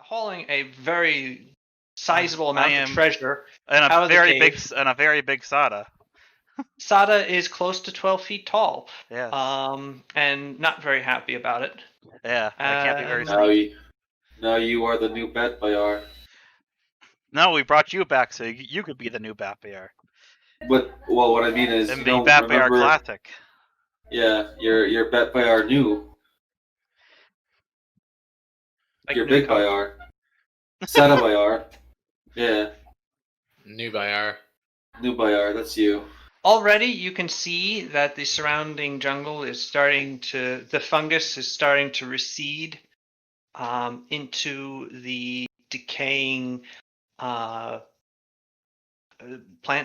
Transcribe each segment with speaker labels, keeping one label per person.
Speaker 1: hauling a very sizable amount of treasure
Speaker 2: and
Speaker 1: out
Speaker 2: a
Speaker 1: of the
Speaker 2: very
Speaker 1: cave.
Speaker 2: very big Sada.
Speaker 1: Sada is close to 12 feet tall.
Speaker 2: Yes.
Speaker 1: And not very happy about it.
Speaker 2: Yeah, I can't be very
Speaker 1: Now
Speaker 2: sneaky.
Speaker 3: Now you are the new Bet Bayar.
Speaker 2: No, we brought you back so you could be the new Batbear.
Speaker 3: But what I mean is,
Speaker 2: And
Speaker 3: you
Speaker 2: be
Speaker 3: don't
Speaker 2: Batbear
Speaker 3: remember.
Speaker 2: Classic.
Speaker 3: Yeah, you're Bet Bayar new.
Speaker 1: Like
Speaker 3: You're Big
Speaker 1: Nuka.
Speaker 3: Bayar. Sada Bayar. Yeah.
Speaker 4: New Bayar.
Speaker 3: New Bayar, that's you.
Speaker 1: Already you can see that the surrounding jungle is the fungus is starting to recede into the decaying plant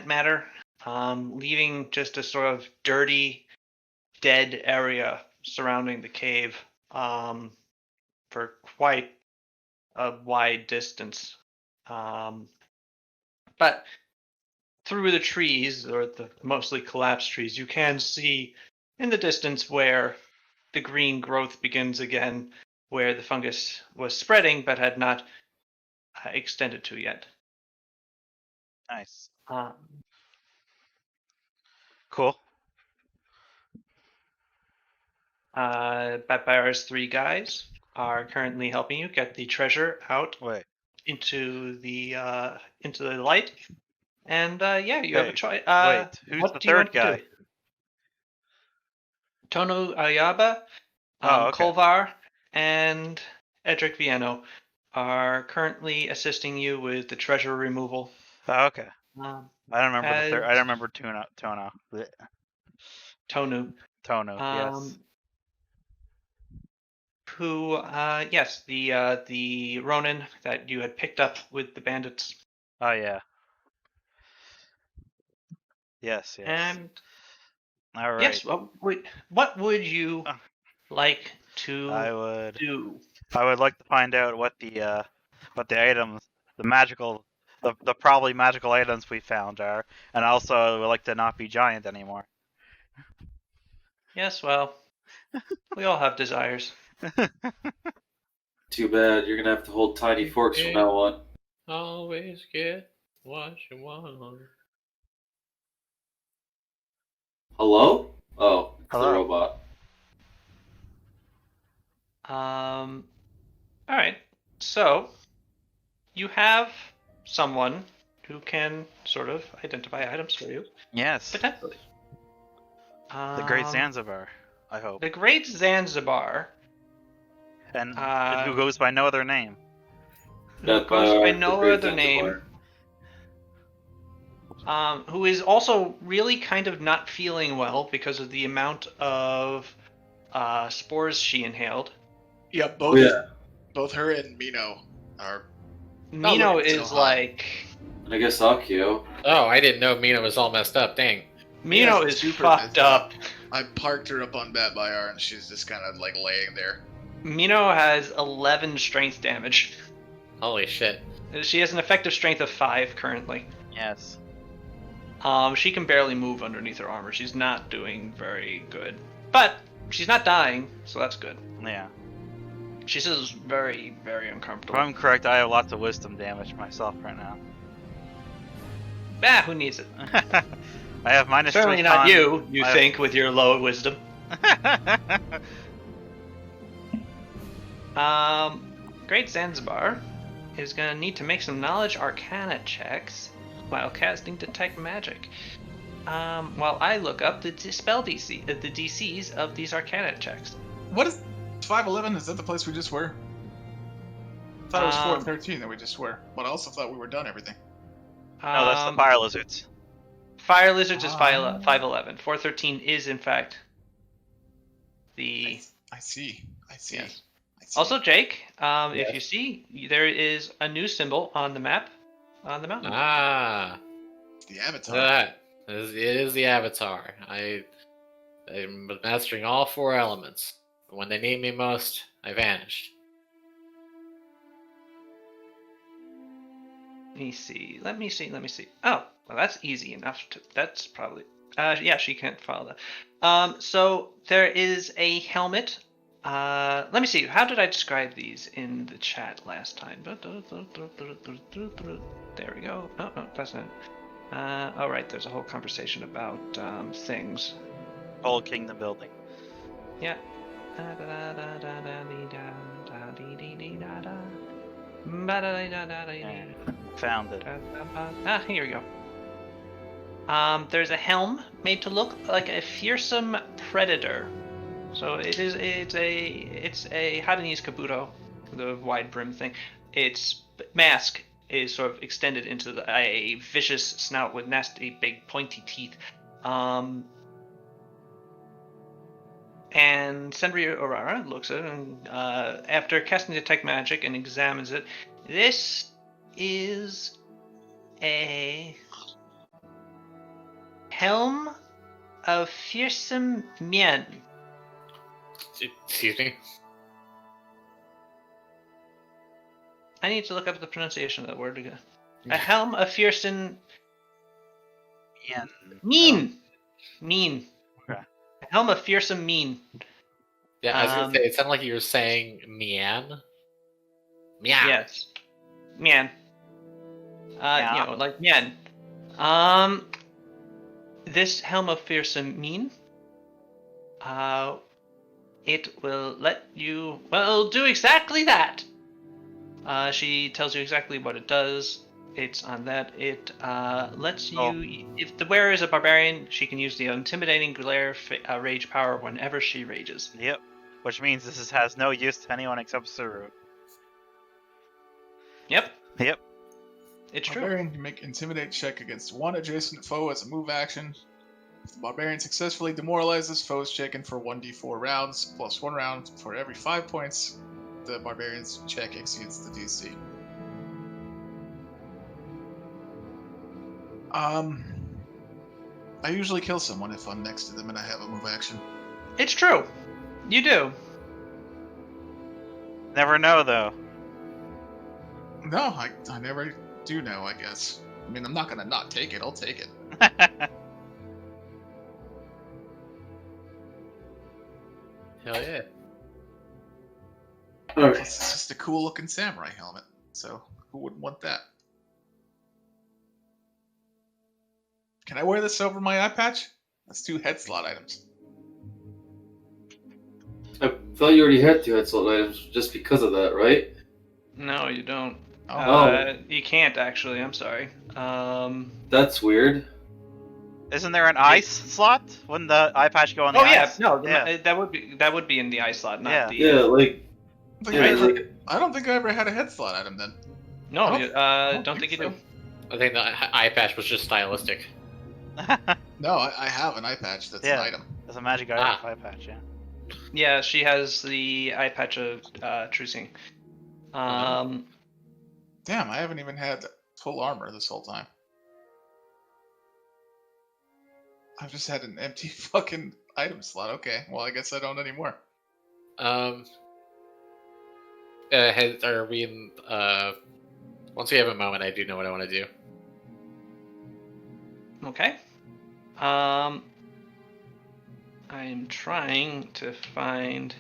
Speaker 1: matter, leaving just a sort of dirty, dead area surrounding the cave for quite a wide distance. But through the trees, or the mostly collapsed trees, you can see in the distance where the green growth begins again, where the fungus was spreading but had not extended to yet.
Speaker 2: Nice.
Speaker 1: Cool. Batbyar's 3 guys are currently helping you get the treasure out into the light. And you have a choice.
Speaker 2: Who's the third guy?
Speaker 1: Tono Ayaba, Kolvar, and Edric Vieno are currently assisting you with the treasure removal.
Speaker 2: Oh, okay. I don't remember the third. I don't remember Tono.
Speaker 1: Tonu.
Speaker 2: Yes.
Speaker 1: Who? Yes, the Ronin that you had picked up with the bandits.
Speaker 2: Oh yeah. Yes.
Speaker 1: And
Speaker 2: all right.
Speaker 1: yes, what would you like to do?
Speaker 2: I would like to find out what the items, the probably magical items we found are, and also I would like to not be giant anymore.
Speaker 1: Yes, well, we all have desires.
Speaker 3: Too bad, you're gonna have to hold tiny forks from now on.
Speaker 4: Always get what you want.
Speaker 3: Hello? Oh, it's
Speaker 2: Hello.
Speaker 3: the robot.
Speaker 1: Alright. So, you have someone who can sort of identify items for you.
Speaker 2: Yes.
Speaker 1: Potentially.
Speaker 2: The Great Zanzibar, I hope.
Speaker 1: The Great Zanzibar.
Speaker 2: And who goes by no other name.
Speaker 1: Who goes by no other name. Who is also really kind of not feeling well because of the amount of spores she inhaled.
Speaker 5: Yeah, both her and Mino are.
Speaker 1: Mino is like.
Speaker 3: And I guess Akio.
Speaker 4: Oh, I didn't know Mina was all messed up. Dang.
Speaker 1: Mino is fucked up.
Speaker 5: I parked her up on Bat Bayar and she's just kind of like laying there.
Speaker 1: Mino has 11 strength damage.
Speaker 4: Holy shit.
Speaker 1: She has an effective strength of 5 currently.
Speaker 2: Yes.
Speaker 1: She can barely move underneath her armor. She's not doing very good. But she's not dying, so that's good.
Speaker 2: Yeah.
Speaker 1: She says very, very uncomfortable.
Speaker 2: If I'm correct, I have lots of wisdom damage myself right now.
Speaker 1: Who needs it?
Speaker 2: I have minus
Speaker 1: Certainly
Speaker 2: 3
Speaker 1: not
Speaker 2: con.
Speaker 1: you think, with your low wisdom. Great Zanzibar is going to need to make some knowledge arcana checks while casting detect magic. While I look up the spell DC, the DCs of these arcana checks.
Speaker 6: What is 511? Is that the place we just were? I thought it was 413 that we just were, but I also thought we were done everything.
Speaker 2: No, that's the fire lizards.
Speaker 1: Fire lizards is 511. 413 is in fact the.
Speaker 6: I see.
Speaker 1: Yes. Also, Jake, if you see, there is a new symbol on the map on the mountain.
Speaker 6: The Avatar.
Speaker 4: That it is the Avatar. I'm mastering all 4 elements. When they need me most, I vanished.
Speaker 1: Let me see. Oh, well, that's easy enough. That's probably. Yeah, she can't follow that. So there is a helmet Let me see. How did I describe these in the chat last time? There we go. Oh, no, that's not. All right. There's a whole conversation about things.
Speaker 2: Whole kingdom building.
Speaker 1: Yeah.
Speaker 2: Found it.
Speaker 1: Here we go. There's a helm made to look like a fearsome predator. So it's a Hadanese kabuto, the wide brim thing. Its mask is sort of extended into a vicious snout with nasty big pointy teeth. And Sendri Aurora looks at it and after casting Detect Magic and examines it, this is a helm of fearsome men.
Speaker 4: Excuse me?
Speaker 1: I need to look up the pronunciation of that word again. A helm of fearsome
Speaker 2: Yeah.
Speaker 1: mean. Mean.
Speaker 2: Okay.
Speaker 1: A helm of fearsome mean.
Speaker 4: Yeah, I was gonna say, it sounded like you were saying Mian. Meow.
Speaker 1: Yes. Mian.
Speaker 2: Yeah.
Speaker 1: You know, like Mian. This helm of fearsome mean. It will let you, well, do exactly that. She tells you exactly what it does. It's on that. It lets you, if the wearer is a barbarian, she can use the intimidating glare rage power whenever she rages.
Speaker 2: Yep. Which means this has no use to anyone except Suru.
Speaker 1: Yep,
Speaker 2: Yep.
Speaker 1: it's true.
Speaker 6: Barbarian can make intimidate check against one adjacent foe as a move action. If the barbarian successfully demoralizes foes shaken for 1d4 rounds, plus 1 round for every 5 points the barbarian's check exceeds the DC. I usually kill someone if I'm next to them and I have a move action.
Speaker 1: It's true. You do.
Speaker 2: Never know, though.
Speaker 6: No, I never do know, I guess. I mean, I'm not gonna not take it, I'll take it.
Speaker 4: Hell yeah.
Speaker 3: Alright.
Speaker 6: It's just a cool looking samurai helmet, so who wouldn't want that? Can I wear this over my eye patch? That's 2 head slot items.
Speaker 3: I thought you already had 2 head slot items just because of that, right?
Speaker 1: No, you don't.
Speaker 6: Oh.
Speaker 1: You can't actually. I'm sorry.
Speaker 3: That's weird.
Speaker 2: Isn't there an ice slot? Wouldn't the eye patch go on the
Speaker 1: Oh yeah,
Speaker 2: ice?
Speaker 1: no,
Speaker 2: Yeah.
Speaker 1: that would be in the eye slot, not
Speaker 2: Yeah.
Speaker 1: the.
Speaker 3: Yeah, like,
Speaker 6: I don't think I ever had a head slot item then.
Speaker 1: No,
Speaker 6: I
Speaker 1: don't think you do.
Speaker 4: I think the eye patch was just stylistic.
Speaker 6: No, I have an eye patch that's an
Speaker 2: Yeah.
Speaker 6: item.
Speaker 2: There's a magic eye patch, yeah.
Speaker 1: Yeah, she has the eye patch of trucing.
Speaker 6: Damn, I haven't even had full armor this whole time. I've just had an empty fucking item slot. Okay, well, I guess I don't anymore.
Speaker 4: Are we in, once we have a moment, I do know what I want to do.
Speaker 1: Okay. I'm trying to find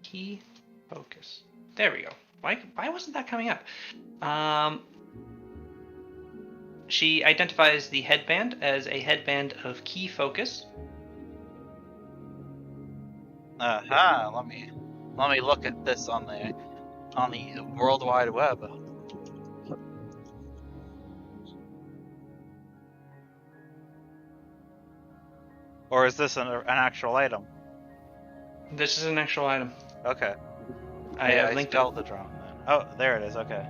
Speaker 1: key focus. There we go. Why wasn't that coming up? She identifies the headband as a headband of key focus.
Speaker 2: Let me look at this on the World Wide Web. Or is this an actual item?
Speaker 1: This is an actual item.
Speaker 2: Okay.
Speaker 1: I linked
Speaker 2: spelled
Speaker 1: it.
Speaker 2: the drum then. Oh, there it is. Okay.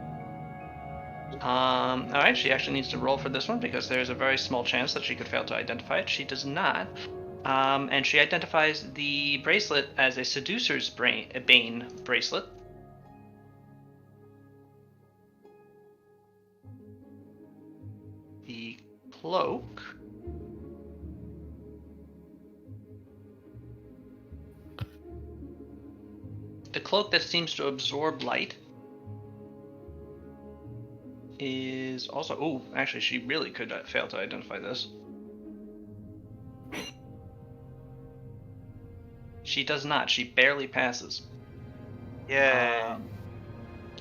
Speaker 1: All right, she actually needs to roll for this one because there's a very small chance that she could fail to identify it. She does not. And she identifies the bracelet as a seducer's bane bracelet. The cloak. The cloak that seems to absorb light is also... Oh, actually, she really could fail to identify this. She does not. She barely passes.
Speaker 2: Yay.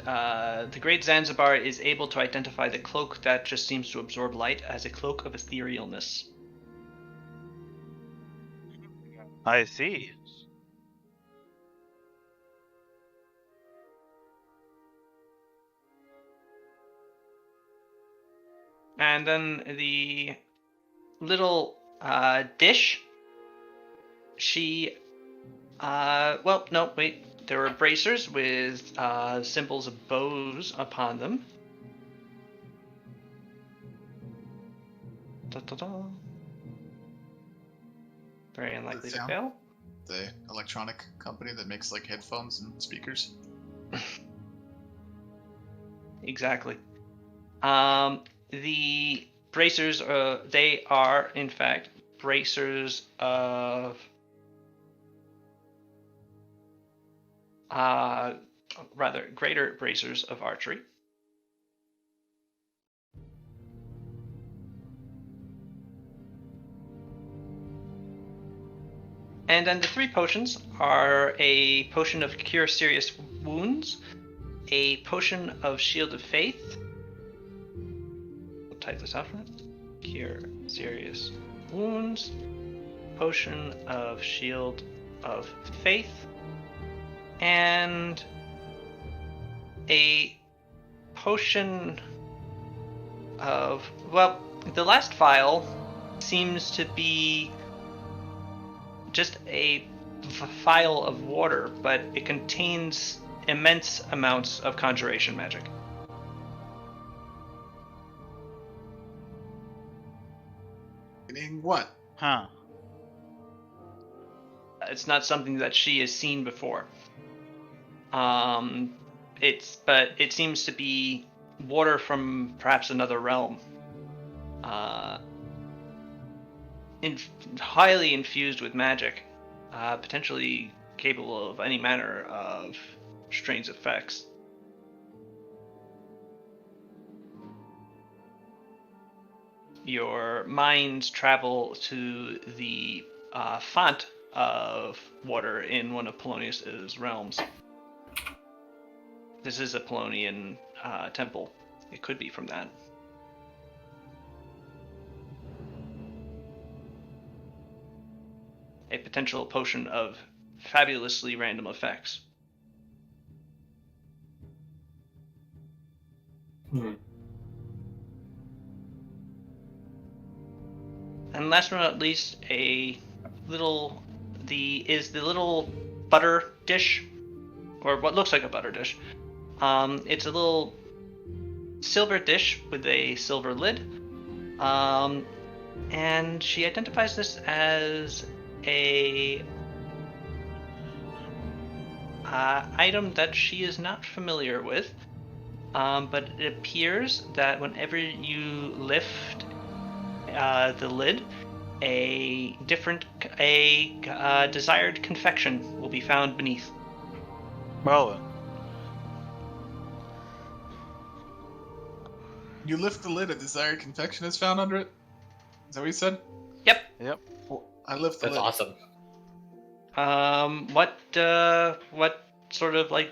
Speaker 1: The Great Zanzibar is able to identify the cloak that just seems to absorb light as a cloak of etherealness.
Speaker 2: I see.
Speaker 1: And then the little dish, she, well, no, wait. There were bracers with symbols of bows upon them. Da-da-da. Very unlikely to
Speaker 6: sound?
Speaker 1: fail.
Speaker 6: The electronic company that makes like headphones and speakers.
Speaker 1: Exactly. The bracers, they are, in fact, bracers of, rather, greater bracers of archery. And then the 3 potions are a potion of Cure Serious Wounds, a potion of Shield of Faith. We'll type this out for it. Cure Serious Wounds, potion of Shield of Faith, and a potion of, well, the last vial seems to be just a vial of water, but it contains immense amounts of conjuration magic.
Speaker 6: Meaning what?
Speaker 2: Huh.
Speaker 1: It's not something that she has seen before. But it seems to be water from perhaps another realm. Highly infused with magic, potentially capable of any manner of strange effects. Your minds travel to the font of water in one of Polonius's realms. This is a Polonian temple. It could be from that. A potential potion of fabulously random effects. And last but not least, the little butter dish, or what looks like a butter dish. It's a little silver dish with a silver lid, and she identifies this as a item that she is not familiar with, but it appears that whenever you lift the lid, a desired confection will be found beneath.
Speaker 2: Well then.
Speaker 6: You lift the lid, a desired confection is found under it? Is that what you said?
Speaker 1: Yep.
Speaker 2: Yep.
Speaker 6: Well, I lift the
Speaker 4: That's
Speaker 6: lid.
Speaker 4: awesome.
Speaker 1: What sort of like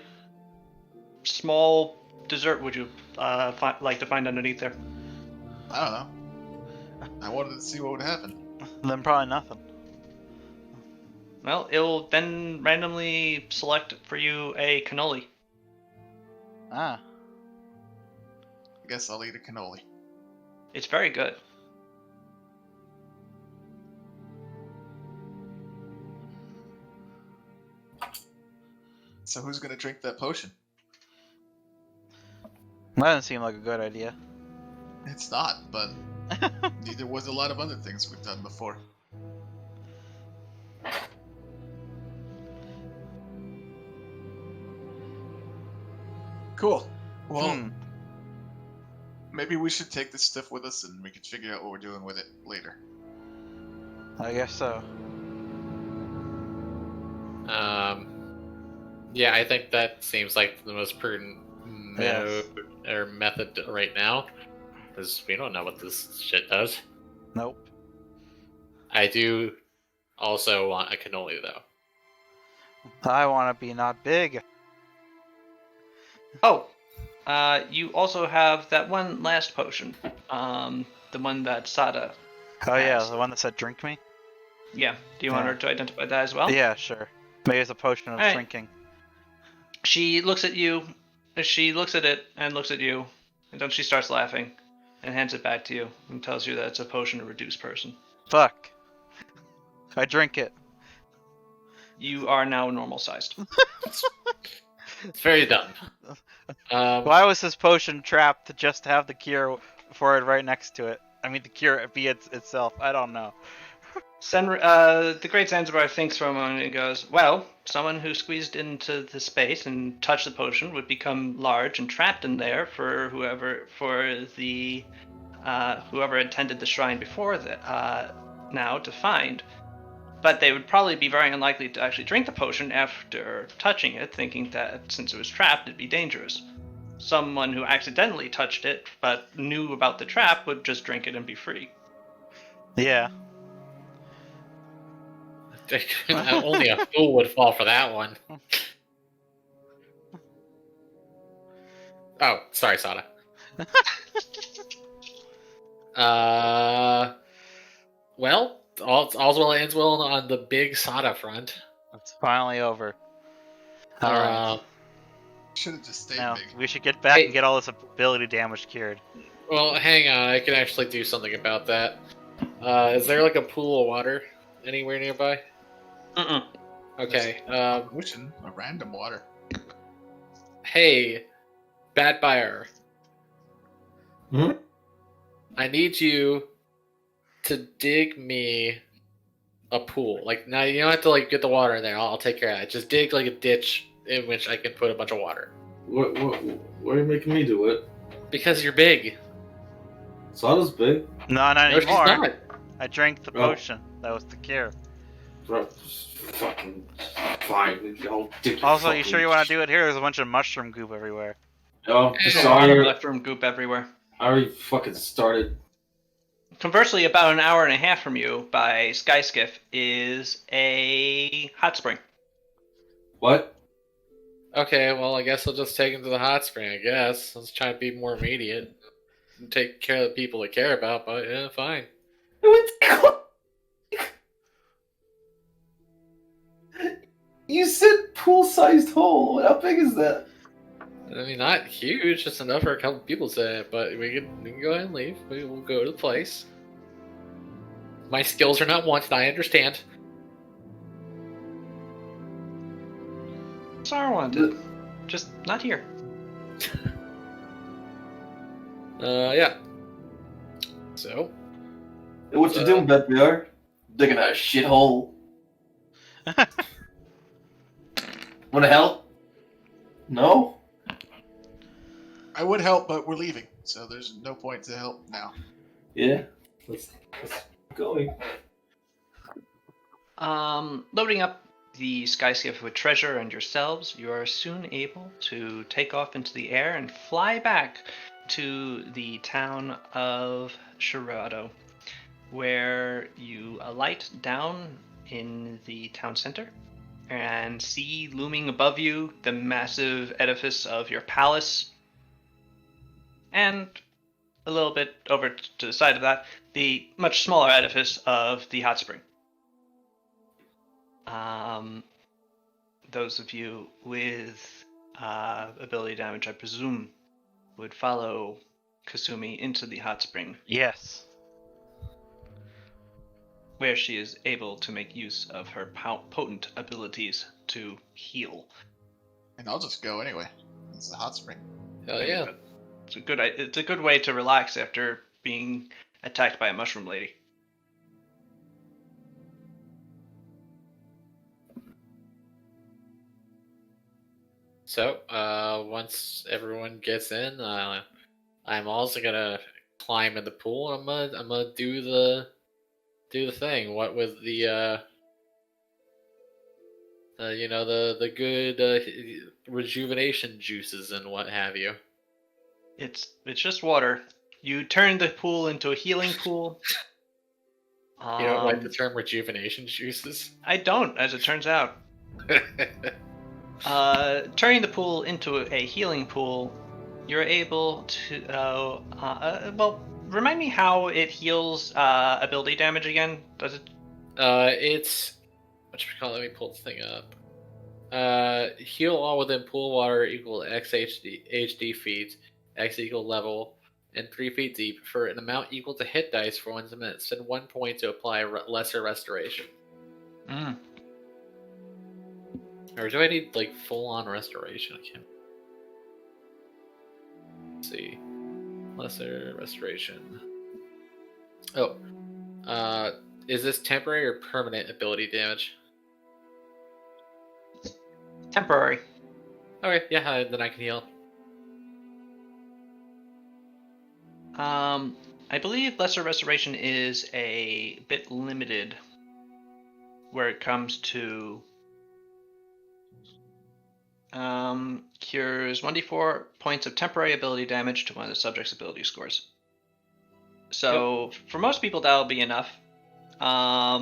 Speaker 1: small dessert would you like to find underneath there?
Speaker 6: I don't know. I wanted to see what would happen.
Speaker 2: Then probably nothing.
Speaker 1: Well, it will then randomly select for you a cannoli.
Speaker 2: Ah.
Speaker 6: I guess I'll eat a cannoli.
Speaker 1: It's very good.
Speaker 6: So who's gonna drink that potion?
Speaker 2: That doesn't seem like a good idea.
Speaker 6: It's not, but neither was a lot of other things we've done before. Cool. Well, maybe we should take this stuff with us and we can figure out what we're doing with it later.
Speaker 2: I guess so.
Speaker 4: Yeah, I think that seems like the most prudent
Speaker 2: Yes.
Speaker 4: method right now, because we don't know what this shit does.
Speaker 2: Nope.
Speaker 4: I do also want a cannoli, though.
Speaker 2: I want to be not big.
Speaker 1: Oh, you also have that one last potion. The one that Sada.
Speaker 2: Oh yeah,
Speaker 1: Has.
Speaker 2: the one that said drink me?
Speaker 1: Yeah. Do you want
Speaker 2: Yeah.
Speaker 1: her to identify that as well?
Speaker 2: Yeah, sure. Maybe it's a potion of
Speaker 1: Alright.
Speaker 2: shrinking.
Speaker 1: She looks at you. She looks at it and looks at you, and then she starts laughing, and hands it back to you and tells you that it's a potion to reduce person.
Speaker 2: Fuck. I drink it.
Speaker 1: You are now normal sized.
Speaker 4: It's very dumb.
Speaker 2: Why was this potion trapped to just have the cure for it right next to it? I mean, the cure be itself. I don't know.
Speaker 1: The Great Zanzibar thinks for a moment and goes, "Well, someone who squeezed into the space and touched the potion would become large and trapped in there for whoever attended the shrine before that now to find. But they would probably be very unlikely to actually drink the potion after touching it, thinking that since it was trapped, it'd be dangerous. Someone who accidentally touched it but knew about the trap would just drink it and be free."
Speaker 2: Yeah.
Speaker 4: Only a fool would fall for that one. Oh, sorry, Sada. Well, all's well that ends well on the big Sada front.
Speaker 2: It's finally over. Alright.
Speaker 5: Should have just stayed
Speaker 2: Now,
Speaker 5: big.
Speaker 2: we should get back
Speaker 4: Hey.
Speaker 2: and get all this ability damage cured.
Speaker 4: Well, hang on, I can actually do something about that. Is there like a pool of water anywhere nearby?
Speaker 1: Mm-mm.
Speaker 4: Okay.
Speaker 5: Wishing a random water.
Speaker 4: Hey, Bad Buyer.
Speaker 3: Hmm?
Speaker 4: I need you to dig me a pool. Like, now you don't have to like get the water in there. I'll take care of it. Just dig like a ditch in which I can put a bunch of water.
Speaker 3: What are you making me do it?
Speaker 4: Because you're big.
Speaker 3: Sada's big.
Speaker 2: No, not
Speaker 4: No, she's
Speaker 2: anymore.
Speaker 4: not.
Speaker 2: I drank the
Speaker 3: Oh.
Speaker 2: potion. That was the cure.
Speaker 3: Bro, fucking fine. I'll dig your
Speaker 2: Also, you
Speaker 3: fucking
Speaker 2: sure you want to do it here? There's a bunch of mushroom goop everywhere.
Speaker 3: Oh,
Speaker 4: There's
Speaker 1: There's a lot of
Speaker 3: sorry.
Speaker 1: left room goop everywhere.
Speaker 3: I already fucking started.
Speaker 1: Conversely, about an hour and a half from you, by Skyskiff, is a hot spring.
Speaker 3: What?
Speaker 4: Okay, well, I guess I'll just take him to the hot spring, I guess. Let's try to be more immediate. And take care of the people I care about, but yeah, fine.
Speaker 3: You said pool-sized hole. How big is that?
Speaker 4: I mean, not huge, just enough for a couple people to say it, but we can go ahead and leave. We'll go to the place. My skills are not wanted, I understand.
Speaker 1: Sorry, wanted. Just not here.
Speaker 4: Yeah. So,
Speaker 3: Hey, what you doing, BetBR? Digging a shithole. Wanna help? No?
Speaker 6: I would help, but we're leaving, so there's no point to help now.
Speaker 3: Yeah. Let's keep going.
Speaker 1: Loading up the Skyskiff with treasure and yourselves, you are soon able to take off into the air and fly back to the town of Shirado, where you alight down in the town center and see looming above you the massive edifice of your palace, and a little bit over to the side of that, the much smaller edifice of the hot spring. Those of you with ability damage, I presume, would follow Kasumi into the hot spring,
Speaker 2: Yes.
Speaker 1: where she is able to make use of her potent abilities to heal.
Speaker 6: And I'll just go anyway. It's the hot spring.
Speaker 4: hell yeah.
Speaker 1: It's a good way to relax after being attacked by a mushroom lady.
Speaker 4: So, once everyone gets in, I'm also gonna climb in the pool. I'm gonna do the thing. What with the the good rejuvenation juices and what have you.
Speaker 1: It's just water. You turn the pool into a healing pool.
Speaker 4: You don't like the term rejuvenation juices?
Speaker 1: I don't, as it turns out. Turning the pool into a healing pool, you're able to. Well, remind me how it heals ability damage again. Does it?
Speaker 4: It's what you call it? Let me pull the thing up. Heal all within pool water equal X HD feet, X equal level, and 3 feet deep for an amount equal to hit dice for 1 minute. Spend 1 point to apply lesser restoration.
Speaker 1: Mm.
Speaker 4: Or do I need like full on restoration? I can't. Let's see. Lesser restoration. Oh. Is this temporary or permanent ability damage?
Speaker 1: Temporary.
Speaker 4: Okay, yeah, then I can heal.
Speaker 1: I believe lesser restoration is a bit limited where it comes to cures 1d4 points of temporary ability damage to one of the subject's ability scores. So for most people that'll be enough.
Speaker 4: I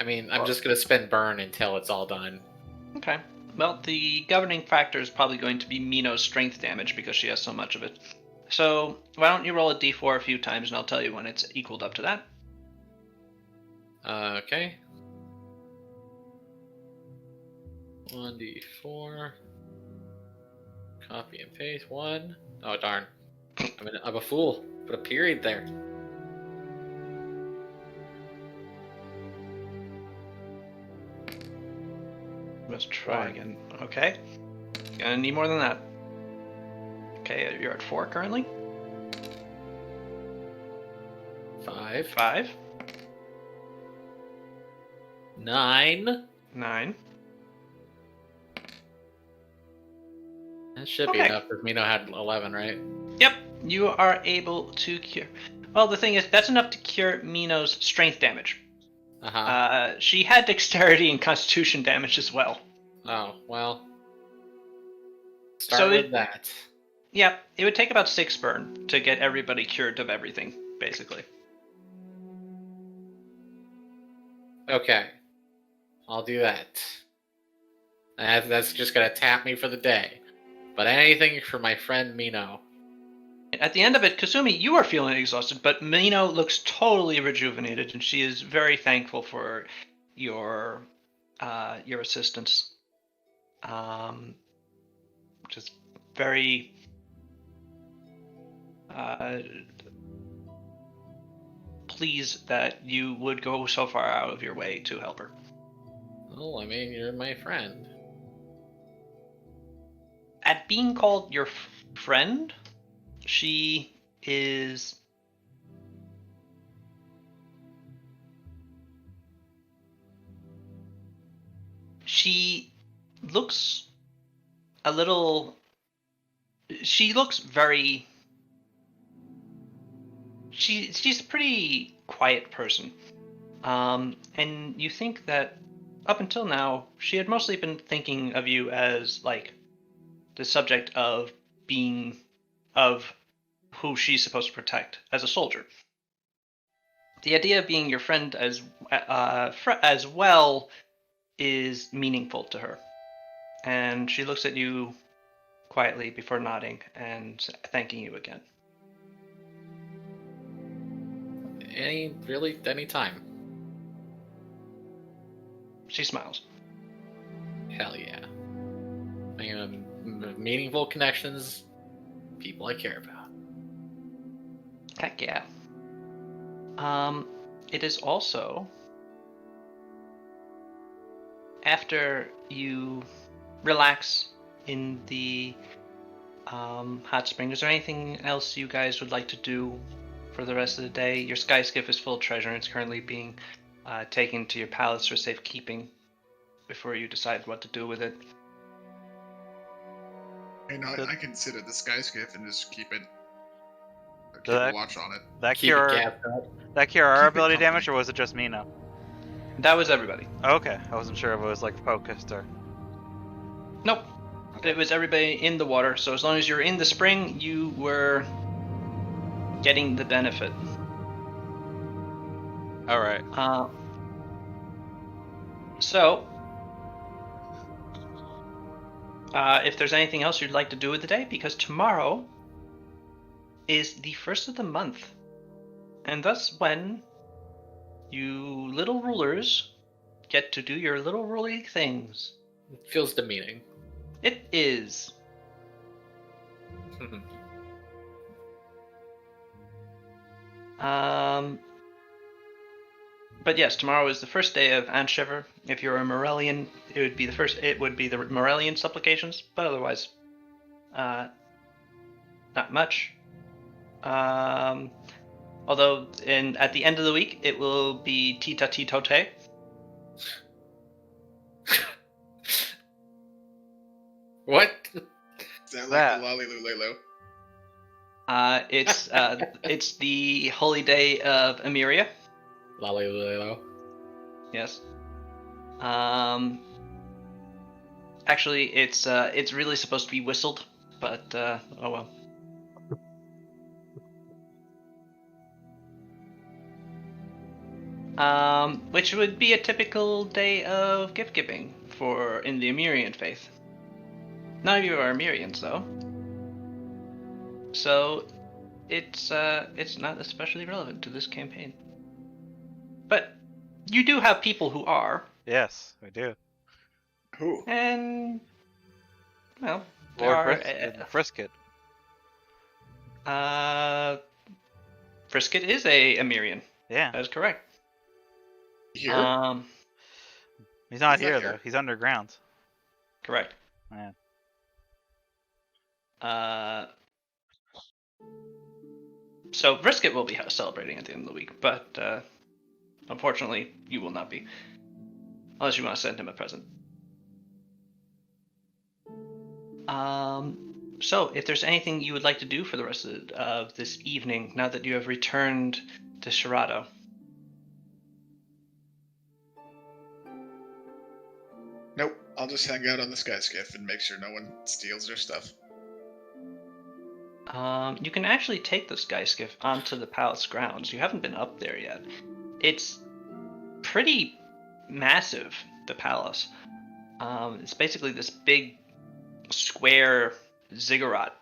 Speaker 4: mean, I'm just gonna spend burn until it's all done.
Speaker 1: Okay. Well, the governing factor is probably going to be Mino's strength damage because she has so much of it. So why don't you roll a d4 a few times and I'll tell you when it's equaled up to that.
Speaker 4: Okay. 1d4. Copy and paste. 1. Oh darn! I'm a fool. Put a period there.
Speaker 1: Let's try
Speaker 4: 1.
Speaker 1: again. Okay. Gonna need more than that. Okay, you're at 4 currently.
Speaker 4: 5.
Speaker 1: 5.
Speaker 4: 9.
Speaker 1: 9.
Speaker 4: That should be
Speaker 1: Okay.
Speaker 4: enough because Mino had 11, right?
Speaker 1: Yep, you are able to cure. Well, the thing is, that's enough to cure Mino's strength damage.
Speaker 4: Uh-huh.
Speaker 1: She had dexterity and constitution damage as well.
Speaker 4: Oh, well. Start
Speaker 1: So
Speaker 4: with that.
Speaker 1: Yep, it would take about 6 burn to get everybody cured of everything, basically.
Speaker 4: Okay. I'll do that. That's just gonna tap me for the day. But anything for my friend Mino.
Speaker 1: At the end of it, Kasumi, you are feeling exhausted, but Mino looks totally rejuvenated, and she is very thankful for your assistance. Just very pleased that you would go so far out of your way to help her.
Speaker 4: Oh, I mean, you're my friend.
Speaker 1: At being called your friend, she is she looks a little she looks very she's a pretty quiet person, and you think that up until now she had mostly been thinking of you as like the subject of being of who she's supposed to protect as a soldier. The idea of being your friend as well is meaningful to her, and she looks at you quietly before nodding and thanking you again.
Speaker 4: Any time.
Speaker 1: She smiles.
Speaker 4: Hell yeah. I mean, meaningful connections, people I care about.
Speaker 1: Heck yeah. It is also after you relax in the hot spring. Is there anything else you guys would like to do for the rest of the day? Your sky skiff is full of treasure and it's currently being taken to your palace for safekeeping before you decide what to do with it.
Speaker 6: And I consider the sky skiff and just keep it. Keep
Speaker 2: that-
Speaker 6: a watch on it.
Speaker 2: That
Speaker 4: Keep it
Speaker 2: cure
Speaker 4: gapped up.
Speaker 2: our
Speaker 6: Keep it
Speaker 2: ability
Speaker 6: company.
Speaker 2: damage, or was it just Mino?
Speaker 1: That was everybody.
Speaker 2: Okay, I wasn't sure if it was like focused or.
Speaker 1: Nope. It was everybody in the water, so as long as you're in the spring, you were getting the benefit.
Speaker 2: All right.
Speaker 1: So, if there's anything else you'd like to do with the day, because tomorrow is the first of the month, and thus when you little rulers get to do your little ruly things.
Speaker 4: It feels demeaning.
Speaker 1: It is. But yes, tomorrow is the first day of Anshever. If you're a Morellian, it would be the Morellian supplications, but otherwise, not much. Although at the end of the week, it will be Tita Titote.
Speaker 4: What?
Speaker 5: Is that like
Speaker 2: That.
Speaker 5: the Lolly Lulelo?
Speaker 1: It's the holy day of Emiria.
Speaker 4: Lalilelo.
Speaker 1: Yes. Actually, it's really supposed to be whistled, but oh well. Which would be a typical day of gift giving in the Emirian faith. None of you are Emirians, though, so it's not especially relevant to this campaign. But you do have people who are,
Speaker 2: Yes, we do.
Speaker 5: Who?
Speaker 1: and well, there
Speaker 2: Lord
Speaker 1: are.
Speaker 2: Frisket.
Speaker 1: Frisket is a Emirian.
Speaker 2: Yeah.
Speaker 1: That is correct.
Speaker 5: Here?
Speaker 2: He's not
Speaker 5: He's not
Speaker 2: here,
Speaker 5: here.
Speaker 2: though. He's underground.
Speaker 1: Correct.
Speaker 2: Yeah.
Speaker 1: So Brisket will be celebrating at the end of the week, but unfortunately, you will not be, unless you want to send him a present. So if there's anything you would like to do for the rest of this evening, now that you have returned to Shirado.
Speaker 5: Nope. I'll just hang out on the sky skiff and make sure no one steals their stuff.
Speaker 1: You can actually take the sky skiff onto the palace grounds. You haven't been up there yet. It's pretty massive, the palace. It's basically this big square ziggurat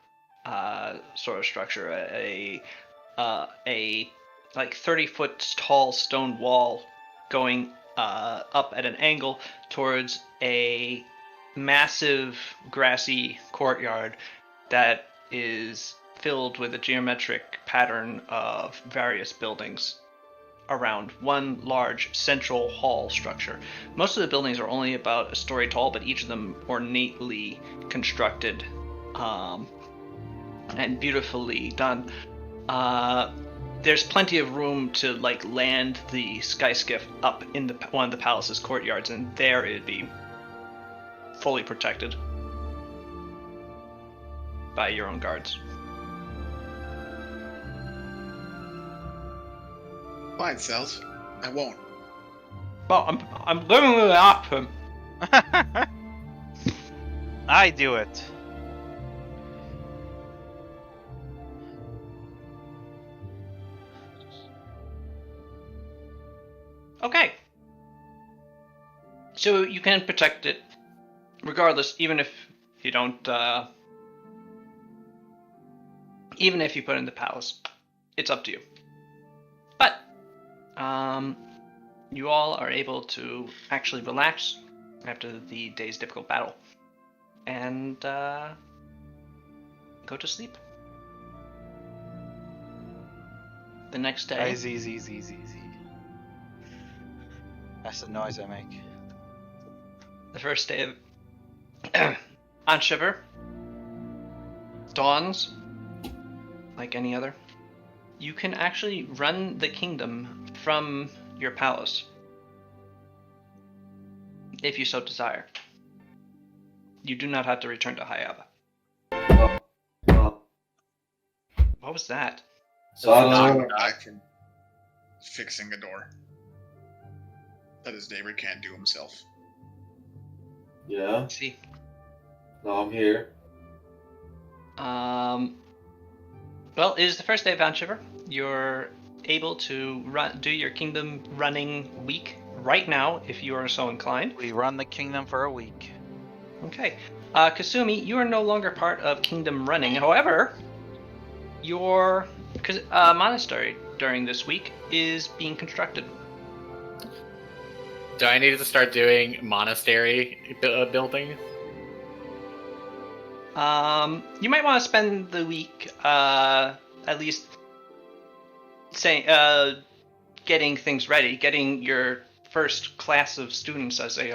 Speaker 1: sort of structure, a like 30-foot tall stone wall going up at an angle towards a massive grassy courtyard that is filled with a geometric pattern of various buildings around one large central hall structure. Most of the buildings are only about a story tall, but each of them ornately constructed and beautifully done. There's plenty of room to land the sky skiff up in one of the palace's courtyards, and there it'd be fully protected by your own guards.
Speaker 5: Fine, Cells. I won't.
Speaker 1: Well, I'm literally up him.
Speaker 2: I do it.
Speaker 1: Okay. So you can protect it, regardless, even if you don't, even if you put it in the palace. It's up to you. But, you all are able to actually relax after the day's difficult battle. And, go to sleep. The next day...
Speaker 2: Easy. That's the noise I make.
Speaker 1: The first day of Anshever dawns like any other. You can actually run the kingdom from your palace, if you so desire. You do not have to return to Hayaba. What was that?
Speaker 5: Guy from fixing a door that his neighbor can't do himself.
Speaker 3: Yeah.
Speaker 1: Let's see.
Speaker 3: No, I'm here.
Speaker 1: Well, it is the first day of Anshever. You're able to do your kingdom running week right now, if you are so inclined.
Speaker 2: We run the kingdom for a week.
Speaker 1: Okay. Kasumi, you are no longer part of Kingdom Running. However, your monastery during this week is being constructed.
Speaker 4: Do I need to start doing monastery building?
Speaker 1: You might want to spend the week, at least, getting things ready, getting your first class of students as they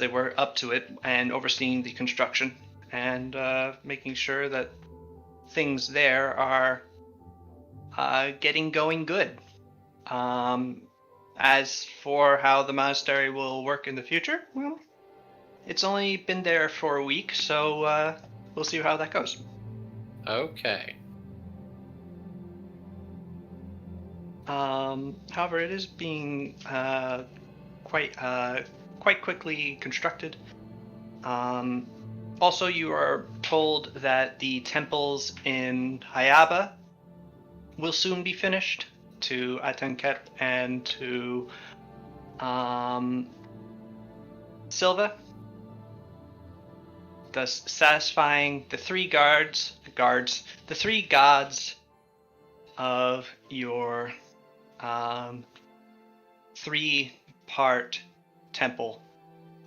Speaker 1: were up to it, and overseeing the construction, and making sure that things there are getting going good. As for how the monastery will work in the future, well, it's only been there for a week, so we'll see how that goes.
Speaker 4: Okay.
Speaker 1: However, it is being quite quickly constructed. Also, you are told that the temples in Hayaba will soon be finished, to Atenket and to Silva, thus satisfying the three gods of your 3-part temple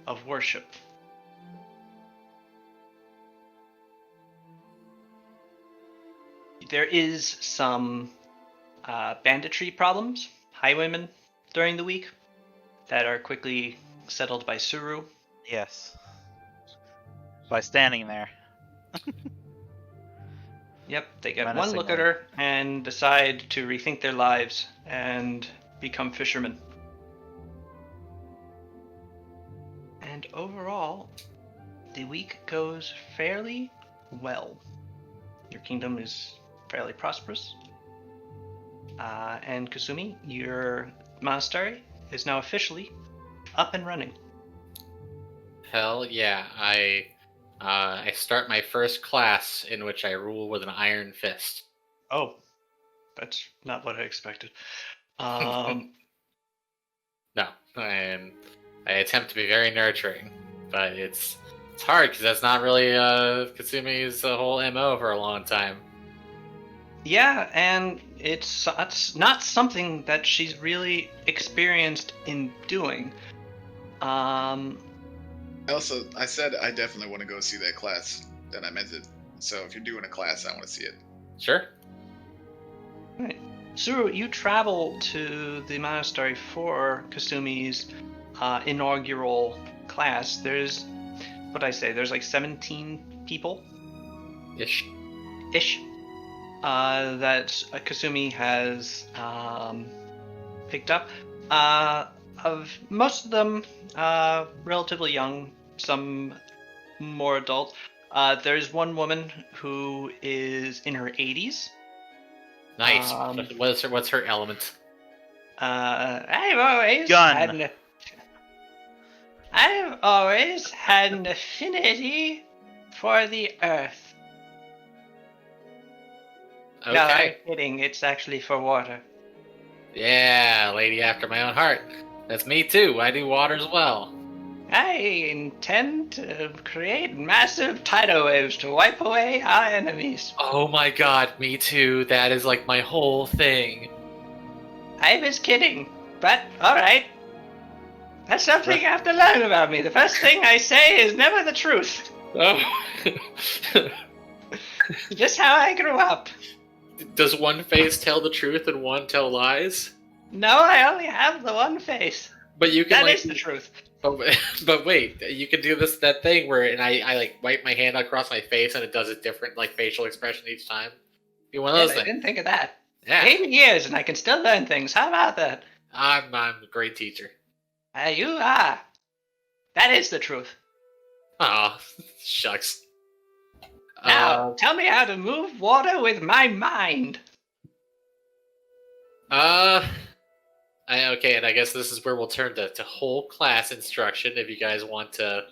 Speaker 1: of worship. There is some banditry problems, highwaymen, during the week that are quickly settled by Suru.
Speaker 2: Yes. By standing there.
Speaker 1: Yep, they get one look at
Speaker 2: Menacingly.
Speaker 1: her and decide to rethink their lives and become fishermen. And overall, the week goes fairly well. Your kingdom is fairly prosperous. And Kasumi, your monastery is now officially up and running.
Speaker 4: Hell yeah! I start my first class in which I rule with an iron fist.
Speaker 1: Oh, that's not what I expected.
Speaker 4: No, and I attempt to be very nurturing, but it's hard because that's not really Katsumi's whole MO for a long time.
Speaker 1: Yeah, and it's not something that she's really experienced in doing.
Speaker 5: I said I definitely want to go see that class. Then I meant it. So if you're doing a class, I want to see it.
Speaker 4: Sure.
Speaker 1: Right. Suru, you travel to the monastery for Kasumi's inaugural class. There's like 17 people
Speaker 4: Ish.
Speaker 1: that Kasumi has picked up. Of most of them relatively young, some more adult. There's one woman who is in her 80s.
Speaker 4: Nice. What's her element?
Speaker 1: I've always
Speaker 2: Gun.
Speaker 1: had an affinity for the earth.
Speaker 4: Okay.
Speaker 1: No, I'm kidding. It's actually for water.
Speaker 4: Yeah, lady after my own heart. That's me too. I do water as well.
Speaker 1: I intend to create massive tidal waves to wipe away our enemies.
Speaker 4: Oh my god, me too. That is like my whole thing.
Speaker 1: I was kidding, but alright. That's something you have to learn about me. The first thing I say is never the truth.
Speaker 4: Oh.
Speaker 1: Just how I grew up.
Speaker 4: Does one face tell the truth and one tell lies?
Speaker 1: No, I only have the one face.
Speaker 4: But you can
Speaker 1: That is the truth.
Speaker 4: But wait, you can do that thing where I like wipe my hand across my face and it does a different like facial expression each time. Do one of
Speaker 1: Yes,
Speaker 4: those
Speaker 1: I
Speaker 4: things.
Speaker 1: didn't think of that.
Speaker 4: Yeah,
Speaker 1: 80 years and I can still learn things. How about that?
Speaker 4: I'm a great teacher.
Speaker 1: You are. That is the truth.
Speaker 4: Aw, shucks.
Speaker 1: Now, tell me how to move water with my mind.
Speaker 4: Okay, and I guess this is where we'll turn to whole class instruction if you guys want to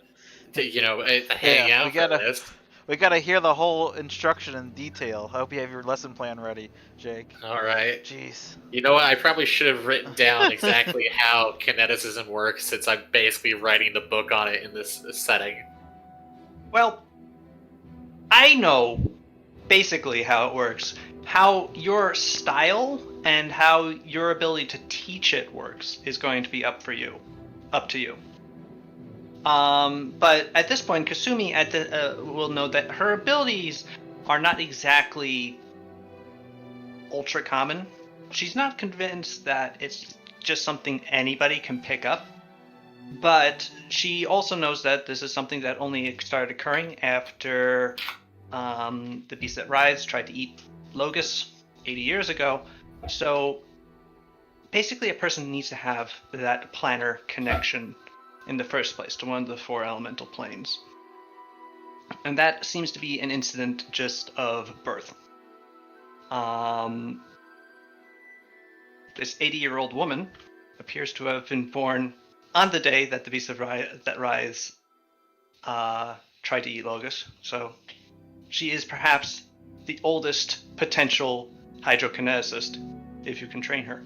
Speaker 4: hang out for this.
Speaker 2: We gotta hear the whole instruction in detail. I hope you have your lesson plan ready, Jake.
Speaker 4: All right.
Speaker 2: Jeez.
Speaker 4: You know what? I probably should have written down exactly how kineticism works since I'm basically writing the book on it in this setting.
Speaker 1: Well, I know basically how it works. How your style and how your ability to teach it works is going to be up to you. But at this point, Kasumi will know that her abilities are not exactly ultra common. She's not convinced that it's just something anybody can pick up. But she also knows that this is something that only started occurring after the beast that rides tried to eat Logus 80 years ago. So basically a person needs to have that planar connection in the first place to one of the 4 elemental planes. And that seems to be an incident just of birth. This 80-year-old woman appears to have been born on the day that the beast that rise tried to eat Logus. So she is perhaps the oldest potential hydrokineticist, if you can train her.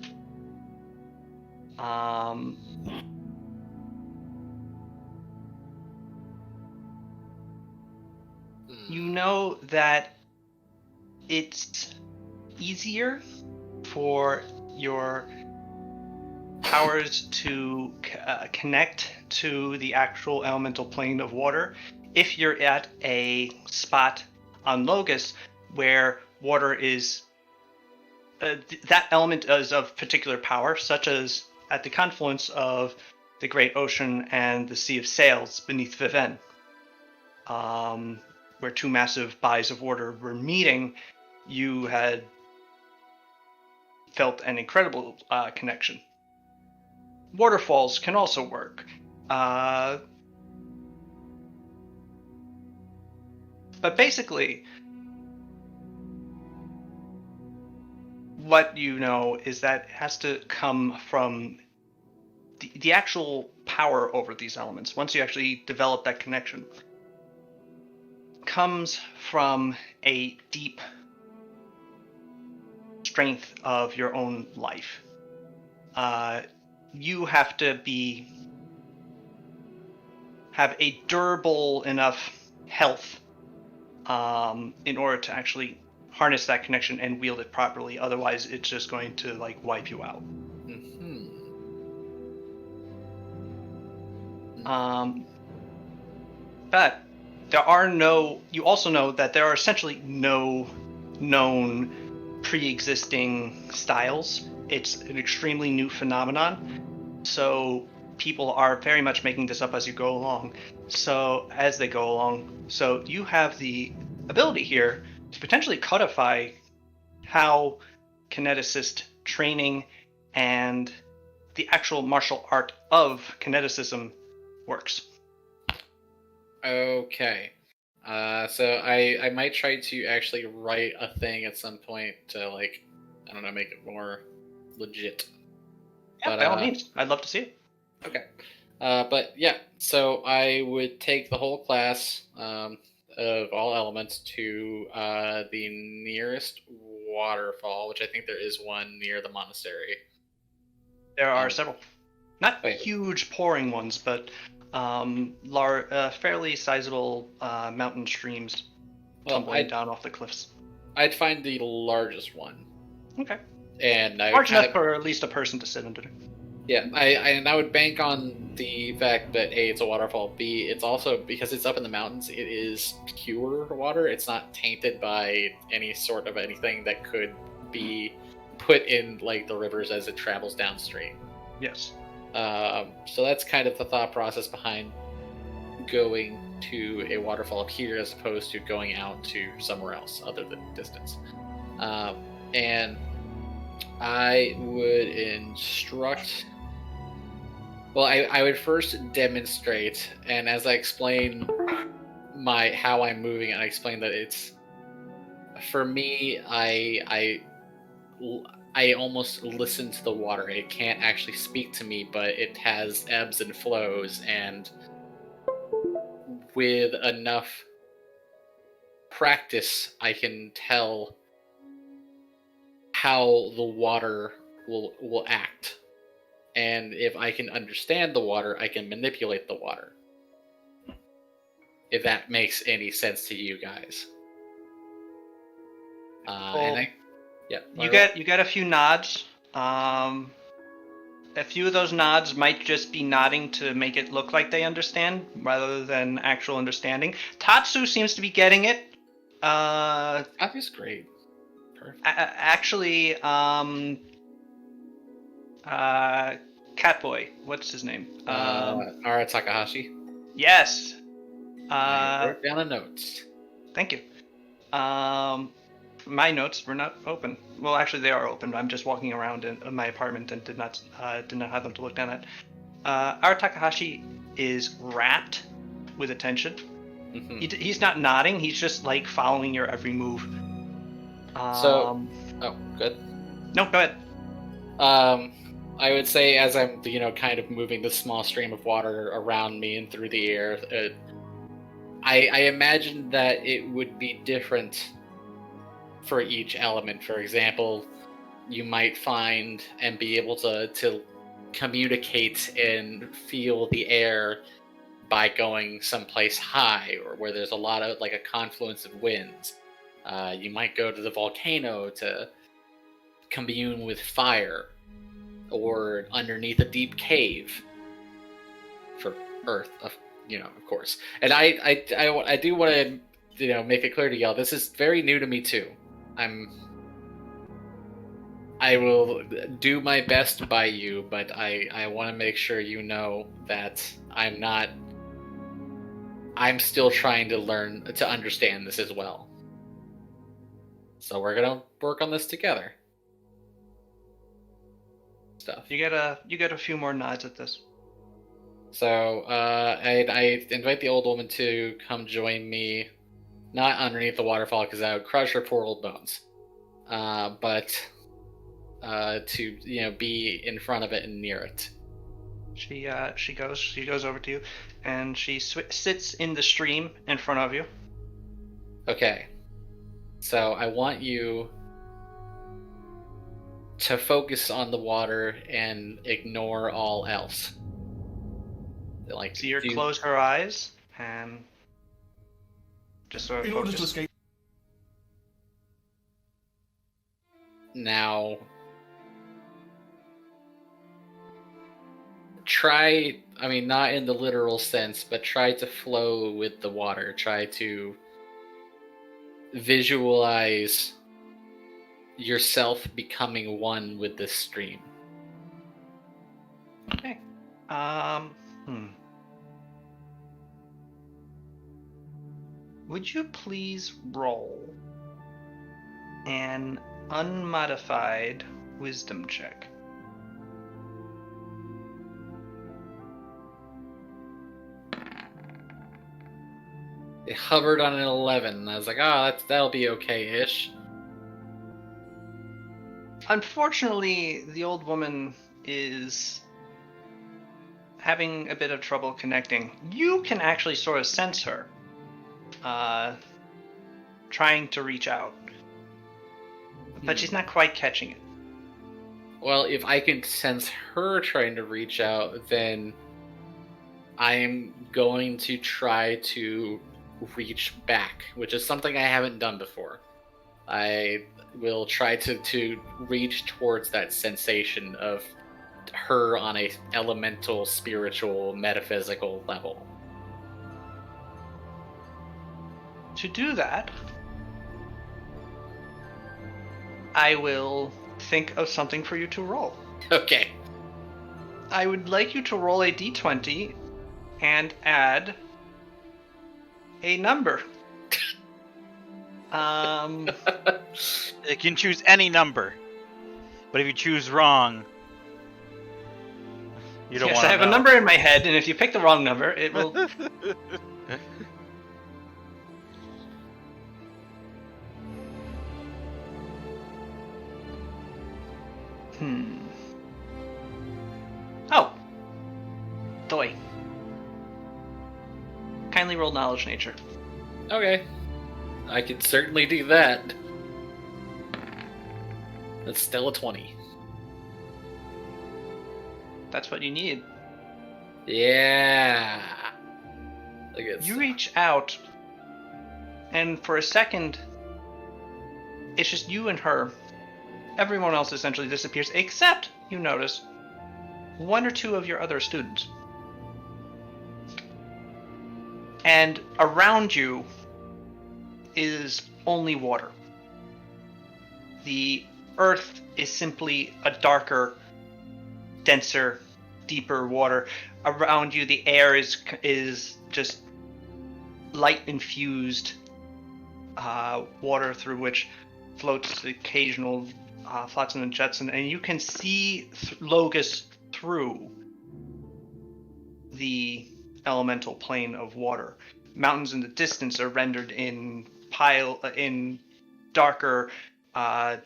Speaker 1: You know that it's easier for your powers to connect to the actual elemental plane of water if you're at a spot on Logus where water is that element is of particular power, such as at the confluence of the Great Ocean and the Sea of Sails beneath Viven, where 2 massive bodies of water were meeting. You had felt an incredible connection. Waterfalls can also work. But basically, what you know is that it has to come from the actual power over these elements. Once you actually develop that connection, comes from a deep strength of your own life. You have to have a durable enough health in order to actually harness that connection and wield it properly. Otherwise, it's just going to wipe you out. But you also know that there are essentially no known pre-existing styles. It's an extremely new phenomenon. So people are very much making this up as they go along. So you have the ability here to potentially codify how kineticist training and the actual martial art of kineticism works.
Speaker 4: Okay. So I might try to actually write a thing at some point to make it more legit.
Speaker 1: Yeah, but, by all means. I'd love to see it.
Speaker 4: Okay. But yeah, so I would take the whole class of all elements to the nearest waterfall, which I think there is one near the monastery.
Speaker 1: There are several. Not huge pouring ones, but fairly sizable mountain streams tumbling down off the cliffs.
Speaker 4: I'd find the largest one.
Speaker 1: Okay.
Speaker 4: And
Speaker 1: large enough for at least a person to sit under.
Speaker 4: Yeah, I would bank on the fact that A, it's a waterfall, B, it's also, because it's up in the mountains, it is pure water. It's not tainted by any sort of anything that could be put in the rivers as it travels downstream.
Speaker 1: Yes.
Speaker 4: So that's kind of the thought process behind going to a waterfall up here as opposed to going out to somewhere else other than distance. And I would instruct... Well, I would first demonstrate, and as I explain how I'm moving, I explain that it's... For me, I almost listen to the water. It can't actually speak to me, but it has ebbs and flows, and with enough practice, I can tell how the water will act. And if I can understand the water, I can manipulate the water. If that makes any sense to you guys. And I, yeah,
Speaker 1: You get a few nods. A few of those nods might just be nodding to make it look like they understand, rather than actual understanding. Tatsu seems to be getting it.
Speaker 4: That's great. Perfect.
Speaker 1: Actually, Catboy, what's his name?
Speaker 4: Ara Takahashi.
Speaker 1: Yes.
Speaker 4: I wrote down a note.
Speaker 1: Thank you. My notes were not open. Well, actually, they are open. I'm just walking around in my apartment and did not have them to look down at. Our Takahashi is rapt with attention.
Speaker 4: Mm-hmm.
Speaker 1: He's not nodding. He's just like following your every move.
Speaker 4: Oh, good.
Speaker 1: No, go ahead.
Speaker 4: I would say as I'm, kind of moving the small stream of water around me and through the air, I imagine that it would be different for each element. For example, you might find and be able to communicate and feel the air by going someplace high or where there's a lot of like a confluence of winds. You might go to the volcano to commune with fire, or underneath a deep cave for earth, of course. And I do want to make it clear to y'all, this is very new to me too. I will do my best by you, but I want to make sure you know that I'm still trying to learn to understand this as well. So we're gonna work on this together. Stuff.
Speaker 1: You get a few more nods at this.
Speaker 4: So I invite the old woman to come join me, not underneath the waterfall because I would crush her poor old bones, but to be in front of it and near it.
Speaker 1: She goes over to you, and she sits in the stream in front of you.
Speaker 4: Okay. So I want you to focus on the water and ignore all else. Like,
Speaker 1: so you close her eyes and just sort of
Speaker 6: In order
Speaker 1: focus.
Speaker 6: to escape.
Speaker 4: Now, try, not in the literal sense, but try to flow with the water. Try to visualize yourself becoming one with this stream.
Speaker 1: Okay. Would you please roll an unmodified wisdom check?
Speaker 4: It hovered on an 11, and I was like, that'll be okay-ish.
Speaker 1: Unfortunately, the old woman is having a bit of trouble connecting. You can actually sort of sense her trying to reach out, but she's not quite catching it.
Speaker 4: Well, if I can sense her trying to reach out, then I am going to try to reach back, which is something I haven't done before. I will try to reach towards that sensation of her on a elemental, spiritual, metaphysical level.
Speaker 1: To do that, I will think of something for you to roll.
Speaker 4: Okay.
Speaker 1: I would like you to roll a d20 and add a number.
Speaker 2: You can choose any number, but if you choose wrong, you don't
Speaker 1: yes,
Speaker 2: want
Speaker 1: I
Speaker 2: to
Speaker 1: have
Speaker 2: know.
Speaker 1: a number in my head, and if you pick the wrong number, it will. Oh. Toy. Kindly roll knowledge nature.
Speaker 4: Okay. I can certainly do that. That's still a 20.
Speaker 1: That's what you need.
Speaker 4: Yeah.
Speaker 1: You reach out, and for a second, it's just you and her. Everyone else essentially disappears, except, you notice, one or two of your other students. And around you is only water. The earth is simply a darker, denser, deeper water. Around you, the air is just light infused water through which floats the occasional flotsam and jetsam, and you can see Logus through the elemental plane of water. Mountains in the distance are rendered in darker,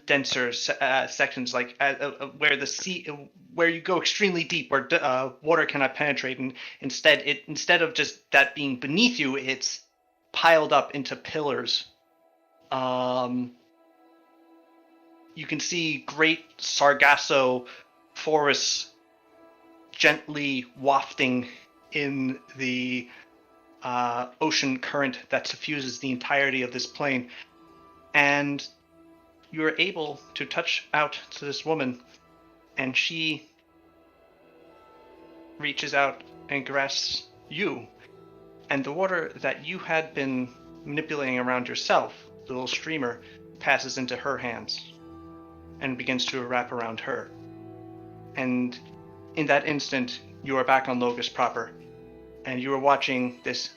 Speaker 1: denser sections, like where the sea, where you go extremely deep, where water cannot penetrate, and instead of just that being beneath you, it's piled up into pillars. You can see great Sargasso forests gently wafting in the ocean current that suffuses the entirety of this plain. And you are able to touch out to this woman, and she reaches out and grasps you. And the water that you had been manipulating around yourself, the little streamer, passes into her hands and begins to wrap around her. And in that instant, you are back on Logus proper, and you are watching this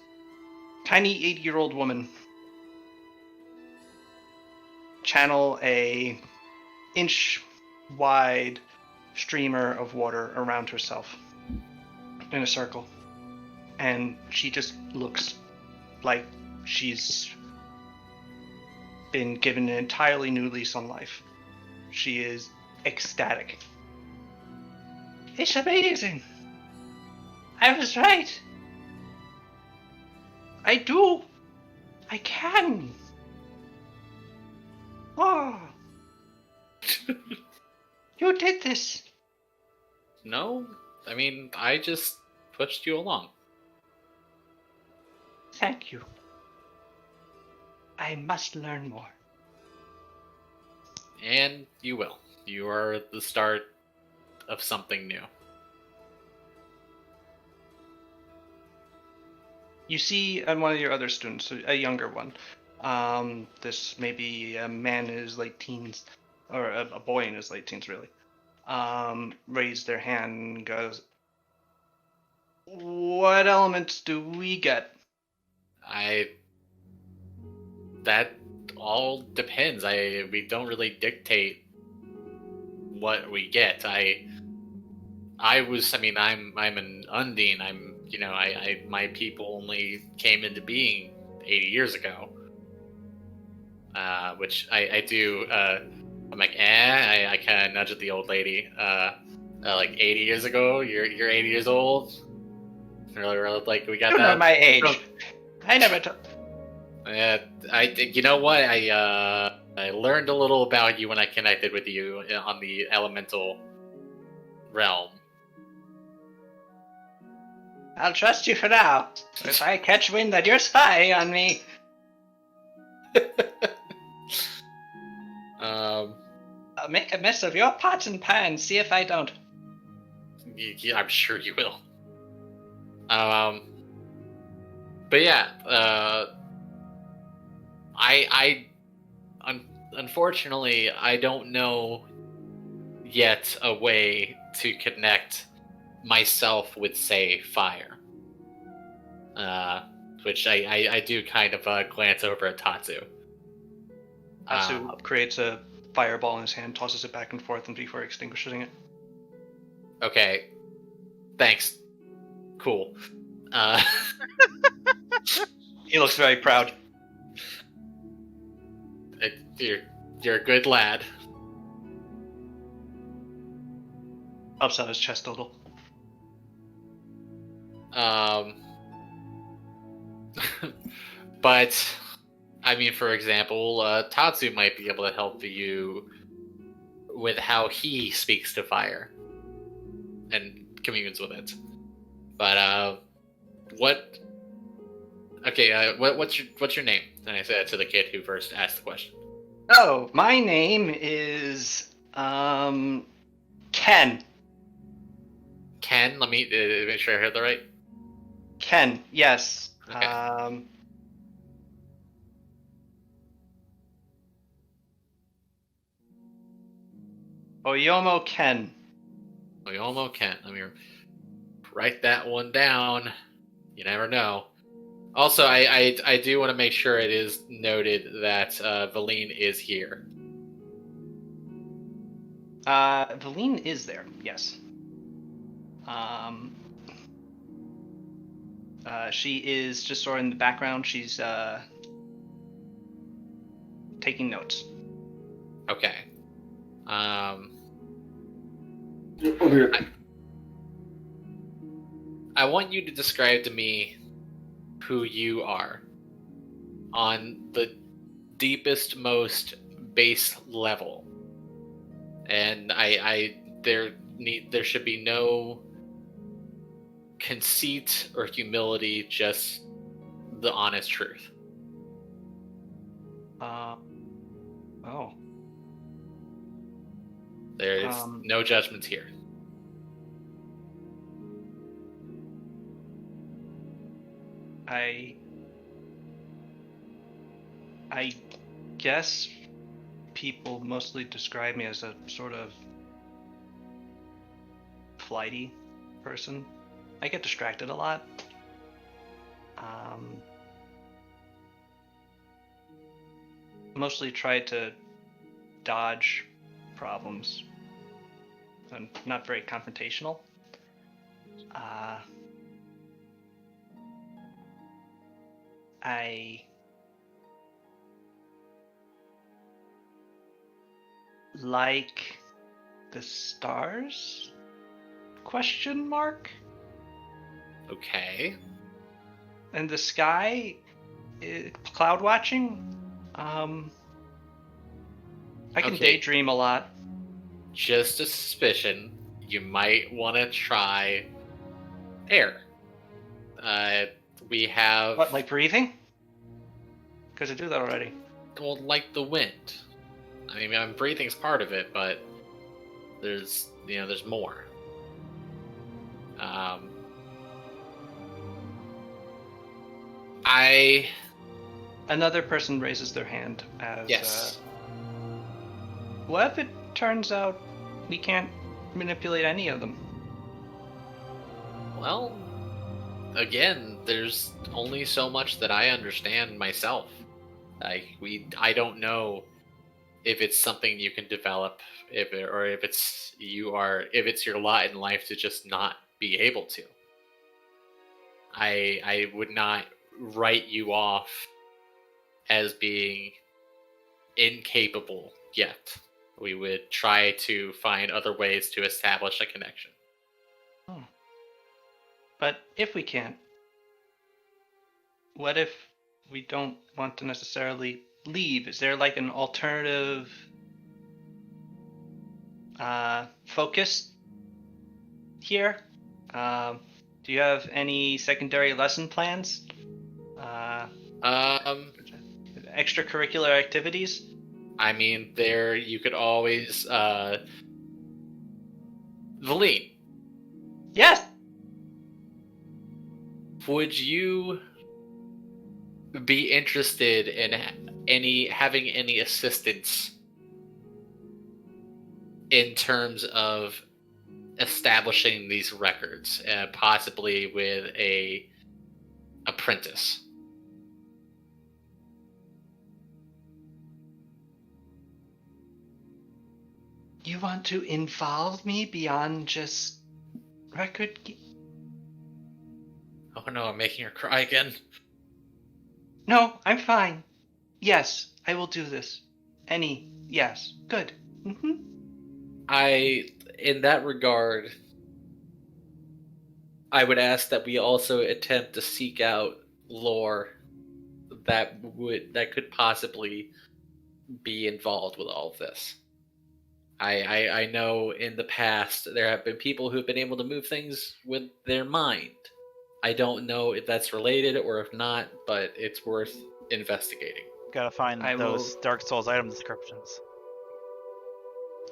Speaker 1: tiny 8-year-old woman channel a inch-wide streamer of water around herself in a circle. And she just looks like she's been given an entirely new lease on life. She is ecstatic. It's amazing! I was right! I do! I can! Oh! You did this!
Speaker 4: No, I mean, I just pushed you along.
Speaker 1: Thank you. I must learn more.
Speaker 4: And you will. You are the start of something new.
Speaker 1: You see one of your other students, a younger one. This may be a man in his late teens, or a boy in his late teens, really. Raise their hand and goes, "What elements do we get?"
Speaker 4: That all depends. We don't really dictate what we get. I'm an Undine. My people only came into being 80 years ago. Which I do. I'm like, I kind of nudge at the old lady. Like 80 years ago, you're 80 years old. Really, like we got
Speaker 1: You
Speaker 4: that.
Speaker 1: know my age. I never took.
Speaker 4: You know what? I learned a little about you when I connected with you on the elemental realm.
Speaker 1: I'll trust you for now. If I catch wind that you're spying on me, I'll make a mess of your pots and pans. See if I don't.
Speaker 4: Yeah, I'm sure you will. But yeah, unfortunately, I don't know yet a way to connect myself with, say, fire. Which I do kind of glance over at Tatsu.
Speaker 1: Tatsu creates a fireball in his hand, tosses it back and forth, and before extinguishing it.
Speaker 4: Okay. Thanks. Cool.
Speaker 1: He looks very proud.
Speaker 4: You're a good lad.
Speaker 1: Ups out his chest a little.
Speaker 4: But I mean, for example, Tatsu might be able to help you with how he speaks to fire and communes with it. But Okay. What's your name? And I said to the kid who first asked the question.
Speaker 1: Oh, my name is Ken.
Speaker 4: Ken. Let me make sure I heard that right.
Speaker 1: Ken, yes.
Speaker 4: Okay.
Speaker 1: Oyomo Ken.
Speaker 4: Oyomo Ken. Let me write that one down. You never know. Also, I do want to make sure it is noted that Valine is here.
Speaker 1: Valine is there, yes. She is just sort of in the background. She's taking notes.
Speaker 4: Okay.
Speaker 3: Over
Speaker 4: I want you to describe to me who you are on the deepest, most base level, and there should be no conceit or humility, just the honest truth.
Speaker 1: Oh.
Speaker 4: There is no judgments here.
Speaker 1: I guess people mostly describe me as a sort of flighty person. I get distracted a lot. Mostly try to dodge problems. I'm not very confrontational. I like the stars? Question mark?
Speaker 4: Okay.
Speaker 1: And the sky? Cloud watching? I can
Speaker 4: Okay.
Speaker 1: daydream a lot.
Speaker 4: Just a suspicion. You might want to try air. We have
Speaker 1: What, like breathing? Because I do that already.
Speaker 4: well, like the wind. I mean, breathing's part of it, but there's more.
Speaker 1: Another person raises their hand as
Speaker 4: Yes.
Speaker 1: what if it turns out we can't manipulate any of them?
Speaker 4: Well, again, there's only so much that I understand myself. I don't know if it's something you can develop, if it's your lot in life to just not be able to. I would not write you off as being incapable yet. We would try to find other ways to establish a connection.
Speaker 1: But if we can't, what if we don't want to necessarily leave? Is there like an alternative focus here? Do you have any secondary lesson plans? Extracurricular activities?
Speaker 4: I mean, there you could always Valine,
Speaker 1: Yes.
Speaker 4: would you be interested in having any assistance in terms of establishing these records, possibly with a apprentice?
Speaker 1: You want to involve me beyond just record?
Speaker 4: Oh no, I'm making her cry again.
Speaker 1: No, I'm fine. Yes, I will do this. Yes, good.
Speaker 4: In that regard, I would ask that we also attempt to seek out lore that could possibly be involved with all of this. I know in the past there have been people who've been able to move things with their mind, I don't know if that's related or if not, but it's worth investigating.
Speaker 2: Gotta find
Speaker 1: I
Speaker 2: those Dark Souls item descriptions.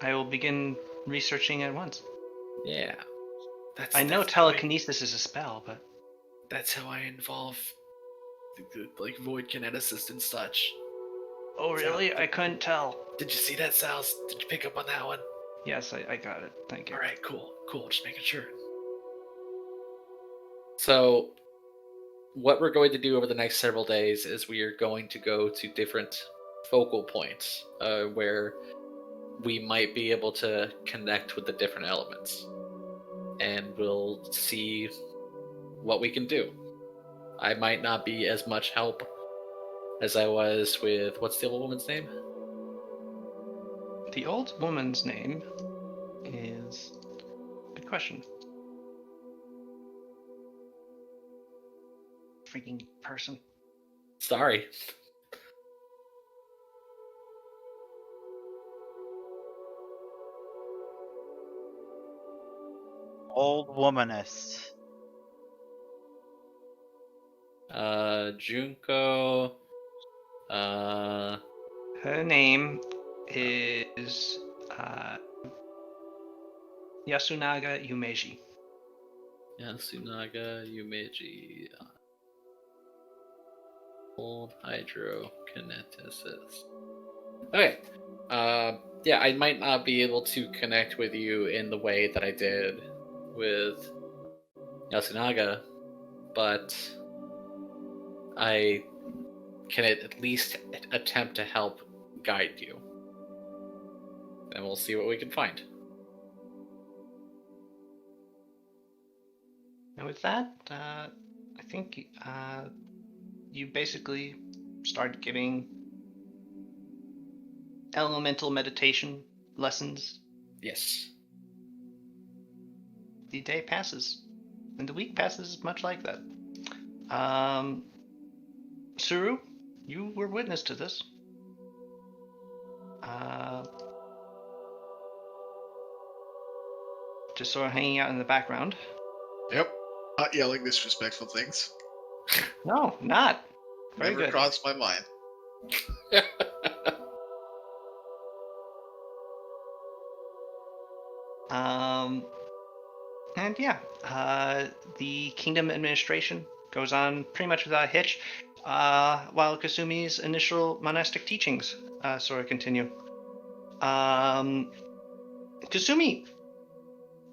Speaker 1: I will begin researching at once.
Speaker 4: Yeah. That's,
Speaker 1: I know
Speaker 4: that's how
Speaker 1: telekinesis is a spell, but
Speaker 4: that's how I involve like void kineticist and such.
Speaker 1: oh really? I couldn't tell.
Speaker 4: Did you see that, Sals? Did you pick up on that one?
Speaker 1: Yes, I got it. Thank you.
Speaker 4: All right, cool. Just making sure. So, what we're going to do over the next several days is we are going to go to different focal points where we might be able to connect with the different elements, and we'll see what we can do. I might not be as much help as I was with what's the old woman's name?
Speaker 1: The old woman's name is good question. Freaking person.
Speaker 4: Sorry.
Speaker 2: Old womanist.
Speaker 4: Junko.
Speaker 1: Her name is Yasunaga Yumeji.
Speaker 4: Yasunaga Yumeji. Old hydrokineticist. Okay. Yeah, I might not be able to connect with you in the way that I did with Yasunaga, but I can at least attempt to help guide you. And we'll see what we can find.
Speaker 1: And with that, I think you basically start giving elemental meditation lessons.
Speaker 4: Yes.
Speaker 1: The day passes, and the week passes much like that. Suru, you were witness to this. Just sort of hanging out in the background.
Speaker 5: Yep. Not yelling disrespectful things.
Speaker 1: No, not. Very
Speaker 5: Never
Speaker 1: good.
Speaker 5: crossed my mind.
Speaker 1: And yeah, the kingdom administration goes on pretty much without a hitch, while Kasumi's initial monastic teachings sort of continue. Kasumi,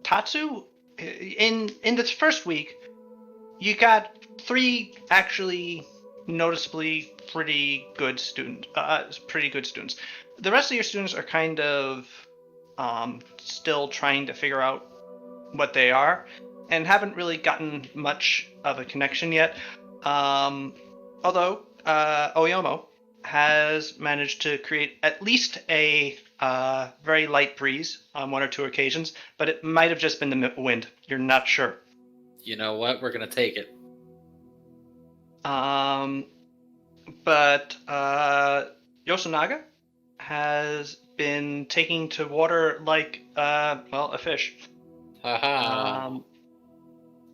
Speaker 1: Tatsu, in this first week, you got 3 actually noticeably pretty good students. The rest of your students are kind of still trying to figure out what they are, and haven't really gotten much of a connection yet. Although Oyomo has managed to create at least a very light breeze on 1 or 2 occasions, but it might have just been the wind. You're not sure.
Speaker 4: You know what? We're gonna take it.
Speaker 1: But Yoshinaga has been taking to water like a fish.
Speaker 4: Haha.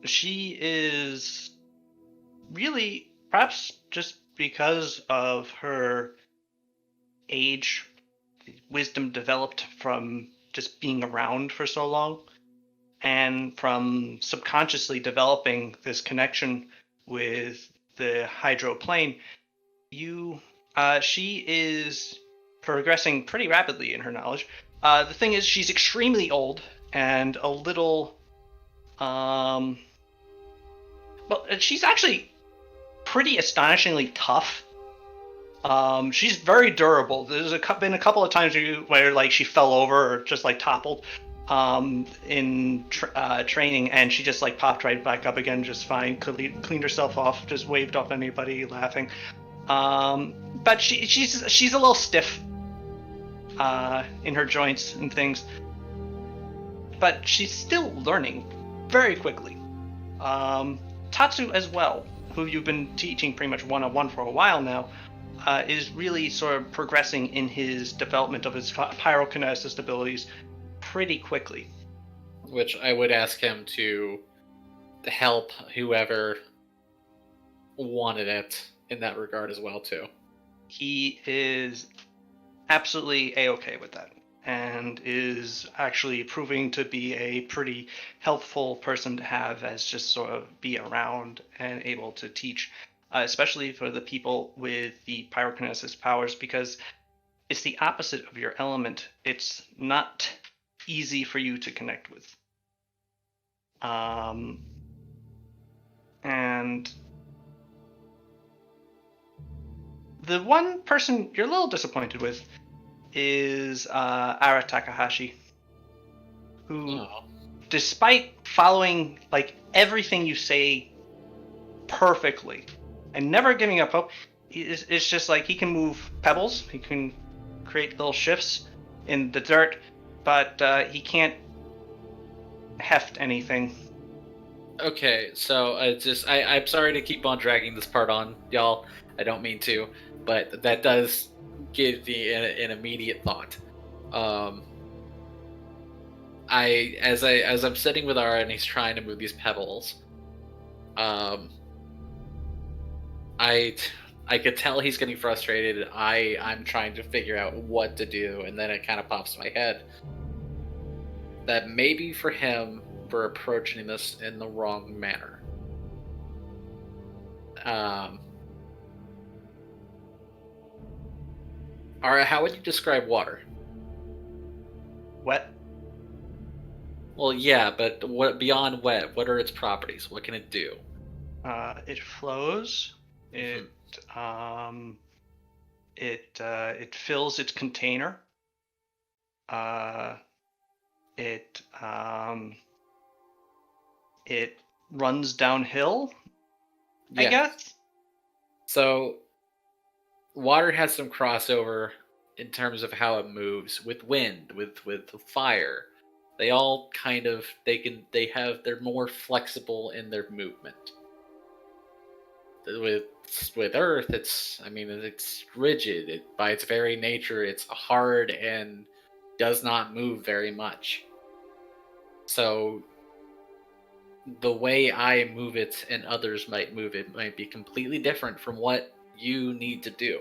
Speaker 1: She is really, perhaps just because of her age, wisdom developed from just being around for so long, and from subconsciously developing this connection with the hydro plane, she is progressing pretty rapidly in her knowledge. The thing is, she's extremely old and a little, well, she's actually pretty astonishingly tough. She's very durable. There's been a couple of times where like she fell over or just like toppled in training, and she just like popped right back up again just fine, cleaned herself off, just waved off anybody laughing. But she's a little stiff in her joints and things, but she's still learning very quickly. Tatsu as well, who you've been teaching pretty much one-on-one for a while now, is really sort of progressing in his development of his pyrokineticist abilities pretty quickly.
Speaker 4: Which I would ask him to help whoever wanted it in that regard as well too.
Speaker 1: He is absolutely a-okay with that, and is actually proving to be a pretty helpful person to have as just sort of be around and able to teach, especially for the people with the pyrokinesis powers, because it's the opposite of your element. It's not easy for you to connect with. And the one person you're a little disappointed with is Ara Takahashi, who,
Speaker 4: Oh.
Speaker 1: despite following like everything you say perfectly and never giving up hope, it's just like he can move pebbles, he can create little shifts in the dirt, but he can't heft anything.
Speaker 4: Okay, so I'm sorry to keep on dragging this part on, y'all. I don't mean to, but that does give me an immediate thought. As I'm sitting with Ara and he's trying to move these pebbles, I could tell he's getting frustrated. I'm trying to figure out what to do, and then it kind of pops in my head that maybe for him, we're approaching this in the wrong manner. Ara, how would you describe water?
Speaker 1: Wet.
Speaker 4: Well, yeah, but what beyond wet? What are its properties? What can it do?
Speaker 1: It flows. It it fills its container. It runs downhill, I
Speaker 4: Yes.
Speaker 1: guess.
Speaker 4: So, water has some crossover in terms of how it moves with wind, with fire. They all kind of they're more flexible in their movement. With earth, it's rigid. By its very nature, it's hard and does not move very much. So the way I move it and others might move it might be completely different from what you need to do.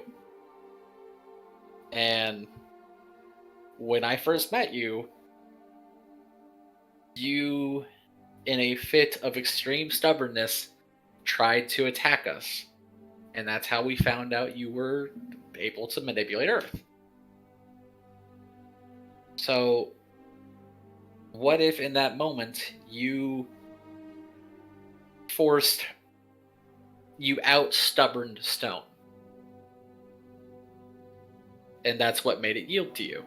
Speaker 4: And when I first met you, in a fit of extreme stubbornness, tried to attack us. And that's how we found out you were able to manipulate Earth. So, what if in that moment you out-stubborned stone? And that's what made it yield to you.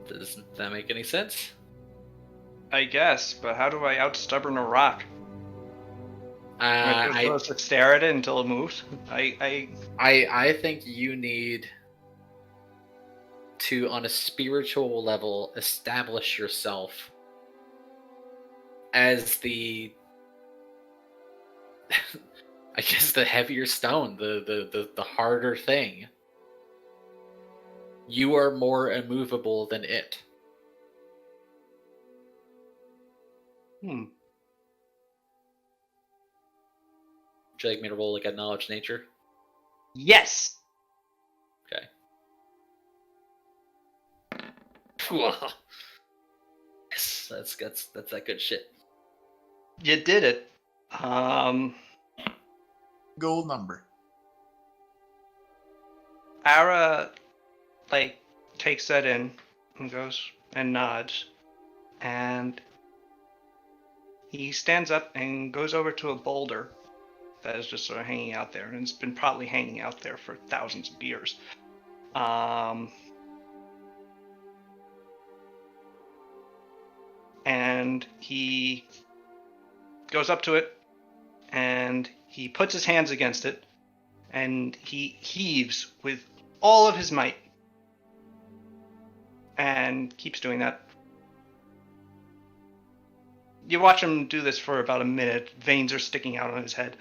Speaker 4: Doesn't that make any sense?
Speaker 1: I guess, but how do I outstubborn a rock? Am I
Speaker 4: I
Speaker 1: supposed to stare at it until it moves?
Speaker 4: I think you need to, on a spiritual level, establish yourself as the I guess the heavier stone, the harder thing. You are more immovable than it. Would you like me to roll like a knowledge nature?
Speaker 1: Yes.
Speaker 4: Okay. Yes, that's that good shit.
Speaker 1: You did it.
Speaker 6: Gold number.
Speaker 1: Ara, like, takes that in and goes and nods, and he stands up and goes over to a boulder that is just sort of hanging out there, and it's been probably hanging out there for thousands of years. And he goes up to it, and he puts his hands against it, and he heaves with all of his might, and keeps doing that. You watch him do this for about a minute. Veins are sticking out on his head.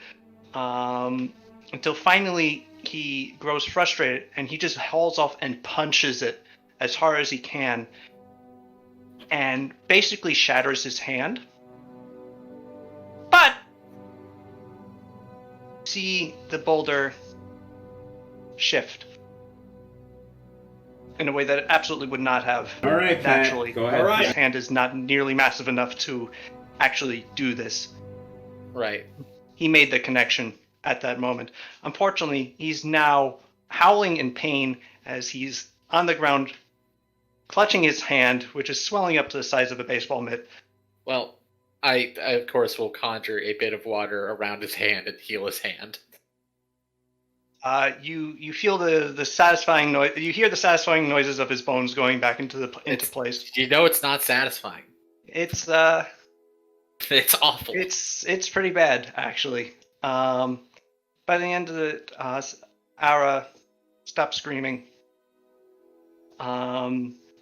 Speaker 1: Until finally he grows frustrated, and he just hauls off and punches it as hard as he can. and basically shatters his hand. But see the boulder shift in a way that it absolutely would not have
Speaker 7: All right, Pat.
Speaker 1: naturally.
Speaker 7: Go ahead.
Speaker 1: His hand is not nearly massive enough to actually do this.
Speaker 4: Right.
Speaker 1: He made the connection at that moment. Unfortunately, he's now howling in pain as he's on the ground, clutching his hand, which is swelling up to the size of a baseball mitt.
Speaker 4: Well, I of course will conjure a bit of water around his hand and heal his hand.
Speaker 1: You feel the satisfying noise. You hear the satisfying noises of his bones going back into place.
Speaker 4: You know it's not satisfying.
Speaker 1: It's
Speaker 4: It's awful.
Speaker 1: it's pretty bad actually. By the end of it, Ara stops screaming.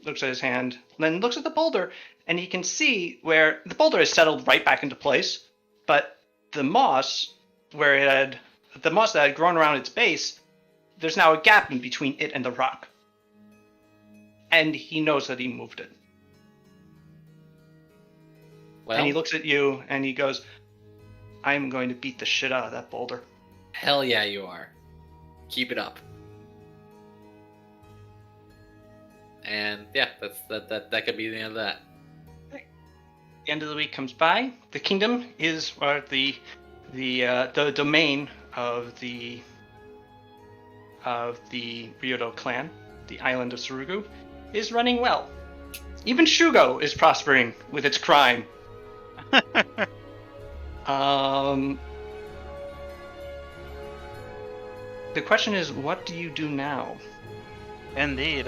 Speaker 1: Looks at his hand, then looks at the boulder, and he can see where the boulder is settled right back into place, but the moss that had grown around its base, there's now a gap in between it and the rock. And he knows that he moved it.
Speaker 4: Well,
Speaker 1: And he looks at you and he goes, I'm going to beat the shit out of that boulder.
Speaker 4: hell yeah, you are. Keep it up. And yeah, that could be the end of that.
Speaker 1: The end of the week comes by. The kingdom is the domain of the Ryoto clan, the island of Surugu, is running well. Even Shugo is prospering with its crime. The question is, what do you do now?
Speaker 2: Indeed.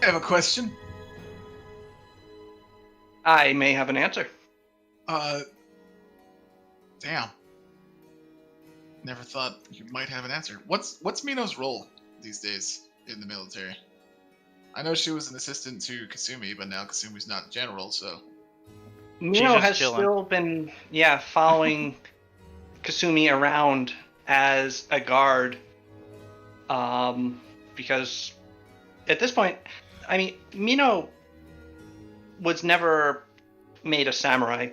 Speaker 6: I have a question.
Speaker 1: I may have an answer.
Speaker 6: Damn. Never thought you might have an answer. What's Mino's role these days in the military? I know she was an assistant to Kasumi, but now Kasumi's not general, so...
Speaker 1: Mino
Speaker 2: just
Speaker 1: has
Speaker 2: chilling.
Speaker 1: still been, following Kasumi around as a guard. Because at this point, I mean, Mino was never made a samurai.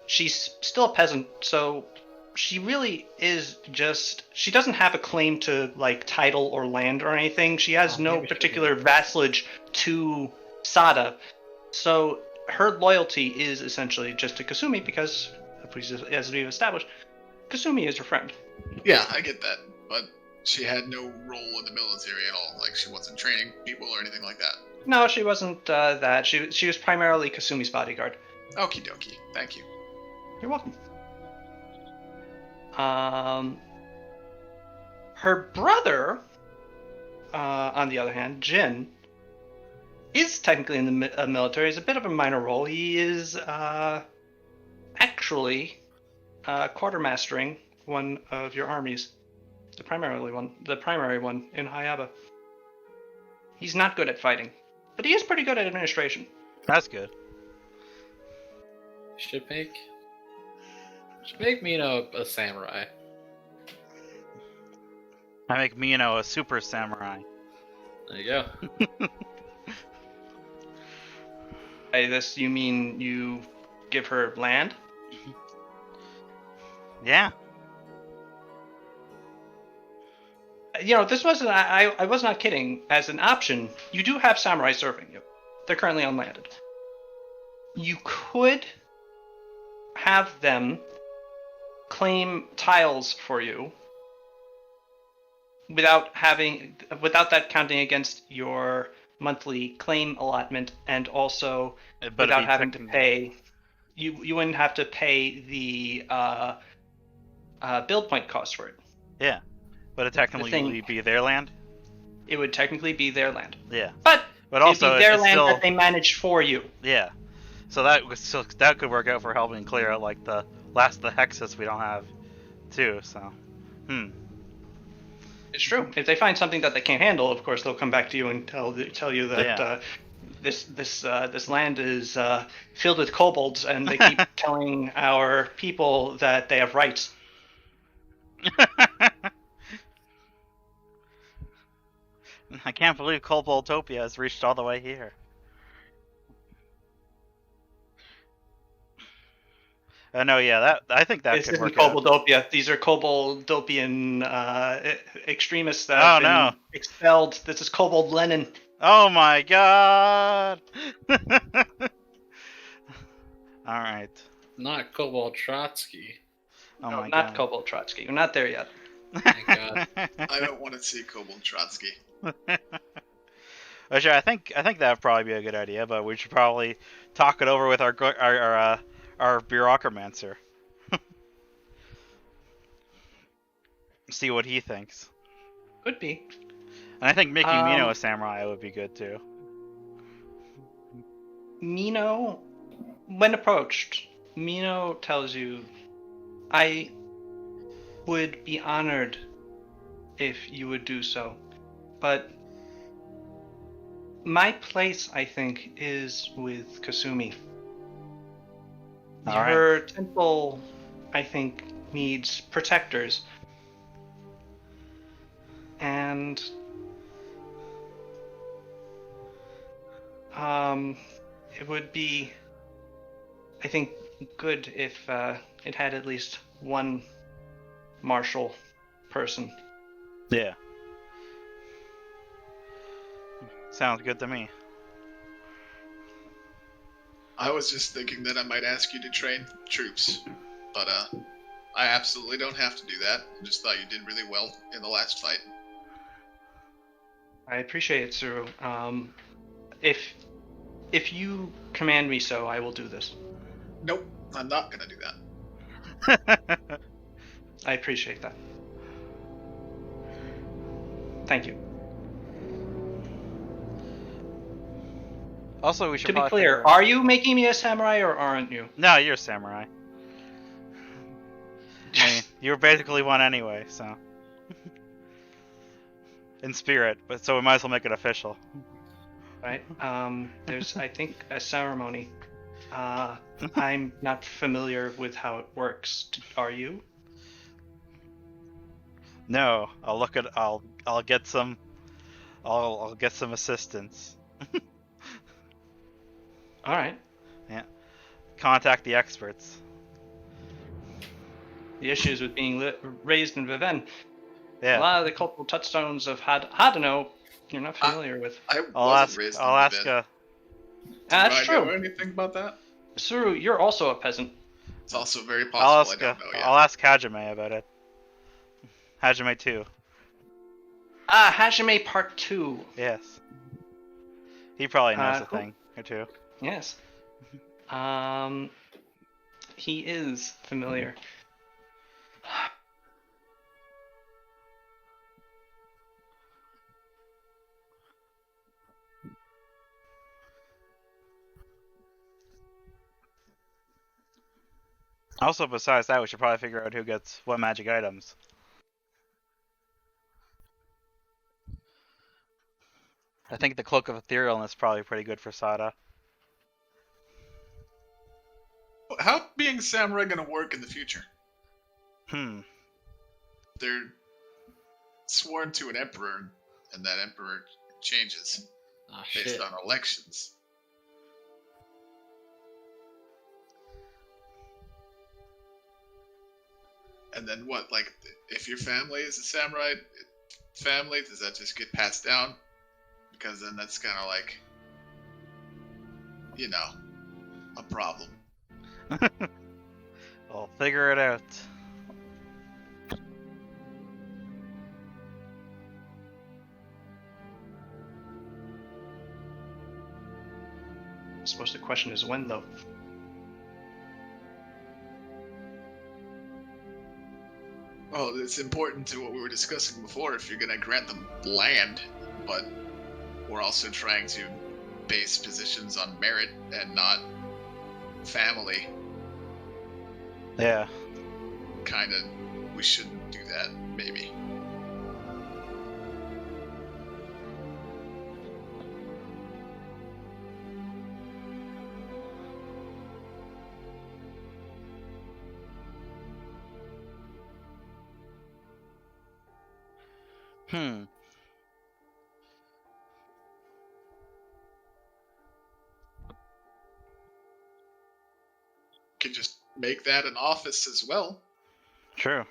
Speaker 1: She's still a peasant, so she really is just... She doesn't have a claim to, like, title or land or anything. She has no particular vassalage to Sada. So her loyalty is essentially just to Kasumi because, as we've established, Kasumi is her friend.
Speaker 5: Yeah, I get that, but she had no role in the military at all. Like, she wasn't training people or anything like that.
Speaker 1: No, she wasn't that. She was primarily Kasumi's bodyguard.
Speaker 5: Okie dokie. Thank you.
Speaker 1: You're welcome. Her brother, on the other hand, Jin, is technically in the military. He's a bit of a minor role. He is actually quartermastering one of your armies, the primary one in Hayaba. He's not good at fighting, but he is pretty good at administration.
Speaker 2: That's good.
Speaker 4: Should make Mino a samurai.
Speaker 2: I make Mino a super samurai.
Speaker 4: There you go.
Speaker 1: By this, you mean you give her land?
Speaker 2: Yeah.
Speaker 1: This wasn't. I was not kidding. As an option, you do have samurai serving you. They're currently unlanded. You could have them claim tiles for you without that counting against your monthly claim allotment, and also
Speaker 2: But
Speaker 1: without having to pay. You wouldn't have to pay the build point cost for it.
Speaker 2: Yeah. But it technically would be their land?
Speaker 1: It would technically be their land.
Speaker 2: Yeah.
Speaker 1: But
Speaker 2: also,
Speaker 1: it'd be their
Speaker 2: it's
Speaker 1: land
Speaker 2: still...
Speaker 1: that they manage for you.
Speaker 2: Yeah. So that could work out for helping clear out, like, the last of the hexes we don't have, too, so...
Speaker 1: It's true. If they find something that they can't handle, of course, they'll come back to you and tell you that this land is filled with kobolds, and they keep telling our people that they have rights.
Speaker 2: I can't believe Koboldtopia has reached all the way here. No, yeah, I think that
Speaker 1: This
Speaker 2: could
Speaker 1: isn't
Speaker 2: work out.
Speaker 1: Koboldopia. These are Koboldopian extremists that
Speaker 2: Oh,
Speaker 1: have been
Speaker 2: no.
Speaker 1: expelled. This is Kobold Lenin.
Speaker 2: Oh my god! Alright.
Speaker 4: Not Kobold Trotsky.
Speaker 2: Oh
Speaker 1: No,
Speaker 2: my
Speaker 1: not
Speaker 2: god.
Speaker 1: Kobold Trotsky. We're not there yet.
Speaker 4: Thank God.
Speaker 5: I don't want to see Kobold Trotsky.
Speaker 2: Which I think that would probably be a good idea, but we should probably talk it over with our bureaucromancer. See what he thinks.
Speaker 1: Could be.
Speaker 2: And I think making Mino
Speaker 1: Um,
Speaker 2: a samurai would be good too.
Speaker 1: Mino, when approached, Mino tells you, I would be honored if you would do so, but my place, I think, is with Kasumi.
Speaker 2: All right.
Speaker 1: Her temple, I think, needs protectors. And it would be, I think, good if it had at least one martial person.
Speaker 2: Yeah. Sounds good to me.
Speaker 5: I was just thinking that I might ask you to train troops, but I absolutely don't have to do that. I just thought you did really well in the last fight.
Speaker 1: I appreciate it, Suru. If you command me so, I will do this.
Speaker 5: Nope, I'm not gonna do that.
Speaker 1: I appreciate that. Thank you.
Speaker 2: Also, we should
Speaker 1: To be
Speaker 2: probably
Speaker 1: clear,
Speaker 2: figure out-
Speaker 1: are you making me a samurai or aren't you?
Speaker 2: No, you're a samurai. I mean, you were basically one anyway, so. In spirit, but so we might as well make it official.
Speaker 1: Right? There's, I think, a ceremony. I'm not familiar with how it works. Are you?
Speaker 2: No, I'll get some assistance.
Speaker 1: All right.
Speaker 2: Contact the experts.
Speaker 1: The issues with being raised in Viven.
Speaker 2: Yeah.
Speaker 1: A lot of the cultural touchstones of Hadano, you're not familiar with.
Speaker 5: I
Speaker 2: I'll
Speaker 5: wasn't
Speaker 2: ask.
Speaker 5: raised
Speaker 2: I'll
Speaker 5: in
Speaker 2: ask.
Speaker 5: Viven.
Speaker 1: That's
Speaker 5: Do I know
Speaker 1: true.
Speaker 5: anything about that?
Speaker 1: Suru, you're also a peasant.
Speaker 5: It's also very
Speaker 2: I'll
Speaker 5: possible I
Speaker 2: ask.
Speaker 5: don't know yet.
Speaker 2: I'll ask Hajime about it. Hajime 2.
Speaker 1: Hajime Part 2.
Speaker 2: Yes. He probably knows a
Speaker 1: Cool.
Speaker 2: thing or two.
Speaker 1: Yes. He is familiar.
Speaker 2: Also, besides that, we should probably figure out who gets what magic items. I think the Cloak of Etherealness is probably pretty good for Sada.
Speaker 5: How being samurai gonna work in the future? They're sworn to an emperor, and that emperor changes
Speaker 4: Oh
Speaker 5: based
Speaker 4: shit.
Speaker 5: on elections. And then what? Like, if your family is a samurai family, does that just get passed down? Because then that's kind of like, you know, a problem.
Speaker 2: We'll figure it out.
Speaker 1: I suppose the question is when, though.
Speaker 5: Well, it's important to what we were discussing before if you're going to grant them land, but we're also trying to base positions on merit and not family.
Speaker 2: Yeah.
Speaker 5: Kind of, we shouldn't do that, maybe. could just make that an office as well.
Speaker 2: True.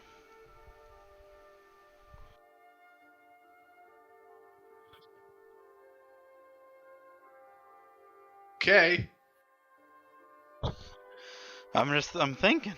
Speaker 5: Okay.
Speaker 2: I'm thinking.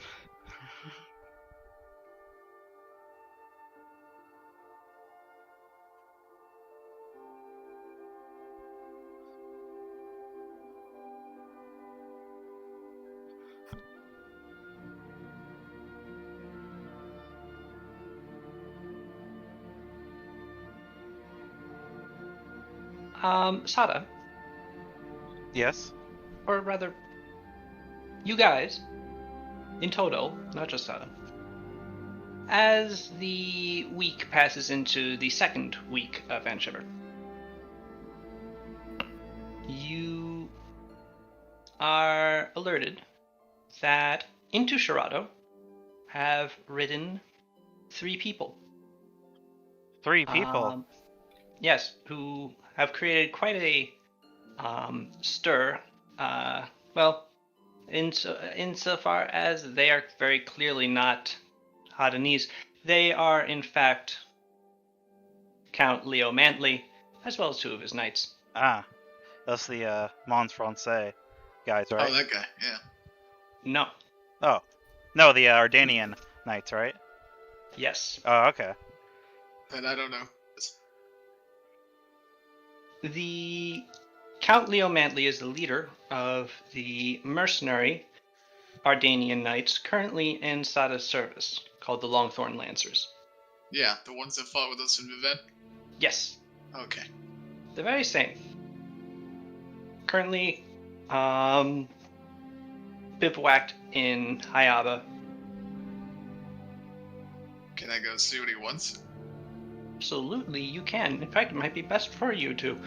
Speaker 1: Sada,
Speaker 2: Yes.
Speaker 1: or rather, you guys, in total, not just Sada, as the week passes into the second week of Anshiver, you are alerted that into Shirado have ridden 3 people.
Speaker 2: 3 people.
Speaker 1: Yes, who have created quite a stir. Well, insofar as they are very clearly not Hadanese, they are in fact Count Leo Mantley, as well as 2 of his knights.
Speaker 2: That's the Mons Francais guys, right?
Speaker 5: Oh, that guy. Yeah.
Speaker 1: No.
Speaker 2: Oh. No, the Ardanian knights, right?
Speaker 1: Yes.
Speaker 2: Oh, okay.
Speaker 5: And I don't know.
Speaker 1: The Count Leo Mantley is the leader of the mercenary Ardanian knights currently in Sada's service, called the Longthorn Lancers.
Speaker 5: Yeah, the ones that fought with us in Vivette?
Speaker 1: Yes,
Speaker 5: Okay.
Speaker 1: the very same. Currently, bivouacked in Hayaba.
Speaker 5: Can I go see what he wants?
Speaker 1: Absolutely, you can. In fact, it might be best for you to.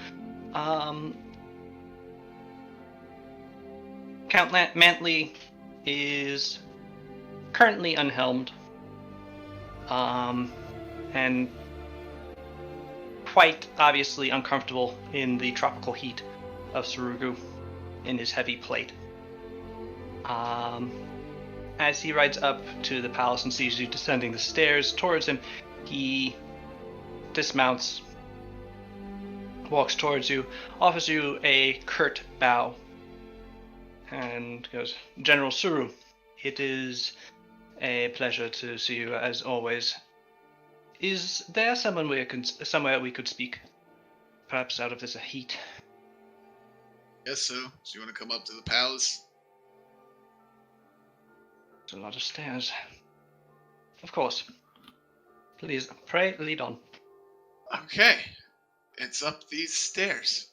Speaker 1: Count Mantley is currently unhelmed, and quite obviously uncomfortable in the tropical heat of Surugu in his heavy plate. As he rides up to the palace and sees you descending the stairs towards him, he dismounts, walks towards you, offers you a curt bow, and goes, "General Suru, it is a pleasure to see you as always. Is there somewhere we could speak? Perhaps out of this heat?"
Speaker 5: Yes, so. Do you want to come up to the palace?
Speaker 1: It's a lot of stairs. Of course. Please, pray, lead on.
Speaker 5: Okay. It's up these stairs.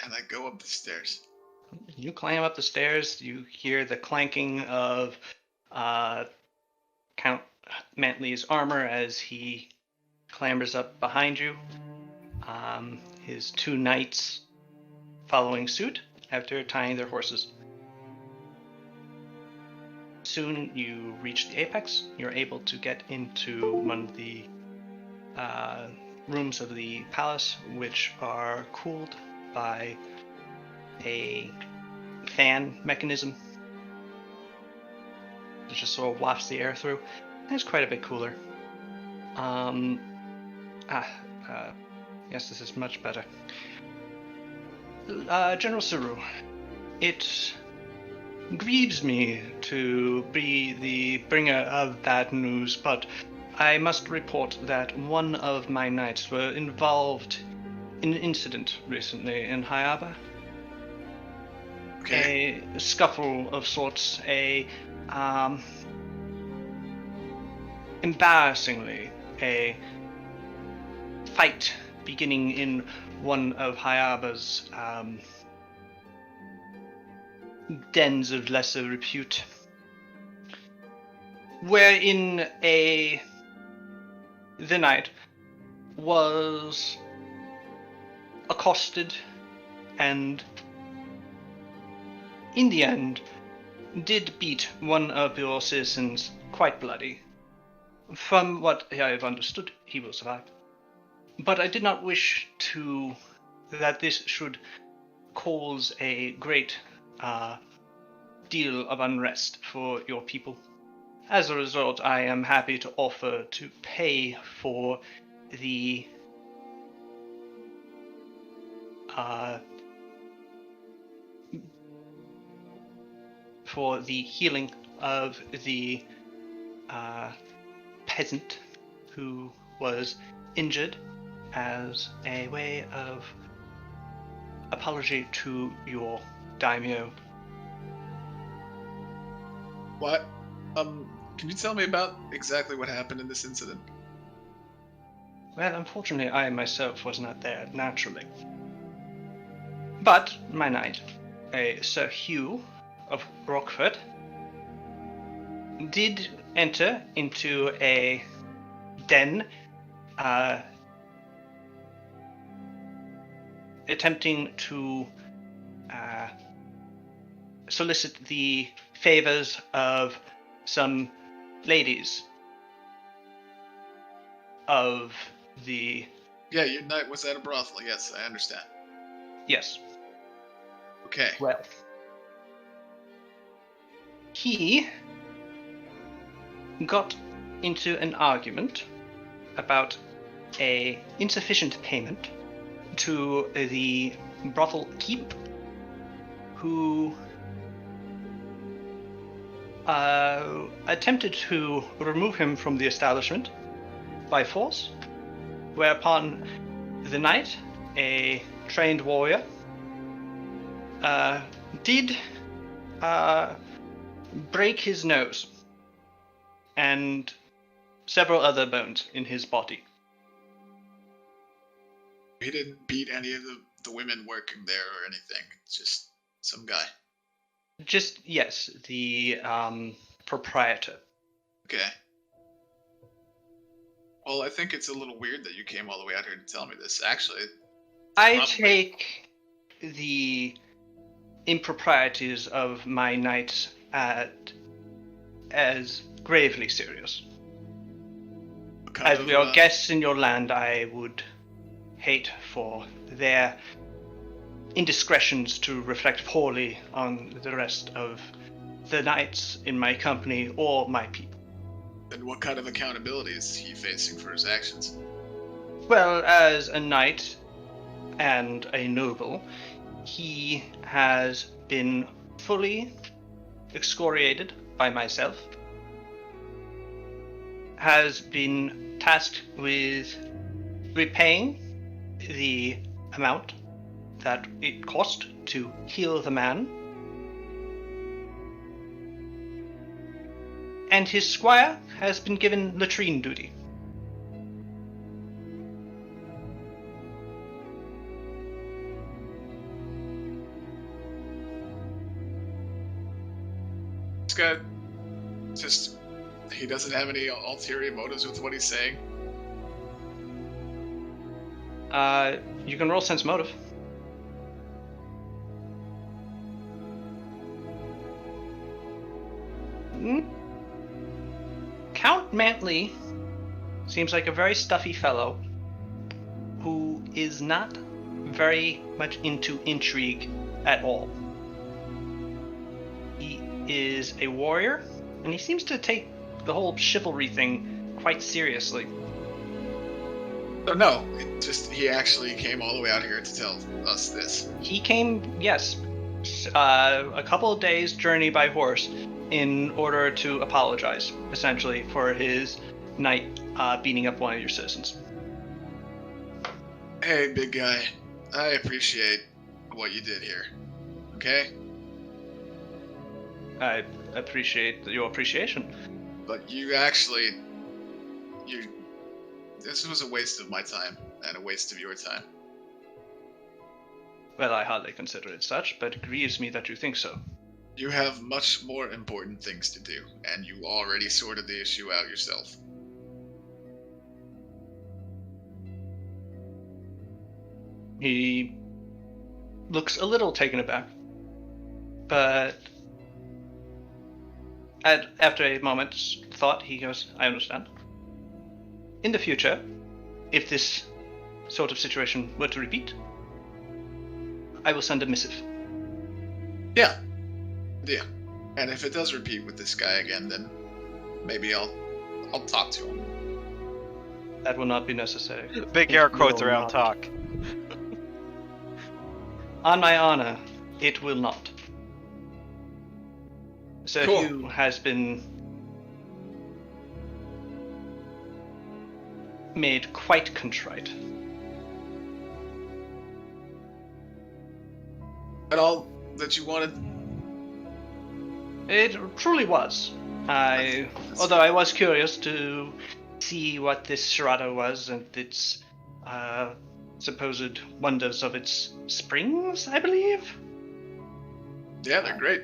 Speaker 5: And I go up the stairs.
Speaker 1: You climb up the stairs, you hear the clanking of Count Mantley's armor as he clambers up behind you. His 2 knights following suit after tying their horses. Soon you reach the apex. You're able to get into one of the rooms of the palace, which are cooled by a fan mechanism that just sort of wafts the air through. And it's quite a bit cooler. Yes, this is much better. General Saru, it grieves me to be the bringer of bad news, but I must report that one of my knights were involved in an incident recently in Hayaba.
Speaker 5: Okay.
Speaker 1: A scuffle of sorts, embarrassingly, a fight beginning in one of Hayaba's dens of lesser repute, wherein the knight was accosted and in the end did beat one of your citizens quite bloody. From what I have understood, he will survive. But I did not wish that this should cause a great deal of unrest for your people. As a result, I am happy to offer to pay for the healing of the peasant who was injured as a way of apology to your daimyo.
Speaker 5: What? Can you tell me about exactly what happened in this incident?
Speaker 1: Well, unfortunately, I myself was not there naturally. But my knight, a Sir Hugh of Rockford, did enter into a den, attempting to solicit the favors of some ladies of the...
Speaker 5: Yeah, your knight was at a brothel. Yes, I understand.
Speaker 1: Yes.
Speaker 5: Okay.
Speaker 1: Well, he got into an argument about a insufficient payment to the brothel keep, who attempted to remove him from the establishment by force, whereupon the knight, a trained warrior, did break his nose and several other bones in his body.
Speaker 5: He didn't beat any of the women working there or anything. It's just some guy.
Speaker 1: Just, yes, the proprietor.
Speaker 5: Okay. Well, I think it's a little weird that you came all the way out here to tell me this. Actually,
Speaker 1: I
Speaker 5: probably-
Speaker 1: take the improprieties of my knights as gravely serious.
Speaker 5: what kind
Speaker 1: As
Speaker 5: of,
Speaker 1: we are guests in your land, I would hate for their indiscretions to reflect poorly on the rest of the knights in my company or my people.
Speaker 5: And what kind of accountability is he facing for his actions?
Speaker 1: Well, as a knight and a noble, he has been fully excoriated by myself, has been tasked with repaying the amount that it cost to heal the man, and his squire has been given latrine duty.
Speaker 5: This guy just, he doesn't have any ulterior motives with what he's saying.
Speaker 1: You can roll sense motive. Count Mantley seems like a very stuffy fellow who is not very much into intrigue at all. He is a warrior, and he seems to take the whole chivalry thing quite seriously.
Speaker 5: Oh, no, it just, he actually came all the way out here to tell us this.
Speaker 1: He came, yes, a couple of days' journey by horse in order to apologize, essentially, for his knight beating up one of your citizens.
Speaker 5: Hey, big guy, I appreciate what you did here. Okay?
Speaker 1: I appreciate your appreciation.
Speaker 5: But you this was a waste of my time and a waste of your time.
Speaker 1: Well, I hardly consider it such, but it grieves me that you think so.
Speaker 5: You have much more important things to do, and you already sorted the issue out yourself.
Speaker 1: He looks a little taken aback, but after a moment's thought, he goes, I understand. In the future, if this sort of situation were to repeat, I will send a missive.
Speaker 5: Yeah. And if it does repeat with this guy again, then maybe I'll talk to him.
Speaker 1: That will not be necessary.
Speaker 2: Big
Speaker 1: It
Speaker 2: air quotes
Speaker 1: will
Speaker 2: around
Speaker 1: not.
Speaker 2: talk.
Speaker 1: On my honor, it will not. Sir
Speaker 5: Cool.
Speaker 1: Hugh has been made quite contrite.
Speaker 5: At all that you wanted?
Speaker 1: It truly was. Although I was curious to see what this Serato was and its supposed wonders of its springs, I believe.
Speaker 5: Yeah, they're great.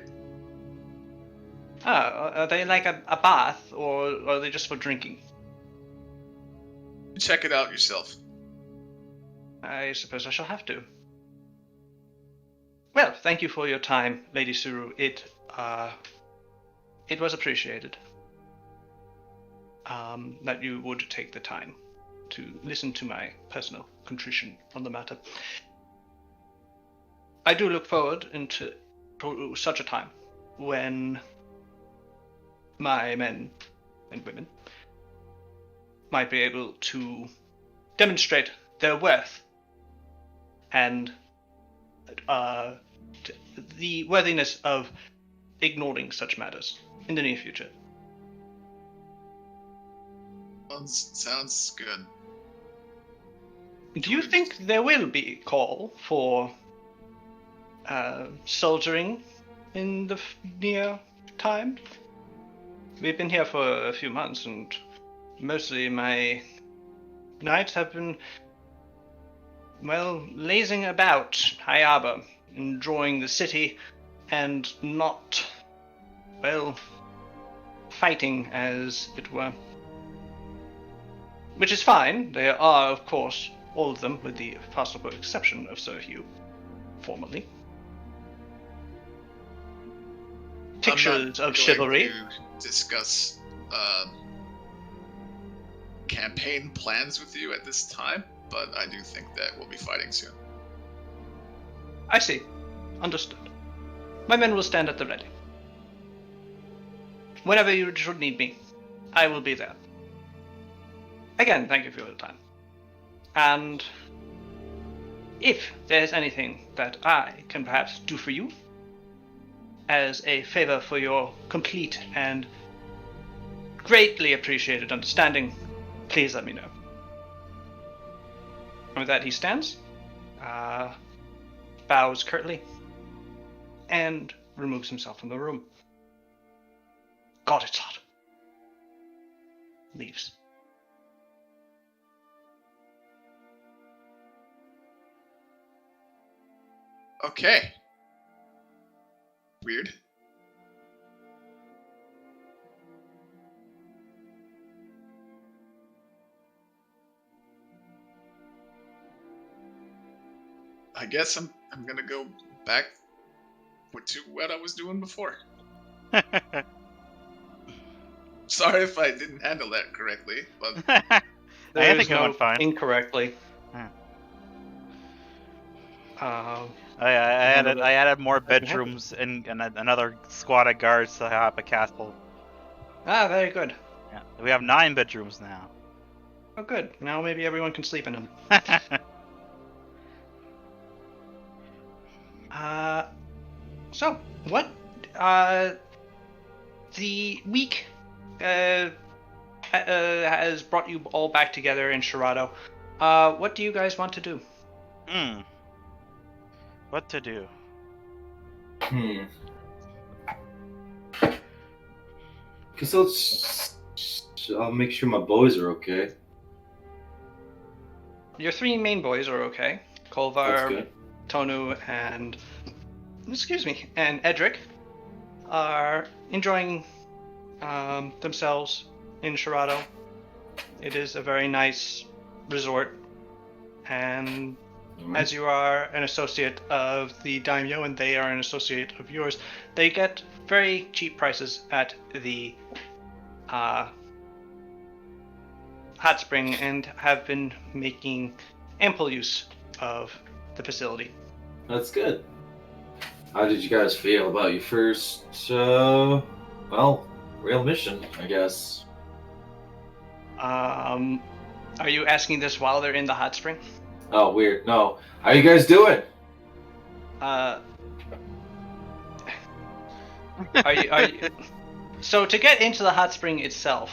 Speaker 1: Are they like a bath, or are they just for drinking?
Speaker 5: Check it out yourself.
Speaker 1: I suppose I shall have to. Well, thank you for your time, Lady Suru. It was appreciated that you would take the time to listen to my personal contrition on the matter. I do look forward to such a time when my men and women might be able to demonstrate their worth and the worthiness of ignoring such matters in the near future.
Speaker 5: Sounds good.
Speaker 1: Do you think there will be call for soldiering in the near time? We've been here for a few months, and mostly my nights have been, well, lazing about High Arbor, enjoying the city, and not, well, fighting, as it were. Which is fine. There are, of course, all of them, with the possible exception of Sir Hugh, formerly. Pictures of chivalry.
Speaker 5: To discuss campaign plans with you at this time, but I do think that we'll be fighting soon.
Speaker 1: I see. Understood. My men will stand at the ready. Whenever you should need me, I will be there. Again, thank you for your time. And if there's anything that I can perhaps do for you, as a favor for your complete and greatly appreciated understanding, please let me know. And with that, he stands, bows curtly, and removes himself from the room. God, it's hot. Leaves.
Speaker 5: Okay. Weird. I guess I'm gonna go back to what I was doing before. Sorry if I didn't handle that correctly, but
Speaker 2: I
Speaker 1: There
Speaker 2: think
Speaker 1: is
Speaker 2: it
Speaker 1: no
Speaker 2: went fine.
Speaker 1: incorrectly.
Speaker 2: I added more bedrooms and another squad of guards to have a castle.
Speaker 1: Very good.
Speaker 2: Yeah, we have 9 bedrooms now.
Speaker 1: Oh, good. Now maybe everyone can sleep in them. So, what? The week has brought you all back together in Serato. What do you guys want to do?
Speaker 2: What to do?
Speaker 3: Cause I'll make sure my boys are okay.
Speaker 1: Your 3 main boys are okay.
Speaker 3: That's
Speaker 1: Kolvar,
Speaker 3: good.
Speaker 1: Tonu, and Edric are enjoying themselves in Serato. It is a very nice resort, and as you are an associate of the daimyo and they are an associate of yours, they get very cheap prices at the hot spring and have been making ample use of the facility.
Speaker 3: That's good. How did you guys feel about your first, real mission, I guess?
Speaker 1: Are you asking this while they're in the hot spring?
Speaker 3: Oh, weird. No. How you guys doing?
Speaker 1: Are you? So to get into the hot spring itself,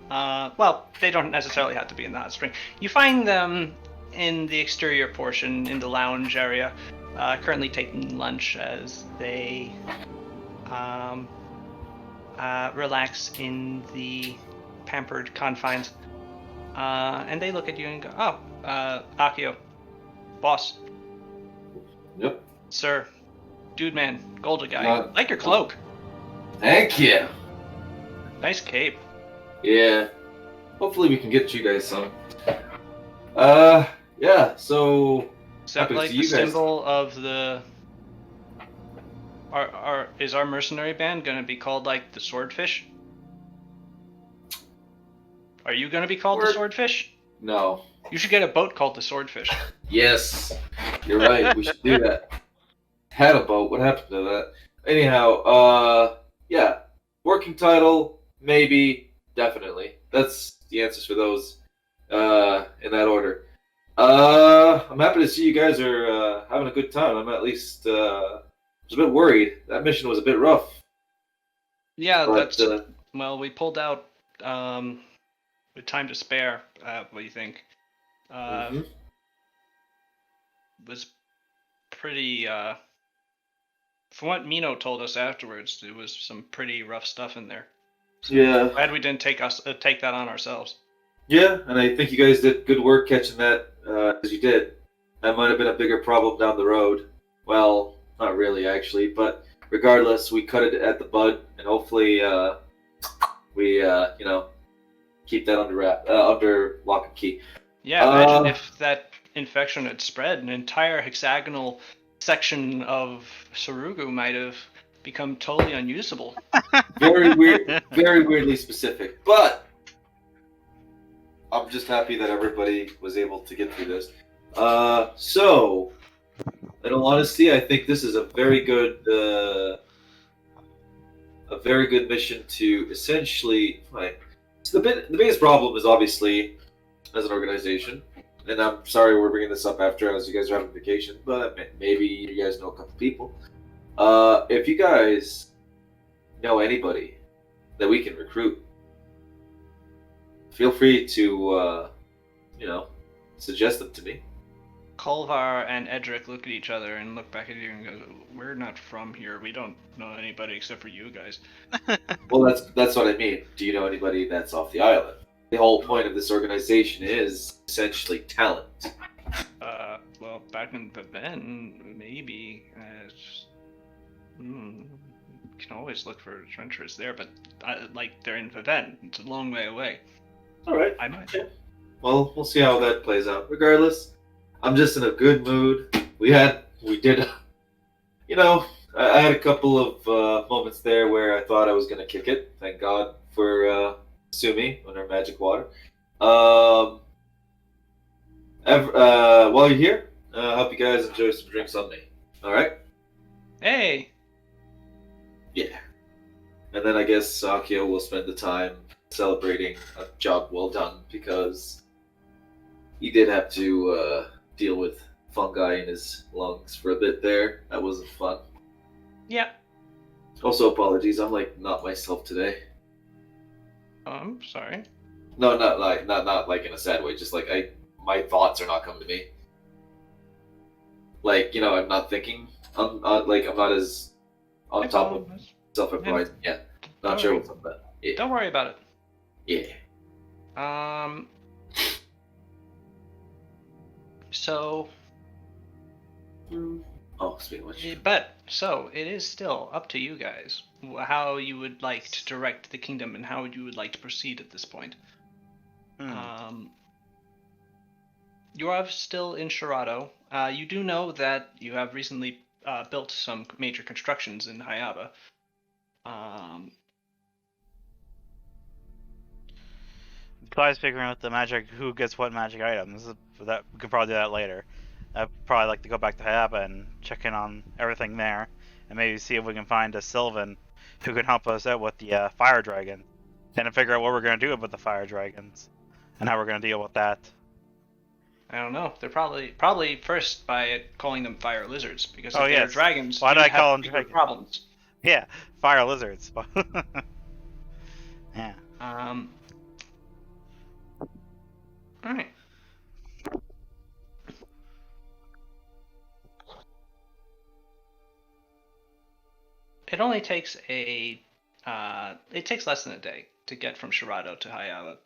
Speaker 1: well, they don't necessarily have to be in the hot spring. You find them in the exterior portion, in the lounge area, currently taking lunch as they relax in the pampered confines. And they look at you and go, "Oh, Akio, boss,
Speaker 3: Yep.
Speaker 1: sir, dude, man, Golda guy, like your cloak,
Speaker 3: Thank you.
Speaker 1: nice cape."
Speaker 3: Yeah. Hopefully we can get you guys some. Yeah, so...
Speaker 1: Is that
Speaker 3: happy to
Speaker 1: like
Speaker 3: see
Speaker 1: the
Speaker 3: you guys.
Speaker 1: symbol of the? Is our mercenary band gonna be called like the Swordfish? Are you gonna be called the
Speaker 3: We're-
Speaker 1: Swordfish?
Speaker 3: No.
Speaker 1: You should get a boat called the Swordfish.
Speaker 3: Yes. You're right, we should do that. Had a boat, what happened to that? Anyhow, yeah. Working title, maybe, definitely. That's the answers for those, in that order. I'm happy to see you guys are, having a good time. I'm at least, was a bit worried. That mission was a bit rough.
Speaker 1: Yeah,
Speaker 3: But,
Speaker 1: that's well. We pulled out with time to spare. What do you think?
Speaker 3: mhm.
Speaker 1: Was pretty. From what Mino told us afterwards, there was some pretty rough stuff in there.
Speaker 3: Yeah.
Speaker 1: Glad we didn't take that on ourselves.
Speaker 3: Yeah, and I think you guys did good work catching that, as you did. That might have been a bigger problem down the road. Well, not really, actually, but regardless, we cut it at the bud, and hopefully, we, keep that under lock and key.
Speaker 1: Yeah, imagine if that infection had spread. An entire hexagonal section of Sarugu might have become totally unusable.
Speaker 3: Very weird, very weirdly specific, but I'm just happy that everybody was able to get through this. So, in all honesty, I think this is a very good mission to essentially. So the biggest problem is obviously as an organization, and I'm sorry we're bringing this up after as you guys are having vacation, but maybe you guys know a couple people. If you guys know anybody that we can recruit, feel free to suggest them to me.
Speaker 1: Kolvar and Edric look at each other and look back at you and go, "We're not from here. We don't know anybody except for you guys."
Speaker 3: Well, that's what I mean. Do you know anybody that's off the island? The whole point of this organization is essentially talent.
Speaker 1: Well, back in Vivenne, maybe. You can always look for adventurers there, but they're in Vivenne. It's a long way away.
Speaker 3: All right.
Speaker 1: I might.
Speaker 3: Yeah. Well, we'll see how that plays out. Regardless, I'm just in a good mood. We did. I had a couple of moments there where I thought I was gonna kick it. Thank God for Sumi on her magic water. While you're here, I hope you guys enjoy some drinks on me. All right?
Speaker 1: Hey.
Speaker 3: Yeah. And then I guess Akio will spend the time celebrating a job well done because he did have to deal with fungi in his lungs for a bit there. That wasn't fun.
Speaker 1: Yeah.
Speaker 3: Also, apologies. I'm not myself today.
Speaker 1: I'm sorry.
Speaker 3: No, not like in a sad way. Just my thoughts are not coming to me. I'm not thinking. I'm not as on top of self-employed. Yeah. Not
Speaker 1: Don't
Speaker 3: sure
Speaker 1: worry.
Speaker 3: what's up with that. Yeah.
Speaker 1: Don't worry about it.
Speaker 3: Yeah.
Speaker 1: So.
Speaker 3: Oh, speaking of which.
Speaker 1: But so it is still up to you guys how you would like to direct the kingdom and how you would like to proceed at this point. You are still in Shirado. You do know that you have recently built some major constructions in Hayaba.
Speaker 2: Besides figuring out the magic, who gets what magic items, that we can probably do that later. I'd probably like to go back to Hayaba and check in on everything there, and maybe see if we can find a Sylvan who can help us out with the fire dragon, and to figure out what we're going to do about the fire dragons and how we're going to deal with that.
Speaker 1: I don't know. They're probably first by calling them fire lizards, because if
Speaker 2: Oh,
Speaker 1: they're
Speaker 2: yes.
Speaker 1: dragons,
Speaker 2: Why do
Speaker 1: you'd
Speaker 2: I call
Speaker 1: have
Speaker 2: them
Speaker 1: bigger
Speaker 2: dragons?
Speaker 1: problems.
Speaker 2: Yeah, fire lizards. Yeah.
Speaker 1: All right. It only takes it takes less than a day to get from Shirado to Hayaba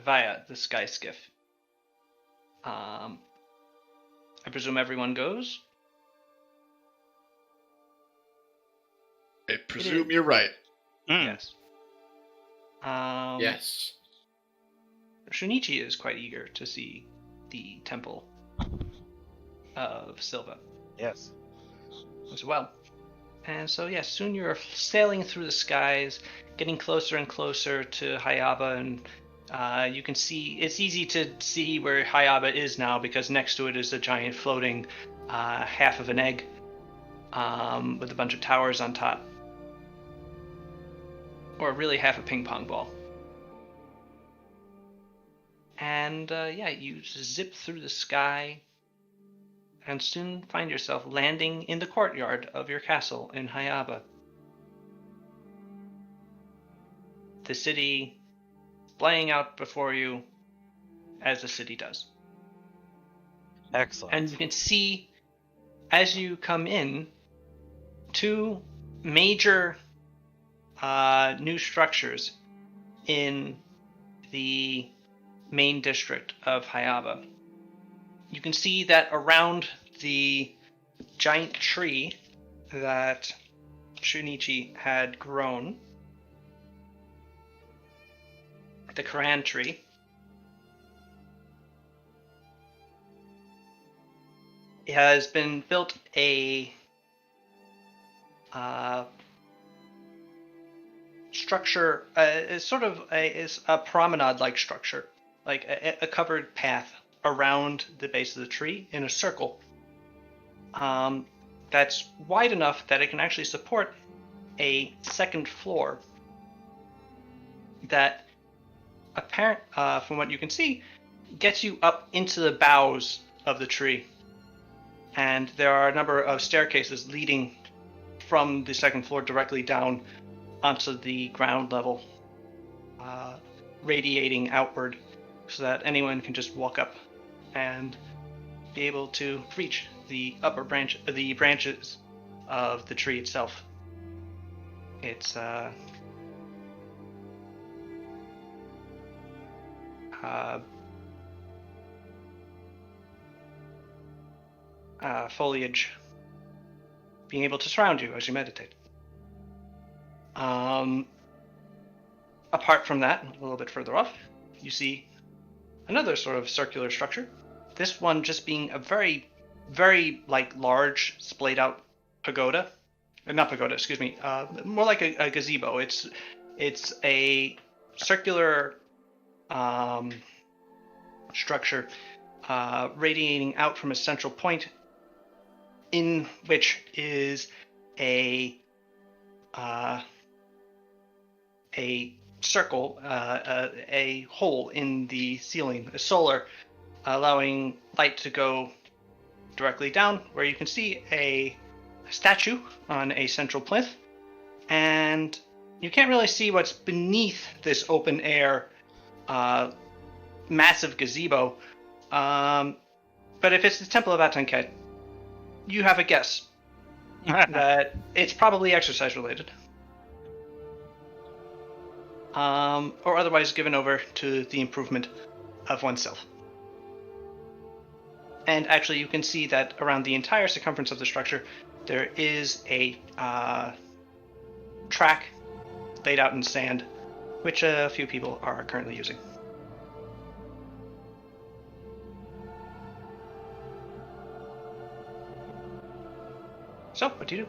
Speaker 1: via the sky skiff. I presume everyone goes.
Speaker 5: I presume you're right.
Speaker 2: Mm.
Speaker 1: Yes.
Speaker 5: Yes.
Speaker 1: Shunichi is quite eager to see the temple of Silva
Speaker 2: Yes.
Speaker 1: as well. And so, yes, soon you're sailing through the skies, getting closer and closer to Hayaba, and you can see, it's easy to see where Hayaba is now, because next to it is a giant floating half of an egg with a bunch of towers on top. Or really half a ping pong ball. And yeah, you zip through the sky and soon find yourself landing in the courtyard of your castle in Hayaba. The city playing out before you as the city does.
Speaker 2: Excellent.
Speaker 1: And you can see, as you come in, two major new structures in the main district of Hayaba. You can see that around the giant tree that Shunichi had grown, the Koran tree, it has been built a structure, is sort of is a promenade-like structure, like a covered path around the base of the tree in a circle. That's wide enough that it can actually support a second floor that, apparent from what you can see, gets you up into the boughs of the tree. And there are a number of staircases leading from the second floor directly down onto the ground level, radiating outward, so that anyone can just walk up and be able to reach the upper branches of the tree itself. It's foliage being able to surround you as you meditate. Apart from that, a little bit further off, you see another sort of circular structure. This one just being a very, very large, splayed out pagoda. Not pagoda, excuse me. More like a gazebo. It's a circular structure radiating out from a central point, in which is a circle, a hole in the ceiling, a solar, allowing light to go directly down, where you can see a statue on a central plinth, and you can't really see what's beneath this open air massive gazebo, but if it's the Temple of Atenket, you have a guess that it's probably exercise related, or otherwise given over to the improvement of oneself. And actually, you can see that around the entire circumference of the structure, there is a track laid out in sand, which a few people are currently using. So, what do you do?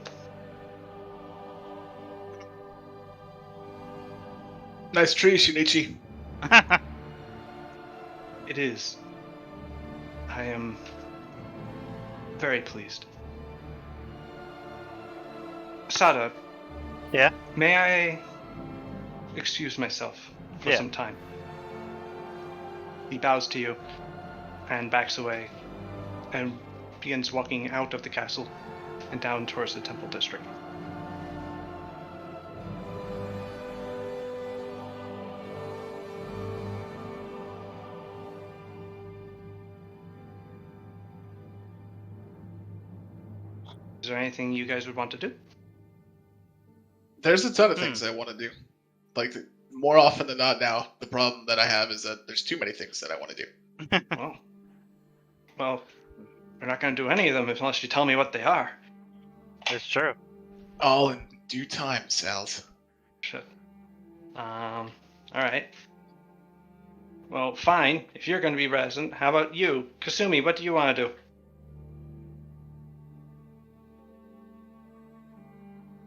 Speaker 6: Nice tree, Shunichi.
Speaker 1: It is. I am very pleased. Sada.
Speaker 2: Yeah?
Speaker 1: May I excuse myself for
Speaker 2: Yeah.
Speaker 1: some time? He bows to you and backs away and begins walking out of the castle and down towards the temple district. Is there anything you guys would want to do?
Speaker 6: There's a ton of things I want to do. More often than not now, the problem that I have is that there's too many things that I want to do.
Speaker 1: Well, we're not going to do any of them unless you tell me what they are.
Speaker 2: It's true.
Speaker 6: All in due time, Sal's.
Speaker 1: Shit. All right. Well, fine. If you're going to be resident, how about you? Kasumi, what do you want to do?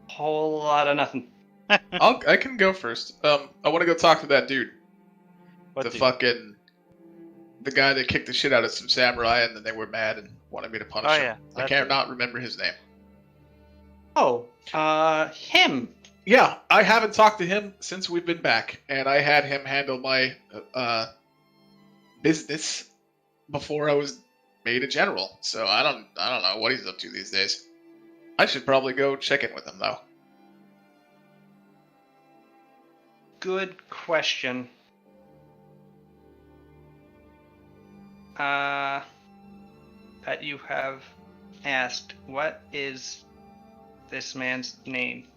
Speaker 1: Whole lot of nothing.
Speaker 6: I can go first. I want to go talk to that dude.
Speaker 2: What
Speaker 6: The guy that kicked the shit out of some samurai, and then they were mad and wanted me to punish him.
Speaker 2: yeah.
Speaker 6: I can't not remember his name.
Speaker 1: Oh, him.
Speaker 6: Yeah, I haven't talked to him since we've been back, and I had him handle my business before I was made a general. So I don't know what he's up to these days. I should probably go check in with him though.
Speaker 1: Good question. That you have asked. What is this man's name?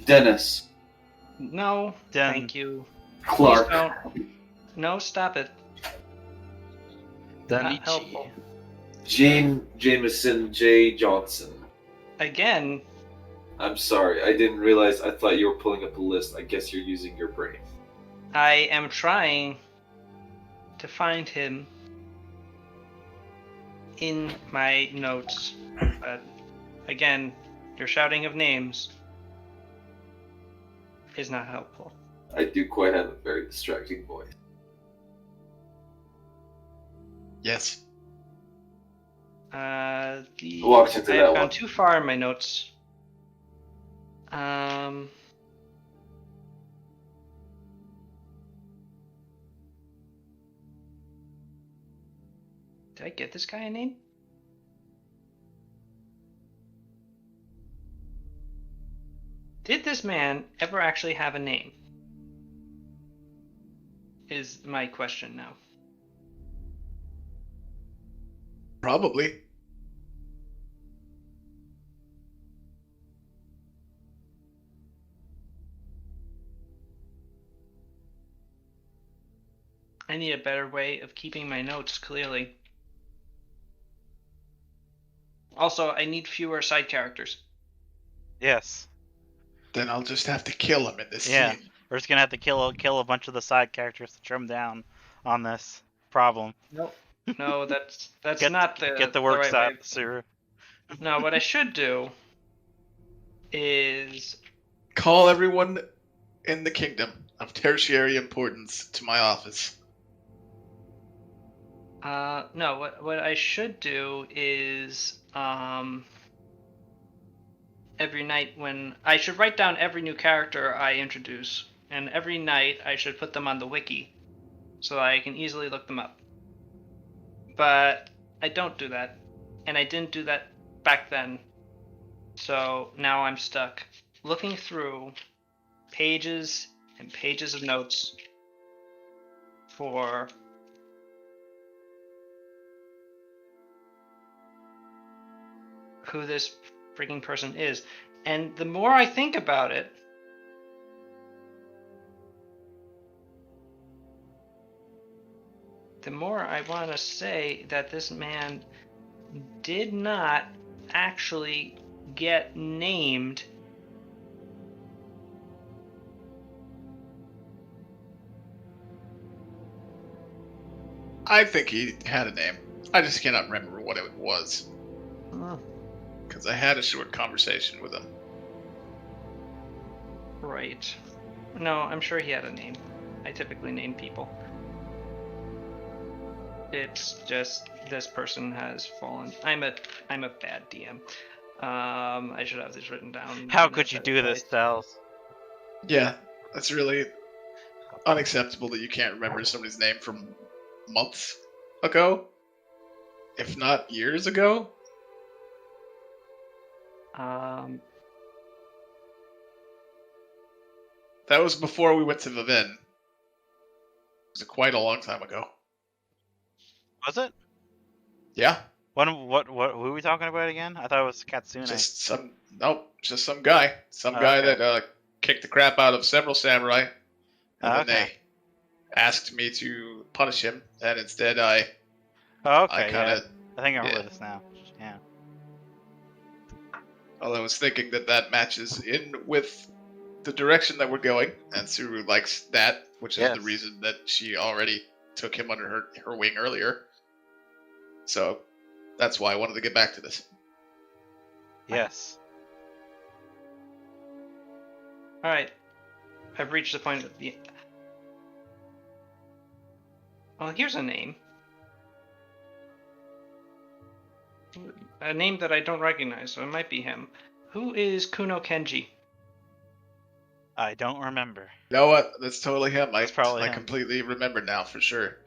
Speaker 3: Dennis.
Speaker 1: No, thank you.
Speaker 3: Clark.
Speaker 1: Please don't. No, stop it. Not helpful.
Speaker 3: Gene Jameson J. Johnson.
Speaker 1: Again,
Speaker 3: I'm sorry, I didn't realize. I thought you were pulling up a list. I guess you're using your brain.
Speaker 1: I am trying to find him in my notes. But again, your shouting of names is not helpful.
Speaker 3: I do quite have a very distracting voice.
Speaker 6: Yes.
Speaker 3: Walked into
Speaker 1: I
Speaker 3: that
Speaker 1: have gone
Speaker 3: one.
Speaker 1: too far in my notes. Did I get this guy a name? Did this man ever actually have a name? Is my question now.
Speaker 6: Probably.
Speaker 1: I need a better way of keeping my notes, clearly. Also, I need fewer side characters.
Speaker 2: Yes.
Speaker 6: Then I'll just have to kill him in this
Speaker 2: Yeah.
Speaker 6: scene.
Speaker 2: We're just gonna have to kill a bunch of the side characters to trim down on this problem.
Speaker 1: Nope. No, that's
Speaker 2: Get-
Speaker 1: not the
Speaker 2: Get the works
Speaker 1: right
Speaker 2: out,
Speaker 1: way.
Speaker 2: Suru.
Speaker 1: No, what I should do is
Speaker 6: Call everyone in the kingdom of tertiary importance to my office.
Speaker 1: no, what I should do is every night when I should write down every new character I introduce, and every night I should put them on the wiki so I can easily look them up. But I don't do that, and I didn't do that back then. So now I'm stuck looking through pages and pages of notes for who this freaking person is. And the more I think about it, the more I want to say that this man did not actually get named.
Speaker 6: I think he had a name. I just cannot remember what it was. Because I had a short conversation with him.
Speaker 1: Right. No, I'm sure he had a name. I typically name people. It's just this person has fallen. I'm a bad DM. I should have this written down.
Speaker 2: How could you do this, Styles?
Speaker 6: Yeah, that's really unacceptable that you can't remember somebody's name from months ago, if not years ago. That was before we went to Vivin. It was quite a long time ago.
Speaker 2: Was it?
Speaker 6: Yeah,
Speaker 2: What? Who are we talking about again? I thought it was Katsune.
Speaker 6: just some guy, that kicked the crap out of several samurai, and then
Speaker 2: Okay.
Speaker 6: they asked me to punish him, and instead I
Speaker 2: Okay,
Speaker 6: kind of.
Speaker 2: I think I remember
Speaker 6: yeah.
Speaker 2: this now. Yeah.
Speaker 6: Well, I was thinking that matches in with the direction that we're going, and Suru likes that, which is the
Speaker 2: Yes.
Speaker 6: reason that she already took him under her wing earlier. So that's why I wanted to get back to this.
Speaker 2: Yes.
Speaker 1: All right. I've reached the point of the. Well, here's a name. A name that I don't recognize, so it might be him. Who is Kuno Kenji?
Speaker 2: I don't remember.
Speaker 6: You know what? That's totally him.
Speaker 2: That's probably
Speaker 6: I
Speaker 2: him.
Speaker 6: completely remember now for sure.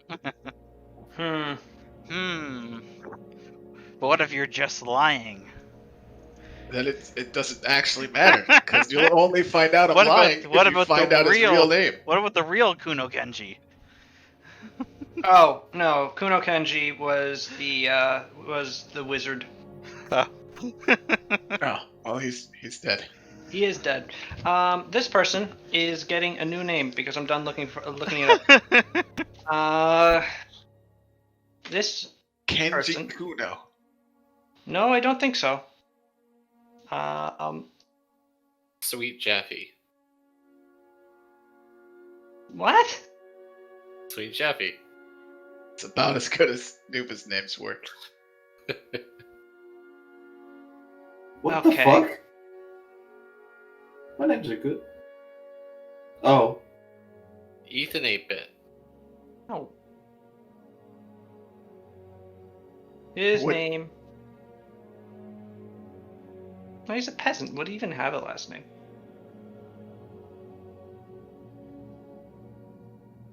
Speaker 1: Hmm.
Speaker 2: But what if you're just lying?
Speaker 6: Then it doesn't actually matter because you'll only find out I'm
Speaker 2: What about-
Speaker 6: lying
Speaker 2: what
Speaker 6: if you
Speaker 2: about
Speaker 6: find
Speaker 2: the
Speaker 6: out his
Speaker 2: real-
Speaker 6: real name.
Speaker 2: What about the real Kuno Genji?
Speaker 1: Oh no, Kuno Kenji was the wizard.
Speaker 6: Oh, well, he's dead.
Speaker 1: He is dead. This person is getting a new name because I'm done looking it up. This
Speaker 6: Kenji
Speaker 1: person.
Speaker 6: Kuno.
Speaker 1: No, I don't think so.
Speaker 4: Sweet Jeffy.
Speaker 1: What?
Speaker 4: Sweet Jeffy.
Speaker 6: It's about as good as Nuba's names were.
Speaker 3: What the
Speaker 1: Okay.
Speaker 3: fuck? My names are good. Oh.
Speaker 4: Ethan 8-Bit.
Speaker 1: Oh. His
Speaker 6: What-
Speaker 1: name. No, he's a peasant. Would he even have a last name?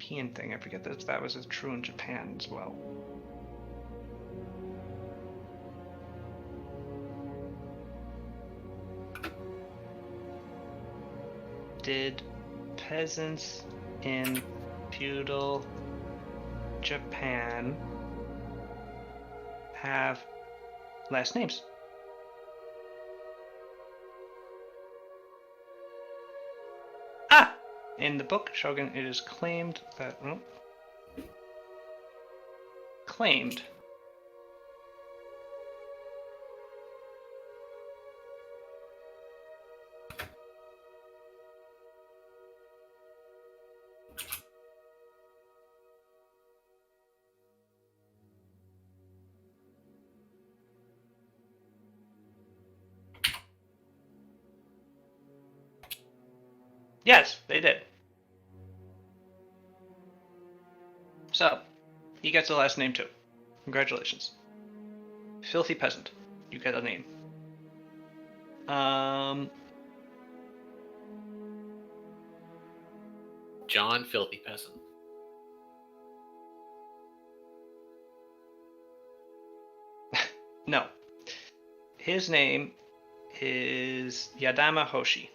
Speaker 1: European thing. I forget that was true in Japan as well. Did peasants in feudal Japan have last names? Ah! In the book Shogun, it is claimed that... claimed. Yes, they did. So, he gets a last name too. Congratulations. Filthy Peasant. You get a name.
Speaker 4: John Filthy Peasant.
Speaker 1: No. His name is Yadama Hoshi.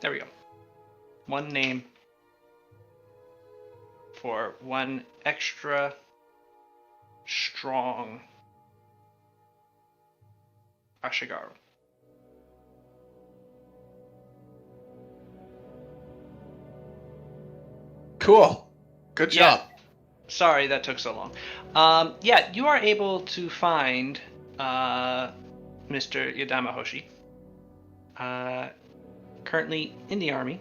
Speaker 1: There we go. One name for one extra strong Ashigaru.
Speaker 6: Cool. Good
Speaker 1: Yeah.
Speaker 6: job.
Speaker 1: Sorry that took so long. Yeah, you are able to find Mr. Yadama Hoshi. Currently in the army,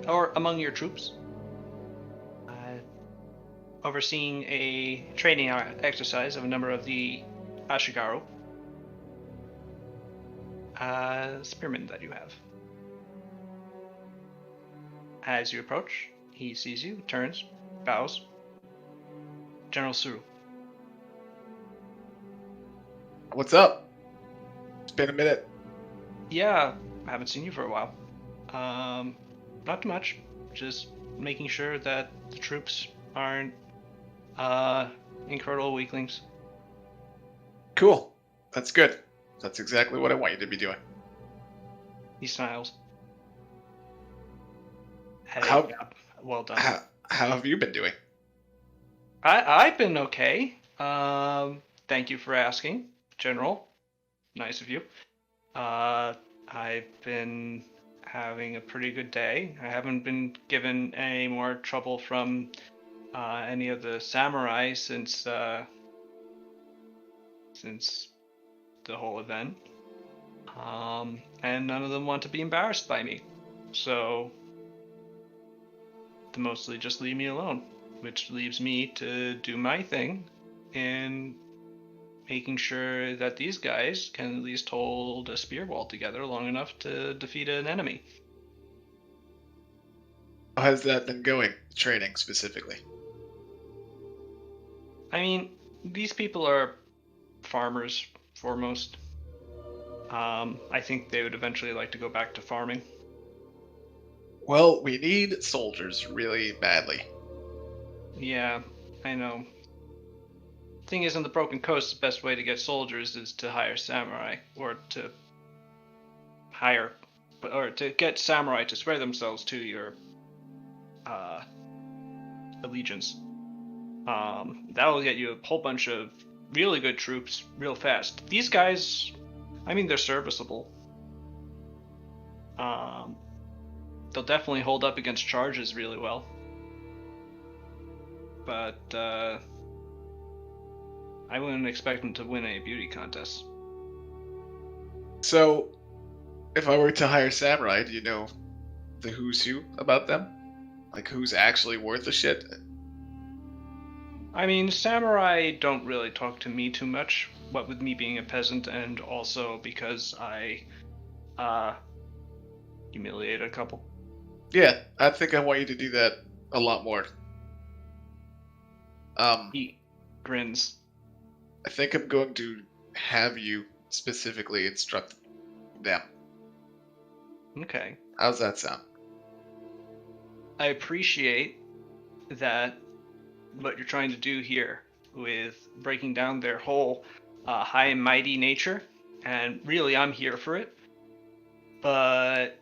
Speaker 1: or among your troops, overseeing a training exercise of a number of the Ashigaru spearmen that you have. As you approach, he sees you, turns, bows. General Suru.
Speaker 6: What's up? It's been a minute.
Speaker 1: Yeah, I haven't seen you for a while. Not too much. Just making sure that the troops aren't incredible weaklings.
Speaker 6: Cool. That's good. That's exactly what I want you to be doing.
Speaker 1: He smiles. Hey,
Speaker 6: How-
Speaker 1: yeah, well done.
Speaker 6: How have you been doing?
Speaker 1: I've been okay. Thank you for asking, General. Nice of you. I've been having a pretty good day. I haven't been given any more trouble from any of the samurai since the whole event. And none of them want to be embarrassed by me. So they mostly just leave me alone, which leaves me to do my thing in making sure that these guys can at least hold a spear wall together long enough to defeat an enemy.
Speaker 6: How has that been going? Training specifically.
Speaker 1: I mean, these people are farmers foremost. I think they would eventually like to go back to farming.
Speaker 6: Well, we need soldiers really badly.
Speaker 1: Yeah, I know. Thing is, in the Broken Coast, the best way to get soldiers is to hire samurai, or to get samurai to swear themselves to your allegiance. That'll get you a whole bunch of really good troops real fast. These guys, I mean, they're serviceable. They'll definitely hold up against charges really well. But I wouldn't expect them to win a beauty contest.
Speaker 6: So, if I were to hire samurai, do you know the who's who about them? Like, who's actually worth a shit?
Speaker 1: I mean, samurai don't really talk to me too much, what with me being a peasant and also because I humiliated a couple.
Speaker 6: Yeah, I think I want you to do that a lot more.
Speaker 1: He grins.
Speaker 6: I think I'm going to have you specifically instruct them.
Speaker 1: Okay.
Speaker 6: How's that sound?
Speaker 1: I appreciate that what you're trying to do here with breaking down their whole high and mighty nature, and really I'm here for it. But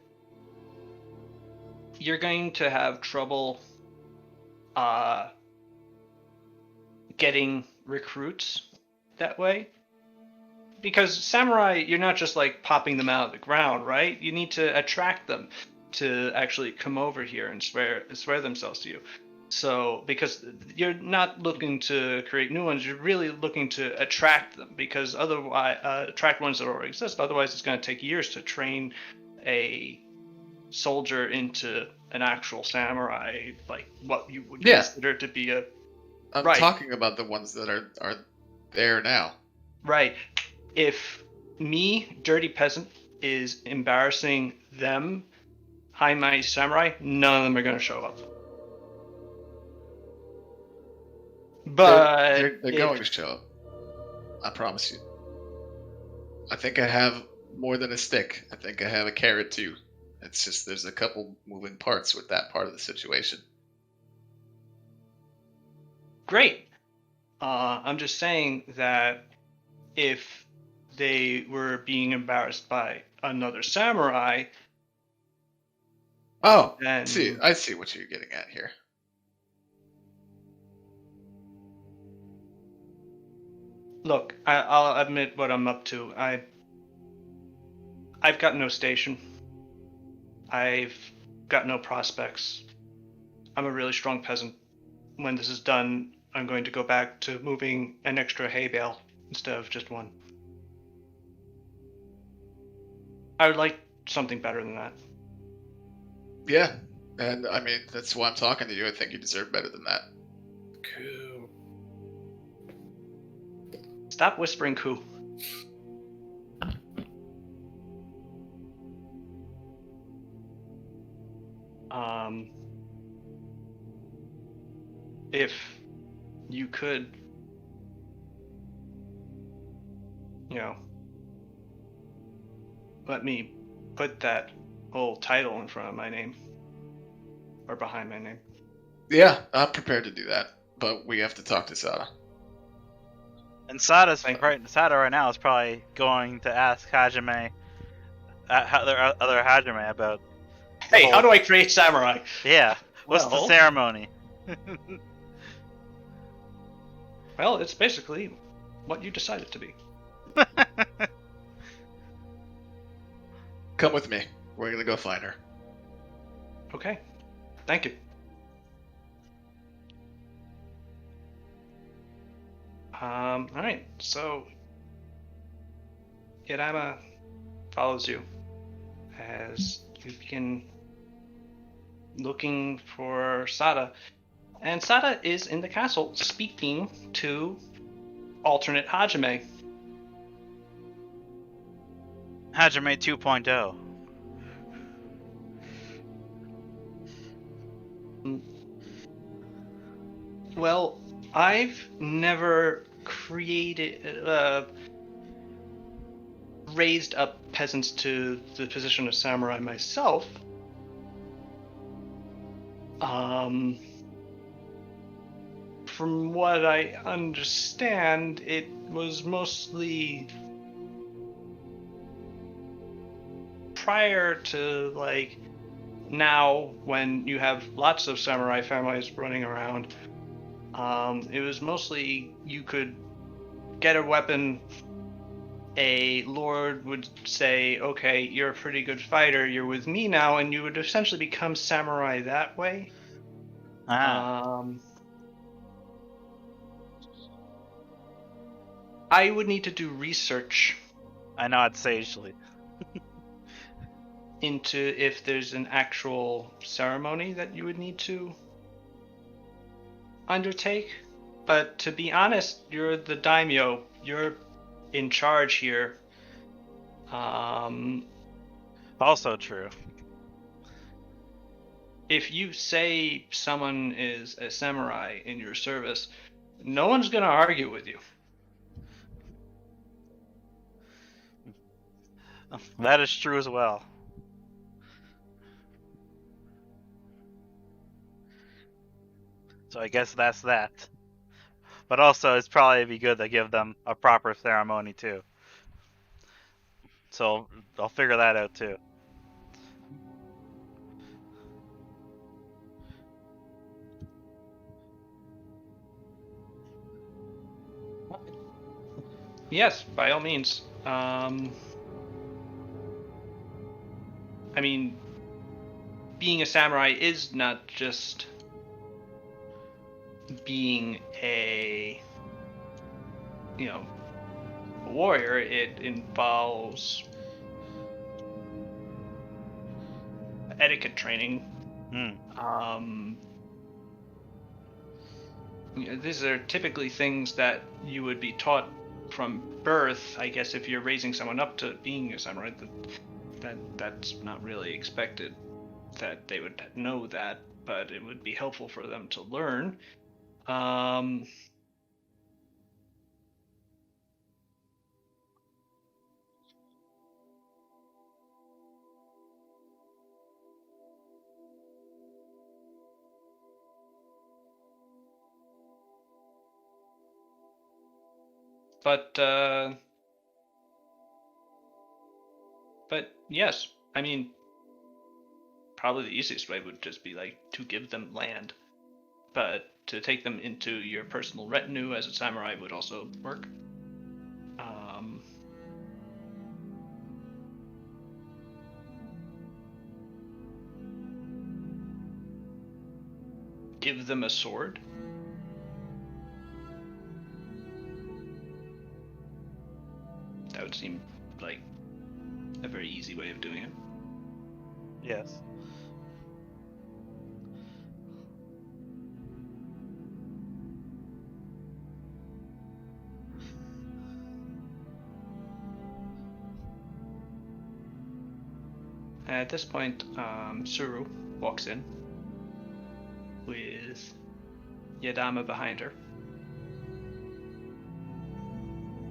Speaker 1: you're going to have trouble getting recruits that way. Because samurai, you're not just like popping them out of the ground, right? You need to attract them to actually come over here and swear themselves to you. So, because you're not looking to create new ones, you're really looking to attract them. Because otherwise, attract ones that already exist. Otherwise, it's going to take years to train a soldier into an actual samurai, like what you would consider to be a.
Speaker 6: I'm
Speaker 1: Right.
Speaker 6: talking about the ones that are there now.
Speaker 1: Right. If me, dirty peasant, is embarrassing them, high mighty samurai, none of them are going to show up. But
Speaker 6: They're
Speaker 1: if-
Speaker 6: going to show up. I promise you. I think I have more than a stick. I think I have a carrot too. It's just there's a couple moving parts with that part of the situation.
Speaker 1: Great. I'm just saying that if they were being embarrassed by another samurai,
Speaker 6: Oh,
Speaker 1: then
Speaker 6: I see what you're getting at here.
Speaker 1: look, I'll admit what I'm up to. I've got no station. I've got no prospects. I'm a really strong peasant. When this is done, I'm going to go back to moving an extra hay bale instead of just one. I would like something better than that.
Speaker 6: Yeah, and I mean that's why I'm talking to you. I think you deserve better than that.
Speaker 4: Cool.
Speaker 1: Stop whispering coup. you could, let me put that whole title in front of my name. Or behind my name.
Speaker 6: Yeah, I'm prepared to do that, but we have to talk to Sada.
Speaker 2: And Sada's
Speaker 1: Thank
Speaker 2: Sada right now is probably going to ask Hajime, other Hajime about. the
Speaker 1: Hey,
Speaker 2: whole-
Speaker 1: how do I create samurai?
Speaker 2: Yeah, what's the
Speaker 1: Well-
Speaker 2: ceremony?
Speaker 1: Well, it's basically what you decide it to be.
Speaker 6: Come with me. We're gonna go find her.
Speaker 1: Okay. Thank you. Alright, so Yadama follows you as you begin looking for Sada. And Sada is in the castle speaking to alternate Hajime.
Speaker 2: Hajime 2.0.
Speaker 1: Well, I've never raised up peasants to the position of samurai myself. From what I understand, it was mostly prior to, like, now when you have lots of samurai families running around. It was mostly you could get a weapon, a lord would say, okay, you're a pretty good fighter, you're with me now, and you would essentially become samurai that way. I would need to do research
Speaker 2: I nod sagely.
Speaker 1: into if there's an actual ceremony that you would need to undertake. But to be honest, you're the daimyo. You're in charge here.
Speaker 2: Also true.
Speaker 1: If you say someone is a samurai in your service, no one's gonna argue with you.
Speaker 2: That is true as well. So I guess that's that. But also, it's probably be good to give them a proper ceremony too. So I'll figure that out too.
Speaker 1: Yes, by all means. I mean, being a samurai is not just being a warrior. It involves etiquette training. These are typically things that you would be taught from birth. I guess if you're raising someone up to being a samurai, that's not really expected that they would know that, but it would be helpful for them to learn. But yes, I mean, probably the easiest way would just be like to give them land, but to take them into your personal retinue as a samurai would also work. Give them a sword. That would seem like a very easy way of doing it.
Speaker 2: Yes.
Speaker 1: At this point, Suru walks in with Yadama behind her.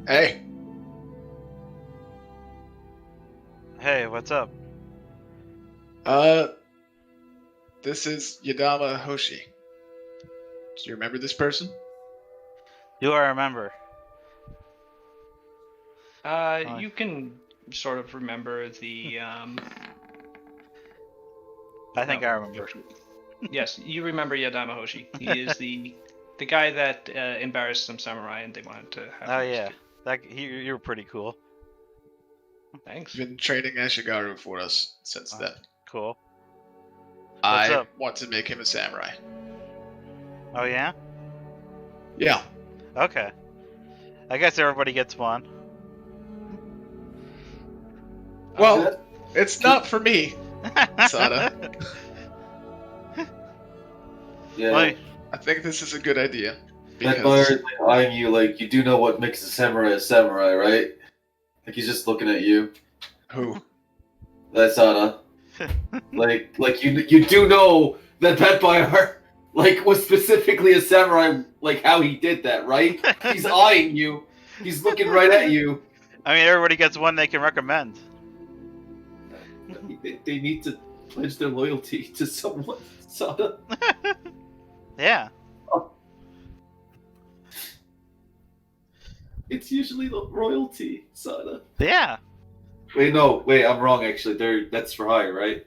Speaker 5: Hey,
Speaker 2: Hey, what's up?
Speaker 5: this is Yadama Hoshi. Do you remember this person?
Speaker 2: Do I remember?
Speaker 1: You can sort of remember the.
Speaker 2: I think
Speaker 1: no,
Speaker 2: I remember.
Speaker 1: Yes, you remember Yadama Hoshi. He is the guy that embarrassed some samurai, and they wanted to have.
Speaker 2: Oh
Speaker 1: him
Speaker 2: yeah,
Speaker 1: executed.
Speaker 2: you were pretty cool.
Speaker 1: Thanks.
Speaker 5: He's been training Ashigaru for us since then.
Speaker 2: Cool.
Speaker 5: I
Speaker 2: up?
Speaker 5: want to make him a samurai.
Speaker 2: Oh yeah?
Speaker 5: Yeah.
Speaker 2: Okay. I guess everybody gets one.
Speaker 5: Well, it's not for me, Sada.
Speaker 3: Yeah.
Speaker 2: Like,
Speaker 5: I think this is a good idea.
Speaker 3: That
Speaker 5: Because
Speaker 3: buyer is like eyeing you like you do know what makes a samurai, right? Like he's just looking at you.
Speaker 5: who?
Speaker 3: That's Anna. like you do know that buyer like was specifically a samurai, like how he did that, right? He's eyeing you. He's looking right at you.
Speaker 2: I mean, everybody gets one they can recommend.
Speaker 3: They need to pledge their loyalty to someone. Sada.
Speaker 2: Yeah.
Speaker 3: It's usually the royalty, Sada.
Speaker 2: Yeah.
Speaker 3: Wait, I'm wrong. Actually, that's for hire, right?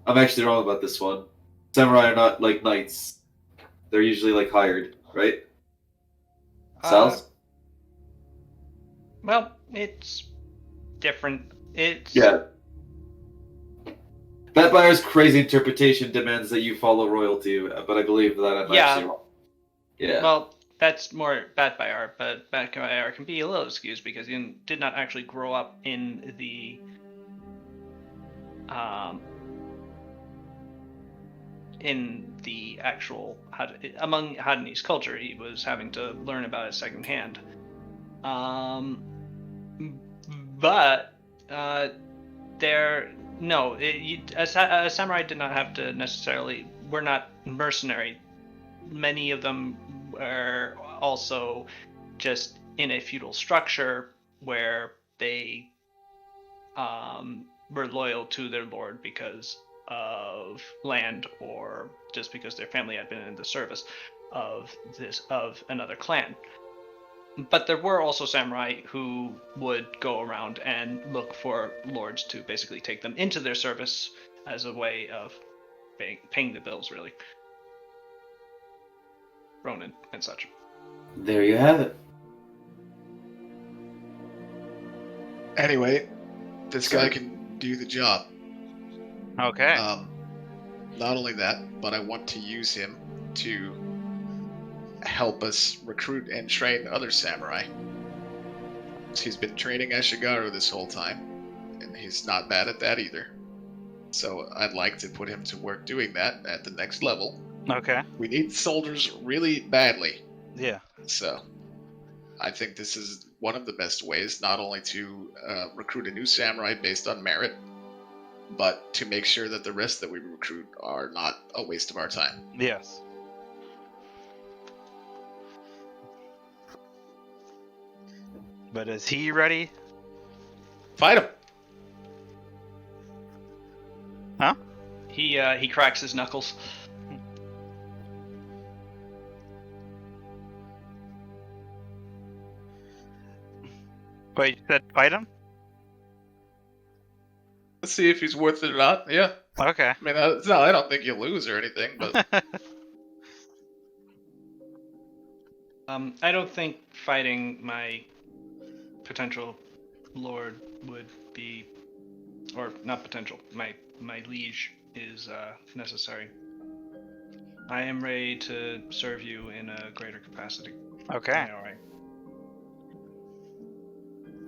Speaker 3: I'm actually wrong about this one. Samurai are not like knights. They're usually like hired, right? Sal's?
Speaker 1: Well, it's different. It's
Speaker 3: Yeah. That buyer's crazy interpretation demands that you follow royalty, but I believe that I'm
Speaker 1: Yeah.
Speaker 3: actually wrong. Yeah.
Speaker 1: Well, that's more bad by art, but bad by art can be a little excused because you did not actually grow up in the actual among Hadanese culture. He was having to learn about it secondhand. But a samurai did not have to necessarily. We're not mercenary. Many of them were also just in a feudal structure where they were loyal to their lord because of land or just because their family had been in the service of another clan. But there were also samurai who would go around and look for lords to basically take them into their service as a way of paying the bills, really. Ronin and such.
Speaker 3: There you have it.
Speaker 5: Anyway, this guy can do the job.
Speaker 2: Okay.
Speaker 5: Not only that, but I want to use him to help us recruit and train other samurai. He's been training Ashigaru this whole time, and he's not bad at that either. So I'd like to put him to work doing that at the next level.
Speaker 2: Okay.
Speaker 5: We need soldiers really badly.
Speaker 2: Yeah.
Speaker 5: So I think this is one of the best ways, not only to recruit a new samurai based on merit, but to make sure that the rest that we recruit are not a waste of our time.
Speaker 2: Yes. But is he ready?
Speaker 5: Fight him!
Speaker 2: Huh?
Speaker 1: He cracks his knuckles.
Speaker 2: Wait, you said fight him?
Speaker 5: Let's see if he's worth it or not. Yeah.
Speaker 2: Okay.
Speaker 5: I mean, I don't think you lose or anything, but
Speaker 1: I don't think fighting my potential lord would be, or not potential, my liege is necessary. I am ready to serve you in a greater capacity.
Speaker 2: Okay.
Speaker 1: All right.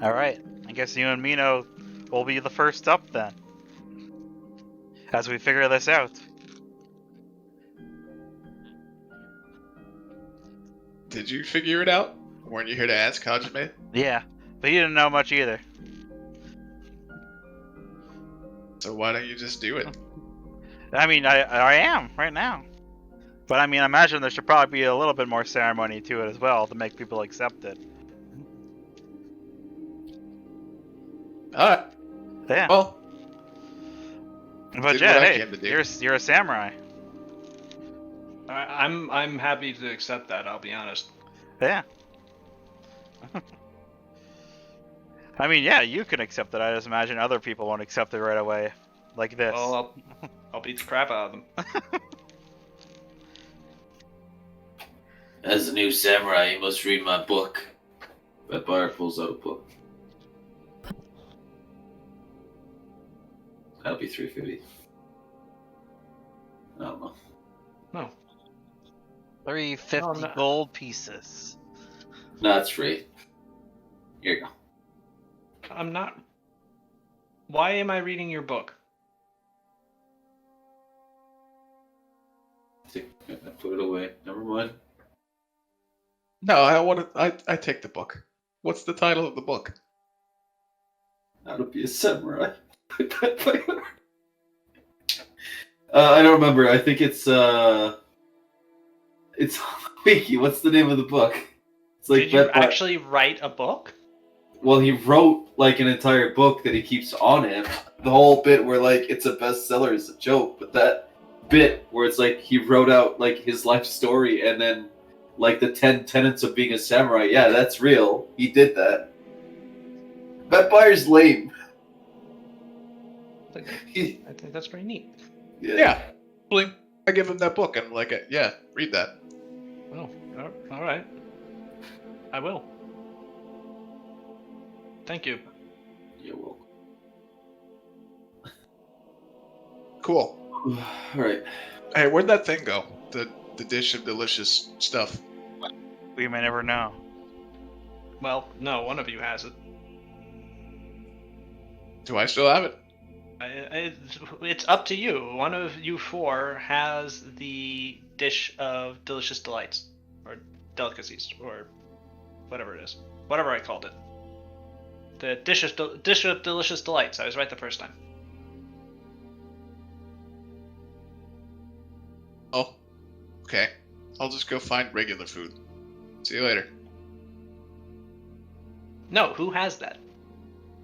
Speaker 2: All right. I guess you and Mino will be the first up then, as we figure this out.
Speaker 5: did you figure it out? Weren't you here to ask, Hajime?
Speaker 2: Yeah, but he didn't know much either.
Speaker 5: So why don't you just do it?
Speaker 2: I mean, I am right now. But I mean, I imagine there should probably be a little bit more ceremony to it as well to make people accept it.
Speaker 6: All right.
Speaker 2: Yeah.
Speaker 6: Well,
Speaker 2: But
Speaker 6: did
Speaker 2: yeah,
Speaker 6: what I
Speaker 2: hey,
Speaker 6: came to do.
Speaker 2: you're a samurai.
Speaker 1: I'm happy to accept that. I'll be honest.
Speaker 2: Yeah. I mean, yeah, you can accept it. I just imagine other people won't accept it right away, like this.
Speaker 1: Well, I'll beat the crap out of them.
Speaker 3: As a new samurai, you must read my book. That buyer pulls out a book. That'll be 350. I don't know.
Speaker 1: No.
Speaker 2: 350
Speaker 1: Oh, no.
Speaker 2: gold pieces.
Speaker 3: No, it's free. Here you go.
Speaker 1: I'm not. Why am I reading your book?
Speaker 3: I put it away. Never mind.
Speaker 6: No, I want to. I take the book. What's the title of the book?
Speaker 3: How to be a samurai. I don't remember. I think it's Wiki. What's the name of the book? It's like
Speaker 1: Did you actually write a book?
Speaker 3: Well, he wrote like an entire book that he keeps on him. The whole bit where like it's a bestseller is a joke, but that bit where it's like he wrote out like his life story and then like the 10 tenets of being a samurai. Yeah, that's real. He did that. That buyer's lame.
Speaker 1: I think that's pretty neat.
Speaker 6: Yeah. Blink. I give him that book and I'm like, yeah, read that.
Speaker 1: Oh, all right. I will. Thank you.
Speaker 3: You're welcome.
Speaker 6: Cool.
Speaker 3: All right.
Speaker 6: Hey, where'd that thing go? The dish of delicious stuff.
Speaker 2: We may never know.
Speaker 1: Well, no, one of you has it.
Speaker 6: Do I still have it?
Speaker 1: It's up to you. One of you four has the dish of delicious delights, or delicacies, or whatever it is. Whatever I called it. The dish of delicious delights. I was right the first time.
Speaker 6: Oh. Okay. I'll just go find regular food. See you later.
Speaker 1: No, who has that?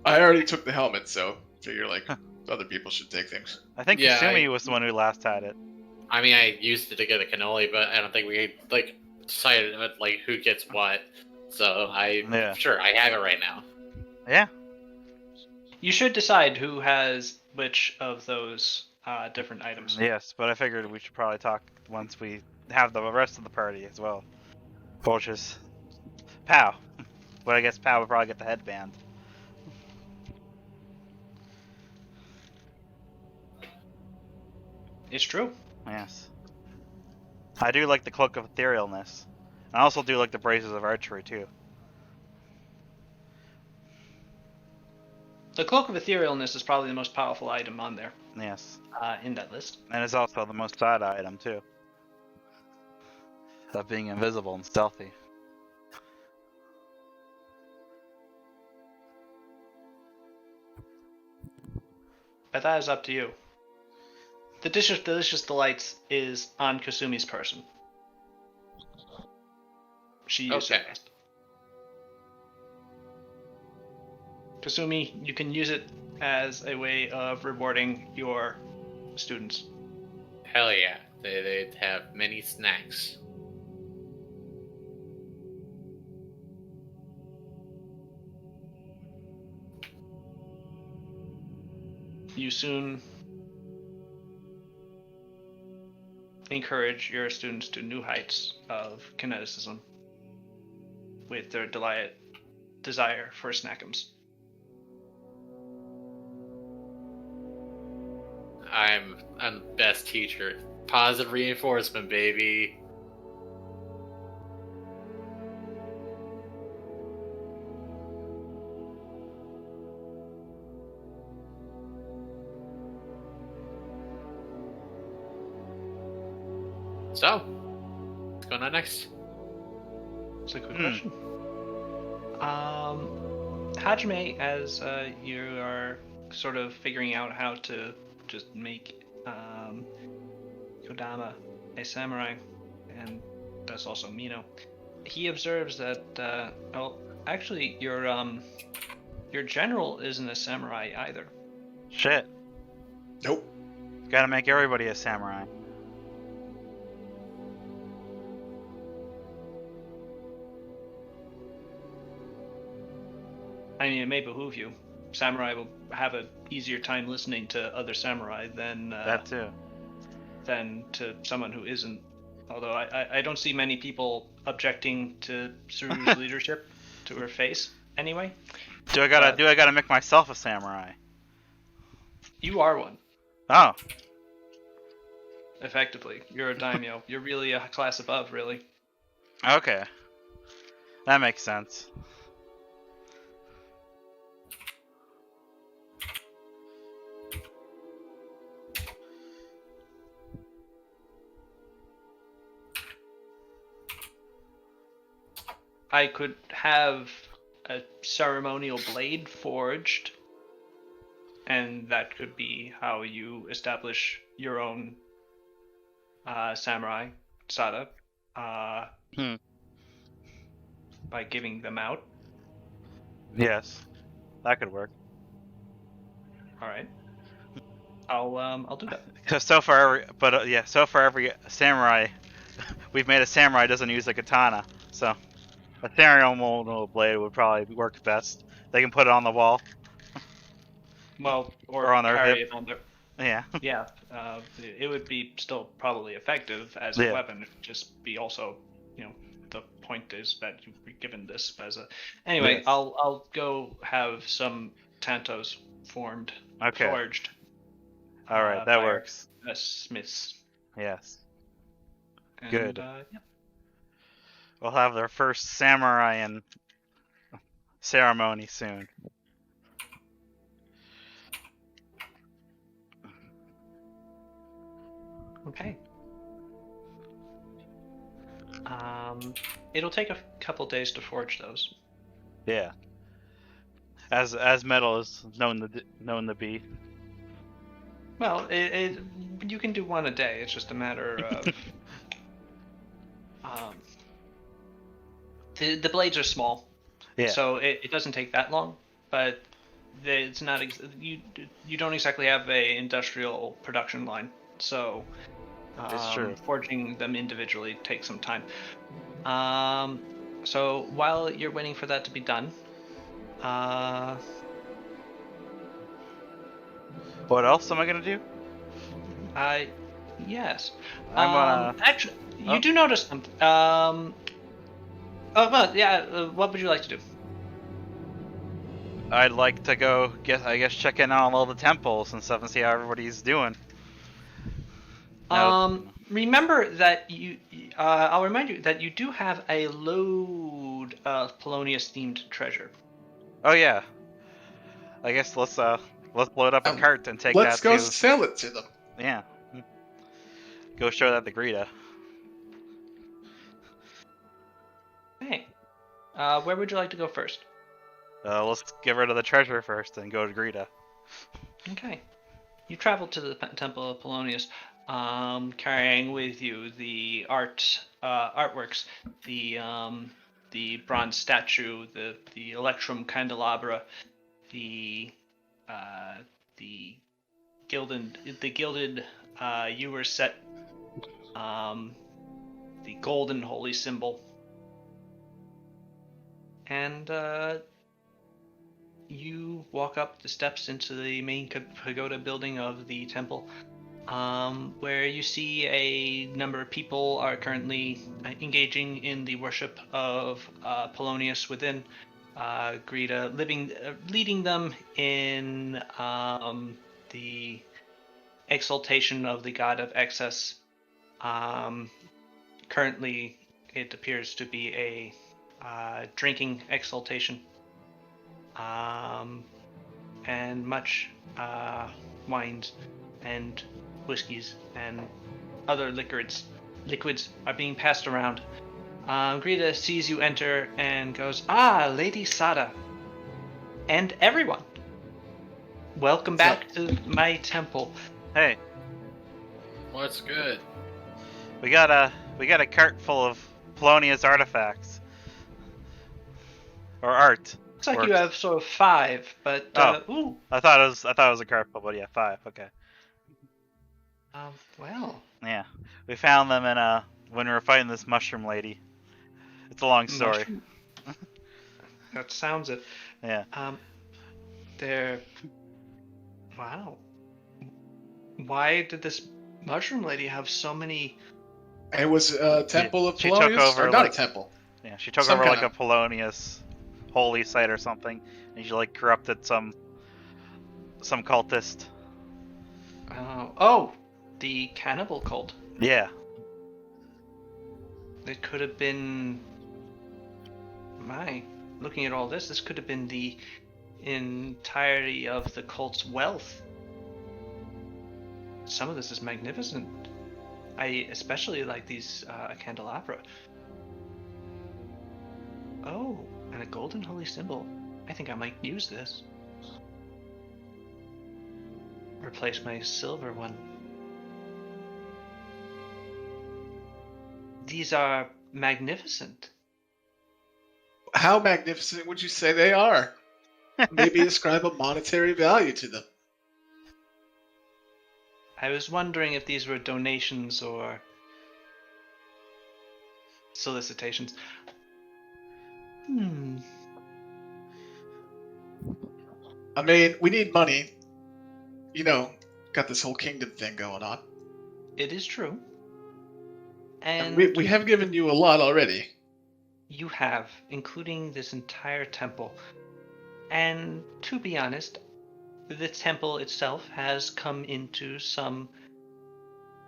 Speaker 6: I already took the helmet, so figure like other people should take things.
Speaker 2: I think
Speaker 4: Yeah,
Speaker 2: Kasumi was the one who last had it.
Speaker 4: I mean, I used it to get a cannoli, but I don't think we like decided like who gets what. So
Speaker 2: Yeah.
Speaker 4: sure I have it right now.
Speaker 2: Yeah.
Speaker 1: You should decide who has which of those different items.
Speaker 2: Yes, but I figured we should probably talk once we have the rest of the party as well. Which is Pow. But I guess Pow would probably get the headband.
Speaker 1: It's true.
Speaker 2: Yes. I do like the cloak of etherealness. I also do like the braces of archery too.
Speaker 1: The Cloak of Etherealness is probably the most powerful item on there,
Speaker 2: Yes.
Speaker 1: in that list.
Speaker 2: And it's also the most sought item too. Of being invisible and stealthy.
Speaker 1: But that is up to you. The dish of delicious delights is on Kasumi's person. She used
Speaker 4: Okay.
Speaker 1: it last. Kasumi, you can use it as a way of rewarding your students.
Speaker 4: Hell yeah, they'd have many snacks.
Speaker 1: You soon encourage your students to new heights of kineticism with their desire for snackums.
Speaker 4: I'm the best teacher. Positive reinforcement, baby. So, what's going on next?
Speaker 1: It's a good question. Hajime, as you are sort of figuring out how to just make Kodama a samurai, and that's also Mino, he observes that, well, actually, your Your general isn't a samurai either.
Speaker 2: Shit.
Speaker 5: Nope.
Speaker 2: Gotta make everybody a samurai.
Speaker 1: I mean, it may behoove you. Samurai will have an easier time listening to other samurai
Speaker 2: That too.
Speaker 1: than to someone who isn't. Although I don't see many people objecting to Suru's leadership to her face. Anyway,
Speaker 2: Do I gotta make myself a samurai?
Speaker 1: you are one.
Speaker 2: Oh.
Speaker 1: Effectively, you're a daimyo. You're really a class above, really.
Speaker 2: Okay. That makes sense.
Speaker 1: I could have a ceremonial blade forged, and that could be how you establish your own samurai sada by giving them out.
Speaker 2: Yes. That could work.
Speaker 1: All right, I'll do that.
Speaker 2: Because so far every samurai, we've made a samurai doesn't use a katana, so a ceremonial blade would probably work best. They can put it on the wall.
Speaker 1: Well,
Speaker 2: Or on their
Speaker 1: carry
Speaker 2: hip.
Speaker 1: it on their.
Speaker 2: Yeah.
Speaker 1: Yeah, it would be still probably effective as a
Speaker 2: Yeah.
Speaker 1: weapon. It'd just be also, the point is that you've been given this as a. Anyway,
Speaker 2: Yes.
Speaker 1: I'll go have some tantos forged.
Speaker 2: All right, that
Speaker 1: by
Speaker 2: works.
Speaker 1: Smiths.
Speaker 2: Yes.
Speaker 1: And,
Speaker 2: Good.
Speaker 1: Yeah.
Speaker 2: We'll have their first samurai and ceremony soon.
Speaker 1: Okay. It'll take a couple days to forge those.
Speaker 2: Yeah. As metal is known to be.
Speaker 1: Well, you can do one a day. It's just a matter of the blades are small,
Speaker 2: Yeah.
Speaker 1: so it doesn't take that long. But it's not you don't exactly have a industrial production line, so
Speaker 2: It's true.
Speaker 1: forging them individually takes some time. So while you're waiting for that to be done,
Speaker 2: What else am I gonna do?
Speaker 1: yes.
Speaker 2: I'm gonna.
Speaker 1: Actually, you
Speaker 2: Oh.
Speaker 1: do notice something. Oh, well, yeah. What would you like to do?
Speaker 2: I'd like to go check in on all the temples and stuff and see how everybody's doing. Now-
Speaker 1: Remember that I'll remind you that you do have a load of Polonius-themed treasure.
Speaker 2: Oh yeah. I guess let's load up a cart and take
Speaker 5: Let's
Speaker 2: that
Speaker 5: go
Speaker 2: to.
Speaker 5: sell it to them.
Speaker 2: Yeah. Go show that to Greta.
Speaker 1: Hey, where would you like to go first?
Speaker 2: Let's get rid of the treasure first and go to Greta.
Speaker 1: Okay. You travel to the Temple of Polonius, carrying with you the artworks, the bronze statue, the electrum candelabra, the gilded ewer set, the golden holy symbol, and you walk up the steps into the main pagoda building of the temple, where you see a number of people are currently engaging in the worship of Polonius within. Greta leading them in the exaltation of the god of excess. Currently, it appears to be a drinking exaltation. And much wines and whiskeys and other liquids are being passed around. Greta sees you enter and goes, "Ah, Lady Sada, and everyone, welcome back to my temple."
Speaker 2: Hey,
Speaker 4: What's good?
Speaker 2: we got a cart full of Polonius artifacts. Or art.
Speaker 1: Looks like you
Speaker 2: Works.
Speaker 1: have sort of 5, but ooh.
Speaker 2: I thought it was a card pull, but yeah, 5. Okay.
Speaker 1: Well,
Speaker 2: Yeah, we found them in when we were fighting this mushroom lady. It's a long story.
Speaker 1: mushroom. That sounds it.
Speaker 2: Yeah.
Speaker 1: They're wow. Why did this mushroom lady have so many?
Speaker 6: It was a temple of
Speaker 2: she took
Speaker 6: Polonius,
Speaker 2: over,
Speaker 6: or not
Speaker 2: like-
Speaker 6: a temple.
Speaker 2: Yeah, she took
Speaker 6: Some
Speaker 2: over like
Speaker 6: kinda-
Speaker 2: a Polonius holy site or something, and she like corrupted some cultist.
Speaker 1: Oh, the cannibal cult.
Speaker 2: Yeah.
Speaker 1: It could have been. Looking at all this could have been the entirety of the cult's wealth. Some of this is magnificent. I especially like these candelabra. Oh, and a golden holy symbol. I think I might use this. Replace my silver one. These are magnificent.
Speaker 6: How magnificent would you say they are? Maybe ascribe a monetary value to them.
Speaker 1: I was wondering if these were donations or solicitations.
Speaker 6: I mean, we need money. You know, got this whole kingdom thing going on.
Speaker 1: It is true.
Speaker 6: And
Speaker 1: And
Speaker 6: we have given you a lot already.
Speaker 1: you have, including this entire temple. And to be honest, the temple itself has come into some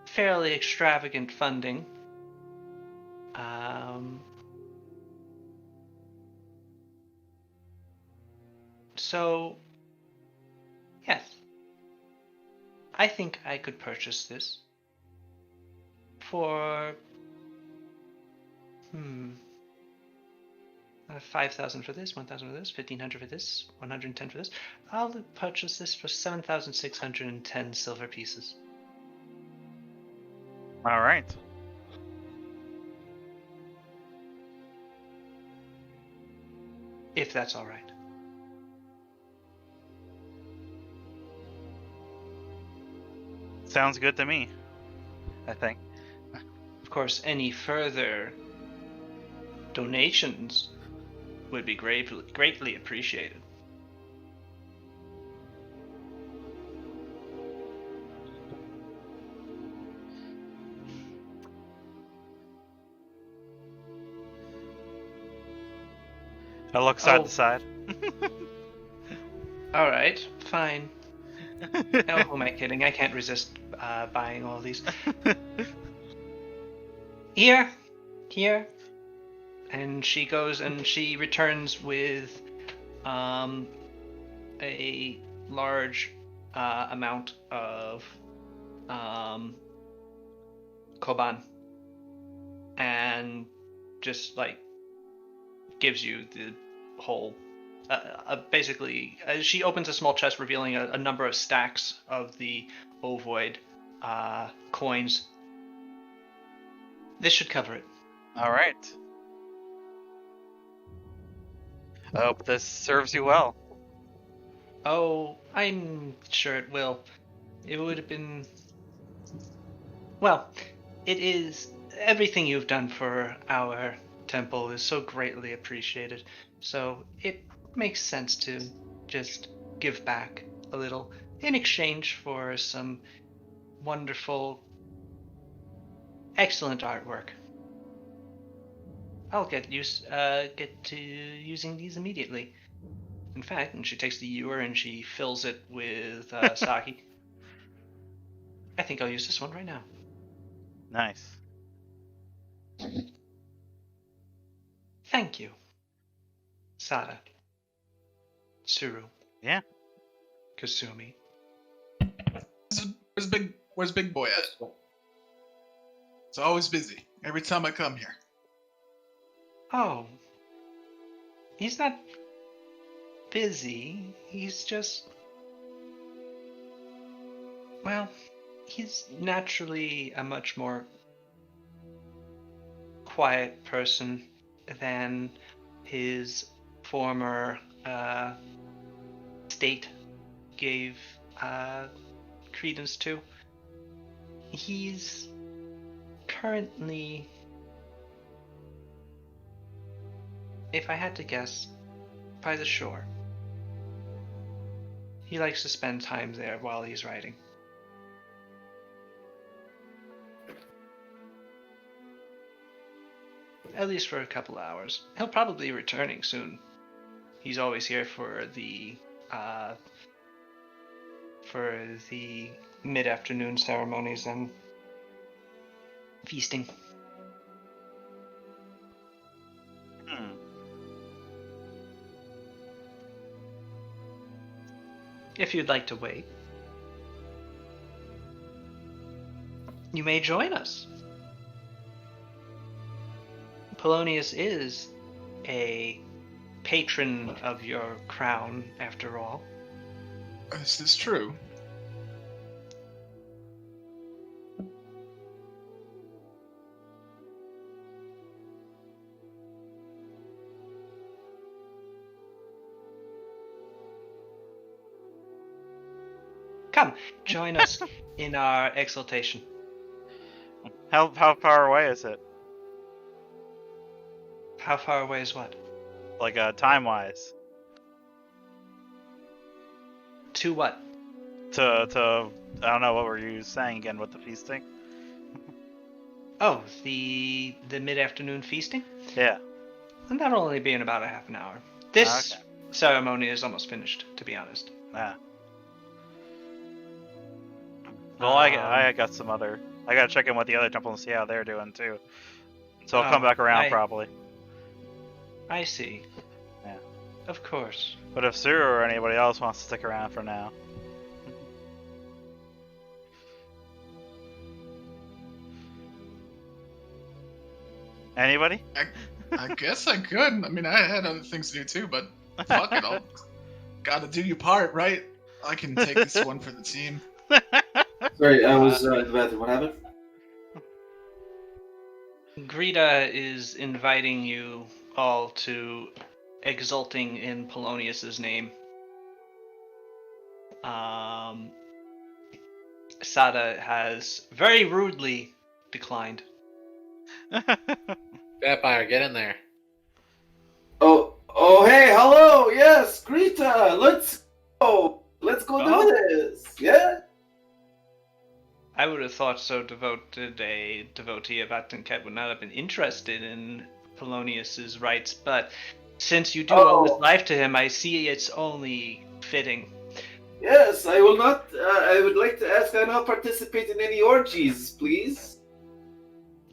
Speaker 1: fairly extravagant funding. So, yes. I think I could purchase this for 5,000 for this, 1,000 for this, 1,500 for this, 110 for this. I'll purchase this for 7,610 silver pieces.
Speaker 2: All right.
Speaker 1: If that's all right.
Speaker 2: Sounds good to me. I think.
Speaker 1: Of course, any further donations would be greatly appreciated.
Speaker 2: I look side
Speaker 1: Oh.
Speaker 2: to side.
Speaker 1: All right, fine. Oh, who am I kidding? I can't resist buying all these. Here. And she goes and she returns with a large amount of koban, and just like gives you the whole. Basically, she opens a small chest, revealing a number of stacks of the ovoid coins. This should cover it.
Speaker 2: All right. I hope this serves you well.
Speaker 1: Oh, I'm sure it will. It would have been. Well, it is. Everything you've done for our temple is so greatly appreciated. So it makes sense to just give back a little in exchange for some wonderful, excellent artwork. I'll get to using these immediately. In fact, and she takes the ewer and she fills it with sake. I think I'll use this one right now.
Speaker 2: Nice.
Speaker 1: Thank you, Sada, Tsuru.
Speaker 2: Yeah.
Speaker 1: Kasumi.
Speaker 6: Where's Big Boy at? It's always busy. Every time I come here.
Speaker 1: Oh, he's not busy. He's just. Well, he's naturally a much more quiet person than his former state gave credence to. He's currently, if I had to guess, by the shore. He likes to spend time there while he's writing. At least for a couple hours. He'll probably be returning soon. He's always here for the mid-afternoon ceremonies and feasting.
Speaker 2: Hmm.
Speaker 1: If you'd like to wait, you may join us. Polonius is a patron of your crown, after all.
Speaker 6: This is true.
Speaker 1: Come, join us in our exaltation.
Speaker 2: How far away is it?
Speaker 1: How far away is what?
Speaker 2: Like time-wise?
Speaker 1: To what?
Speaker 2: To I don't know, what were you saying again with the feasting?
Speaker 1: Oh, the mid-afternoon feasting?
Speaker 2: Yeah.
Speaker 1: And that'll only be in about a half an hour. This
Speaker 2: Okay.
Speaker 1: ceremony is almost finished, to be honest.
Speaker 2: Yeah. Well, I got some other. I gotta check in with the other temple and see how they're doing too. So I'll come back around probably.
Speaker 1: I see.
Speaker 2: Yeah.
Speaker 1: Of course.
Speaker 2: But if Suru or anybody else wants to stick around for now. Anybody?
Speaker 6: I guess I could. I mean, I had other things to do too, but fuck it, I'll gotta do your part, right? I can take this one for the team.
Speaker 3: Sorry, I was in the bathroom. What happened?
Speaker 1: Greta is inviting you all to exulting in Polonius's name. Sada has very rudely declined.
Speaker 4: Vampire, get in there.
Speaker 3: Oh, hey, hello, yes, Greta, let's go
Speaker 1: Oh.
Speaker 3: do this, yeah?
Speaker 1: I would have thought so devoted a devotee of Atenket would not have been interested in Polonius's rights, but since you do owe his life to him, I see it's only fitting.
Speaker 3: Yes, I will not, I would like to ask I not participate in any orgies, please.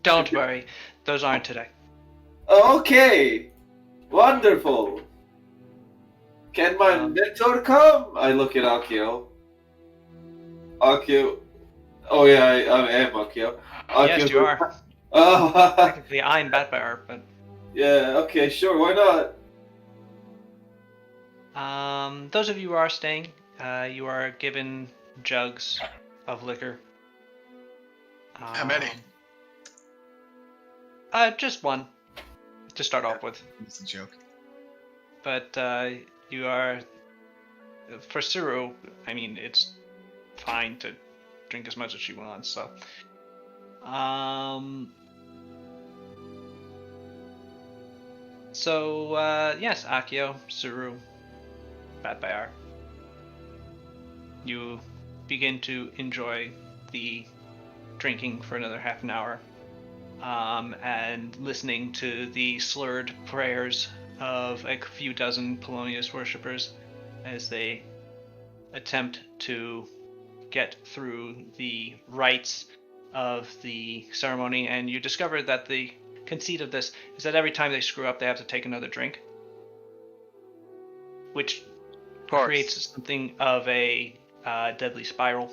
Speaker 1: Don't worry, those aren't today.
Speaker 3: Okay, wonderful. Can my mentor come? I look at Akio. Akio. Oh yeah, I am Akio.
Speaker 1: Yes, you are.
Speaker 3: Oh,
Speaker 1: Technically, I'm Batbearer, but
Speaker 3: yeah. Okay, sure. Why not?
Speaker 1: those of you who are staying, you are given jugs of liquor.
Speaker 5: How many?
Speaker 1: Just one to start off with.
Speaker 5: It's a joke.
Speaker 1: But you are, for Suru, I mean, it's fine to drink as much as she wants, so. Yes, Akio, Suru, Batbear. You begin to enjoy the drinking for another half an hour, and listening to the slurred prayers of a few dozen Polonius worshippers as they attempt to get through the rites of the ceremony. And you discover that the conceit of this is that every time they screw up, they have to take another drink, which creates something of a deadly spiral.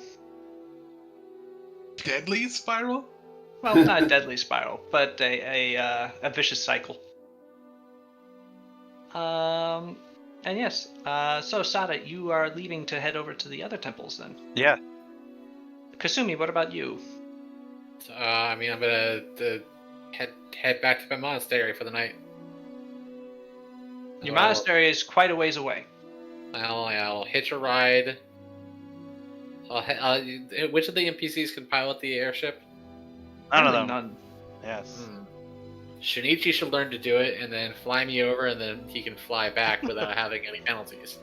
Speaker 6: Deadly spiral?
Speaker 1: Well, not a deadly spiral, but a vicious cycle. And yes, so Sada, you are leaving to head over to the other temples then.
Speaker 2: Yeah.
Speaker 1: Kasumi, what about you?
Speaker 4: I mean, I'm gonna head back to my monastery for the night.
Speaker 1: Your
Speaker 4: Well,
Speaker 1: monastery is quite a ways away.
Speaker 4: I'll hitch a ride. Which of the NPCs can pilot the airship?
Speaker 2: None of
Speaker 1: Really
Speaker 2: them.
Speaker 1: None.
Speaker 2: Yes.
Speaker 4: Shinichi should learn to do it and then fly me over, and then he can fly back without having any penalties.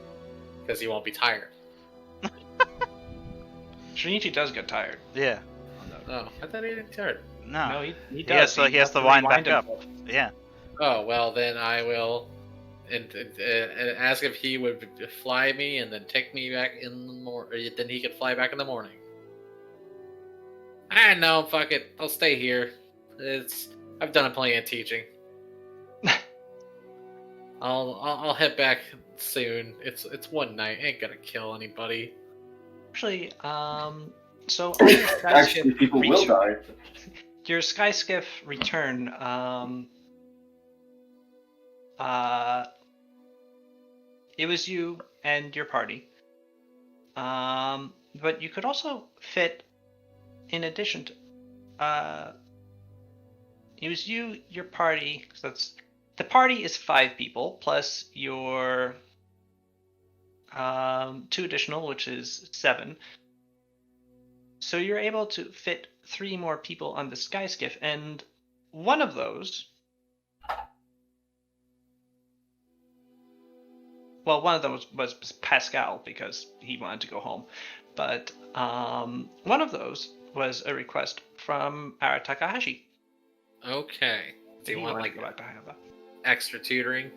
Speaker 4: Because he won't be tired.
Speaker 1: Shinichi does get tired.
Speaker 2: Yeah.
Speaker 4: Oh, I thought he didn't get tired.
Speaker 2: No.
Speaker 1: No, he
Speaker 2: He
Speaker 1: does.
Speaker 2: has to wind back up.
Speaker 1: himself.
Speaker 2: Yeah.
Speaker 4: Oh, well, then I will and ask if he would fly me and then take me back in the morning. Then he could fly back in the morning. I know, fuck it. I'll stay here. I've done plenty of teaching. I'll head back soon. It's one night. Ain't gonna kill anybody.
Speaker 1: Actually, so on your sky
Speaker 3: Actually,
Speaker 1: skiff
Speaker 3: people will die.
Speaker 1: Your sky skiff return, it was you and your party. But you could also fit, in addition to, it was you, your party. So the party is 5 people plus your 2 additional, which is 7. So you're able to fit 3 more people on the sky skiff, and one of those. Well, one of them was Pascal because he wanted to go home, but one of those was a request from Ara Takahashi.
Speaker 4: Okay. Do you
Speaker 1: He
Speaker 4: want
Speaker 1: wanted
Speaker 4: like
Speaker 1: to go back to Hayaba.
Speaker 4: extra tutoring?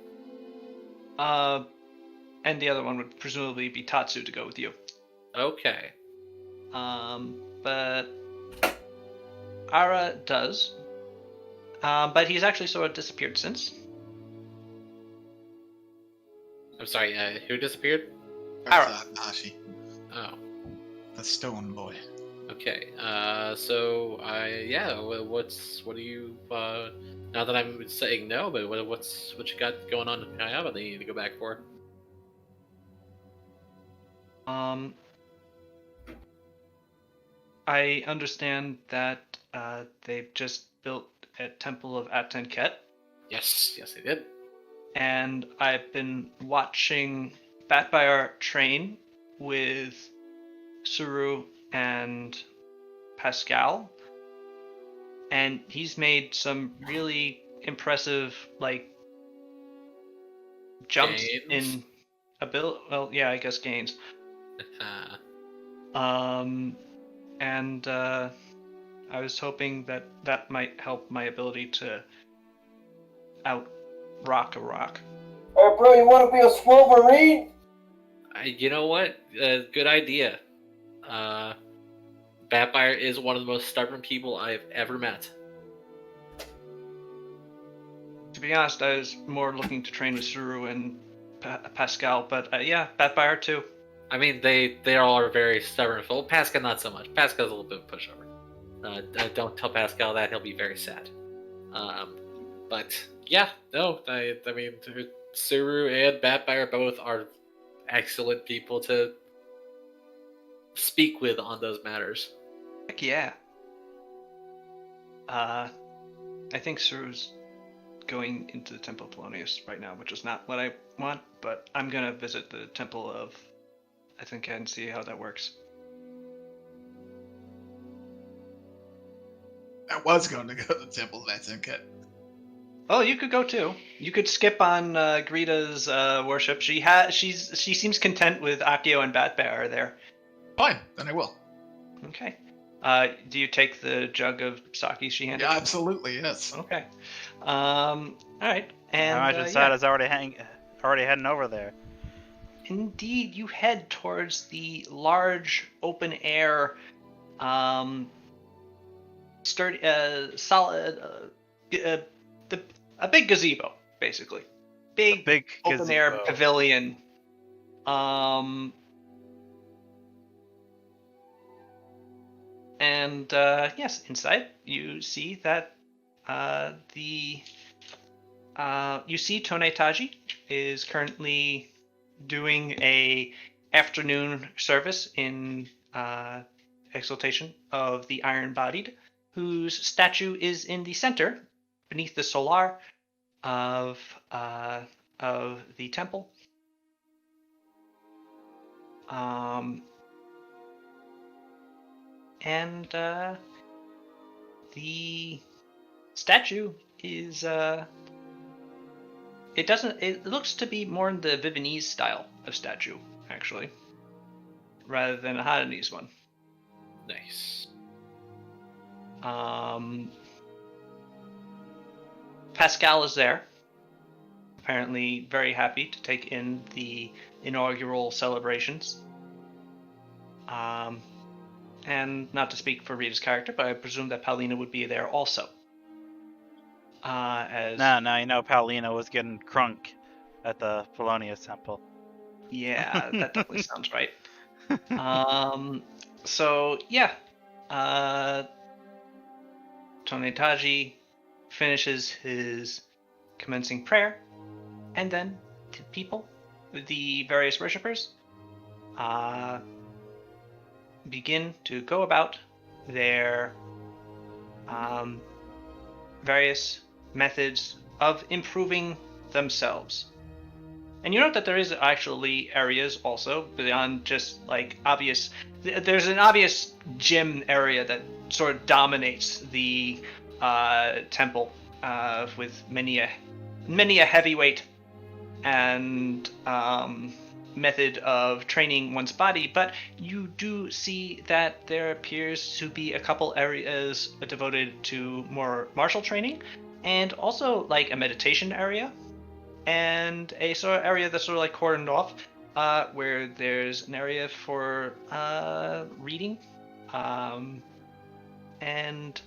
Speaker 1: And the other one would presumably be Tatsu to go with you.
Speaker 4: Okay.
Speaker 1: But Ara does. But he's actually sort of disappeared since.
Speaker 4: I'm sorry. Who disappeared?
Speaker 5: Takahashi,
Speaker 4: Oh.
Speaker 5: the stone boy.
Speaker 4: Okay. So what do you? Not that I'm saying no, but what you got going on in Kayaba that you need to go back for?
Speaker 1: I understand that they've just built a temple of Atenket,
Speaker 4: Yes, they did.
Speaker 1: and I've been watching Batbire train with Suru and Pascal, and he's made some really impressive jumps
Speaker 4: Gains?
Speaker 1: in ability. Well, yeah, I guess gains. And I was hoping that might help my ability to out rock a rock.
Speaker 3: Oh, bro, you want to be a Wolverine?
Speaker 4: You know what? Good idea. Batfire is one of the most stubborn people I've ever met.
Speaker 1: To be honest, I was more looking to train with Suru and Pascal, but yeah, Batbire too.
Speaker 4: I mean, they all are very stubborn. Well, Pascal not so much. Pascal's a little bit of a pushover. Don't tell Pascal that; he'll be very sad. But yeah, no, I mean, Suru and Batfire both are excellent people to speak with on those matters.
Speaker 1: Heck yeah. I think Suru's going into the Temple of Polonius right now, which is not what I want, but I'm gonna visit the Temple of Atenket and see how that works.
Speaker 5: I was going to go to the temple of Atenket.
Speaker 1: Oh, you could go too. You could skip on Greta's worship. She seems content with Akio and Batbearer there.
Speaker 5: Fine, then I will.
Speaker 1: Okay. Do you take the jug of sake she handed?
Speaker 5: Yeah,
Speaker 1: you?
Speaker 5: absolutely, yes.
Speaker 1: Okay. All right. And
Speaker 2: I imagine Sad is already heading over there.
Speaker 1: Indeed, you head towards the large open air, solid, a big gazebo, basically. Big open air
Speaker 2: gazebo.
Speaker 1: pavilion. And yes, inside you see that you see Tonetaji is currently doing a afternoon service in exaltation of the Iron-Bodied, whose statue is in the center, beneath the solar of of the temple. And the statue is it looks to be more in the Viennese style of statue, actually, rather than a Hadanese one.
Speaker 4: Nice.
Speaker 1: Pascal is there, apparently very happy to take in the inaugural celebrations. And not to speak for Rita's character, but I presume that Paulina would be there also.
Speaker 2: No, Paulina was getting crunk at the Polonius temple.
Speaker 1: Yeah, that definitely sounds right. So yeah, Tonetaji finishes his commencing prayer, and then the people, the various worshippers, begin to go about their various methods of improving themselves. And you note that there is actually areas also beyond just like obvious. There's an obvious gym area that sort of dominates the temple with many a heavyweight and method of training one's body, but you do see that there appears to be a couple areas devoted to more martial training, and also like a meditation area, and a sort of area that's sort of like cordoned off, where there's an area for reading, and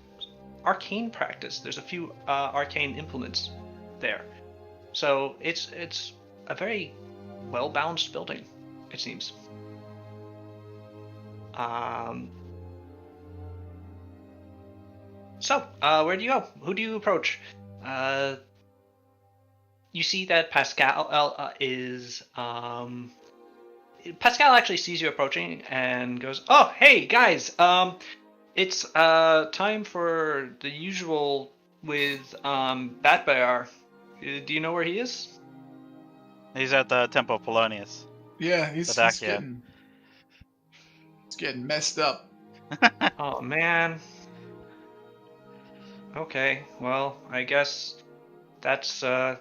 Speaker 1: arcane practice. There's a few arcane implements there, so it's a very well-balanced building, it seems. So, where do you go? Who do you approach? You see that Pascal is... Pascal actually sees you approaching and goes, "Oh, hey, guys! It's time for the usual with Batbear. Do you know where he is?"
Speaker 2: He's at the Temple of Polonius.
Speaker 6: Yeah, he's
Speaker 2: Badakia.
Speaker 6: getting messed up.
Speaker 1: Oh, man. Okay, well, I guess that's one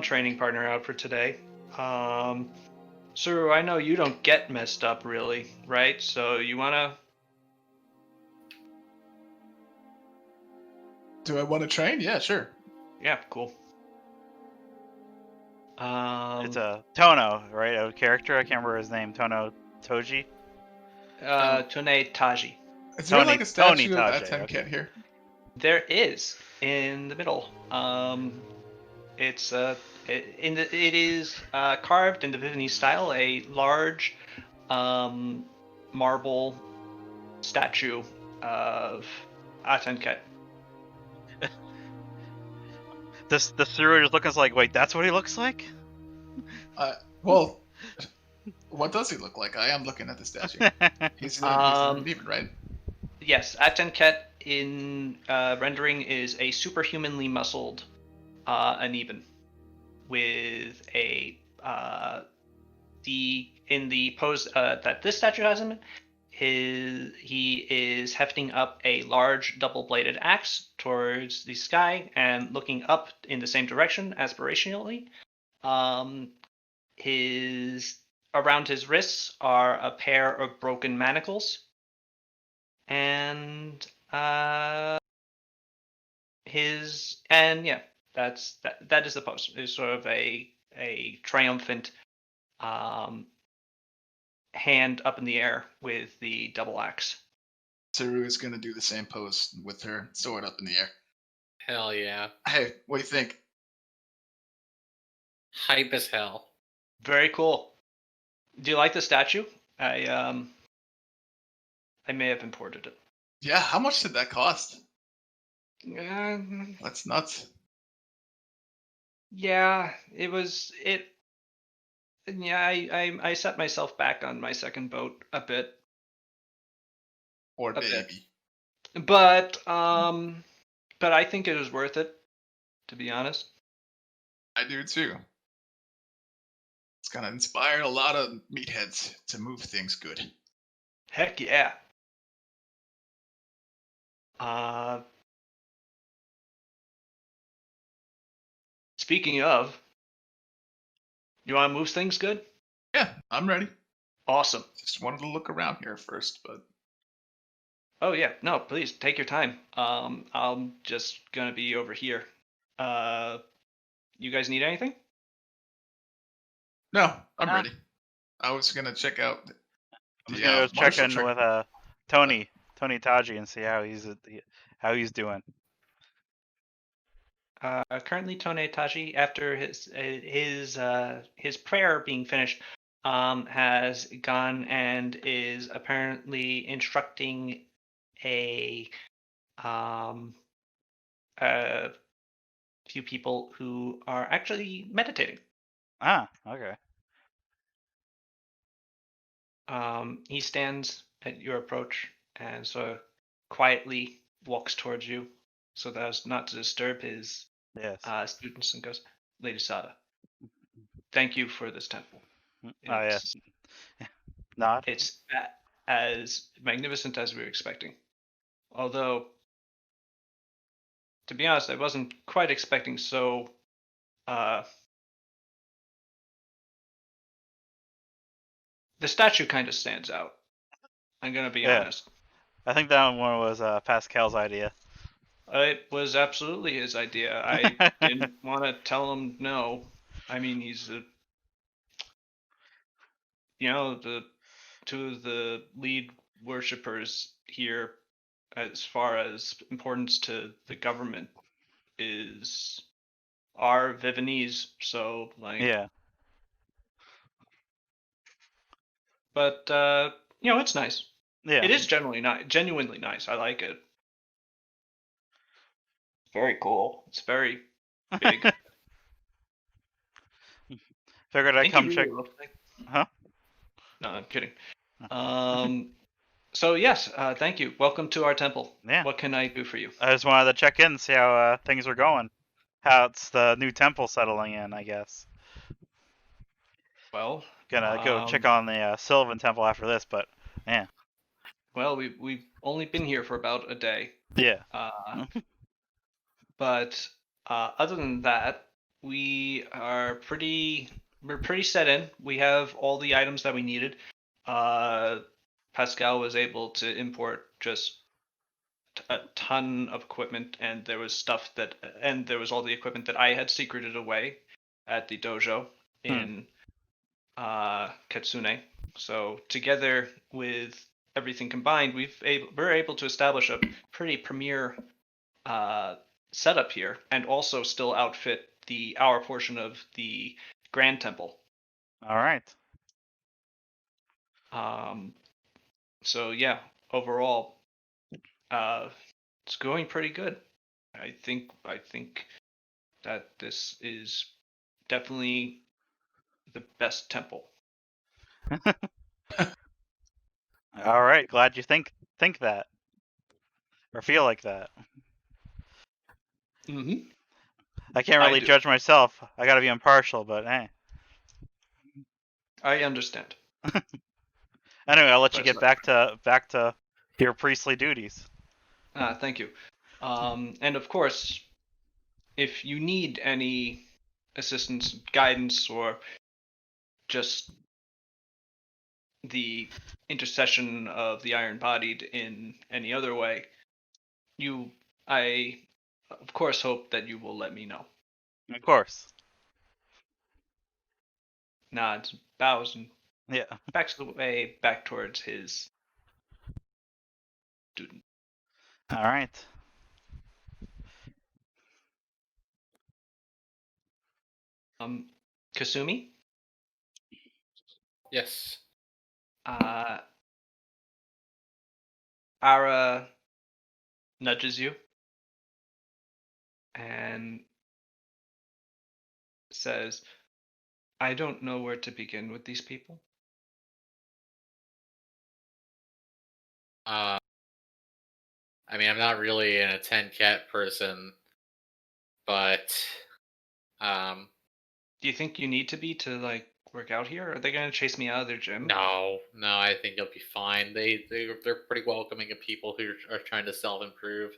Speaker 1: training partner out for today. Sir, I know you don't get messed up really, right? So you wanna...
Speaker 6: Do I want to train? Yeah, sure.
Speaker 1: Yeah, cool.
Speaker 2: It's a Tono, right? A character. I can't remember his name. Tono Toji.
Speaker 1: Tonetaji.
Speaker 6: Is there like a statue of
Speaker 2: Taji,
Speaker 6: Atem
Speaker 2: okay.
Speaker 6: Ket here?
Speaker 1: There is in the middle. It is carved in the Viennese style, a large marble statue of Atenket.
Speaker 2: The Suru just looking like, wait, that's what he looks like?
Speaker 6: Well, what does he look like? I am looking at the statue. He's a demon, right?
Speaker 1: Yes, Atenket in rendering is a superhumanly muscled Aneben with a in the pose that this statue has him in. He is hefting up a large double-bladed axe towards the sky and looking up in the same direction aspirationally. Around his wrists are a pair of broken manacles, and that is the pose. It's sort of a triumphant hand up in the air with the double axe.
Speaker 6: Saru is gonna do the same pose with her sword up in the air.
Speaker 4: Hell yeah.
Speaker 6: Hey, what do you think?
Speaker 4: Hype as hell.
Speaker 1: Very cool. Do you like the statue? I may have imported it.
Speaker 6: Yeah, how much did that cost?
Speaker 1: Um,
Speaker 6: That's nuts.
Speaker 1: Yeah, it was it. Yeah, I set myself back on my second boat a bit,
Speaker 6: Or
Speaker 1: A bit.
Speaker 6: baby.
Speaker 1: but I think it was worth it, to be honest.
Speaker 6: I do too. It's gonna inspire a lot of meatheads to move things good.
Speaker 1: Heck yeah. Uh, Speaking of, you want to move things good?
Speaker 6: Yeah, I'm ready.
Speaker 1: Awesome.
Speaker 6: Just wanted to look around here first, but
Speaker 1: Oh yeah, no, please take your time. I'm just gonna be over here. You guys need anything?
Speaker 6: no, I'm
Speaker 2: Ah.
Speaker 6: ready. I was gonna check out
Speaker 2: I'm just
Speaker 6: the
Speaker 2: gonna go check
Speaker 6: martial
Speaker 2: in
Speaker 6: trick.
Speaker 2: with Tony Taji, and see how he's doing.
Speaker 1: Currently, Tone Taji, after his prayer being finished, has gone and is apparently instructing a um a few people who are actually meditating.
Speaker 2: Ah, okay.
Speaker 1: He stands at your approach and sort of quietly walks towards you, so that as not to disturb his
Speaker 2: Yes.
Speaker 1: students, and goes, "Lady Sada, thank you for this temple.
Speaker 2: Oh yeah.
Speaker 1: It's
Speaker 2: Nod.
Speaker 1: it's as magnificent as we were expecting. Although, to be honest, I wasn't quite expecting so. The statue kind of stands out. I'm gonna be
Speaker 2: Yeah.
Speaker 1: honest.
Speaker 2: I think that one was Pascal's idea.
Speaker 1: It was absolutely his idea. I didn't want to tell him no. I mean, he's the two of the lead worshippers here, as far as importance to the government, are Vivanese. So like,
Speaker 2: Yeah.
Speaker 1: but it's nice.
Speaker 2: Yeah.
Speaker 1: It is genuinely nice. I like it. Very cool. It's very big.
Speaker 2: Figured
Speaker 1: I
Speaker 2: I'd
Speaker 1: think he
Speaker 2: come check.
Speaker 1: really looks like.
Speaker 2: Huh?
Speaker 1: No, I'm kidding. So yes, thank you. Welcome to our temple.
Speaker 2: Yeah.
Speaker 1: What can I do for you?
Speaker 2: I just wanted to check in and see how things were going. How it's the new temple settling in, I guess.
Speaker 1: Well,
Speaker 2: Gonna go check on the Sylvan temple after this, but yeah.
Speaker 1: well, we've only been here for about a day.
Speaker 2: Yeah.
Speaker 1: But other than that, we're pretty set in. We have all the items that we needed. Pascal was able to import just a ton of equipment, and there was all the equipment that I had secreted away at the dojo in Katsune. So together with everything combined, we're able to establish a pretty premier setup here, and also still outfit our portion of the Grand Temple.
Speaker 2: All right.
Speaker 1: So yeah, overall, it's going pretty good. I think that this is definitely the best temple.
Speaker 2: All right. Glad you think that or feel like that.
Speaker 1: Mm-hmm.
Speaker 2: I can't
Speaker 1: I
Speaker 2: really
Speaker 1: do.
Speaker 2: judge myself. I gotta be impartial, but hey.
Speaker 1: I understand.
Speaker 2: Anyway, I'll let you
Speaker 1: That's
Speaker 2: get back to your priestly duties.
Speaker 1: Thank you. And of course, if you need any assistance, guidance, or just the intercession of the Iron Bodied in any other way, I of course hope that you will let me know.
Speaker 2: Of course.
Speaker 1: Nods, bows, and
Speaker 2: Yeah.
Speaker 1: backs the way back towards his student.
Speaker 2: All right.
Speaker 1: Kasumi,
Speaker 4: Yes.
Speaker 1: Ara nudges you and says, "I don't know where to begin with these people."
Speaker 4: I mean, I'm not really an 10 cat person, but
Speaker 1: Do you think you need to be to like work out here? Are they gonna chase me out of their gym?
Speaker 4: No, I think you'll be fine. They're pretty welcoming of people who are trying to self improve.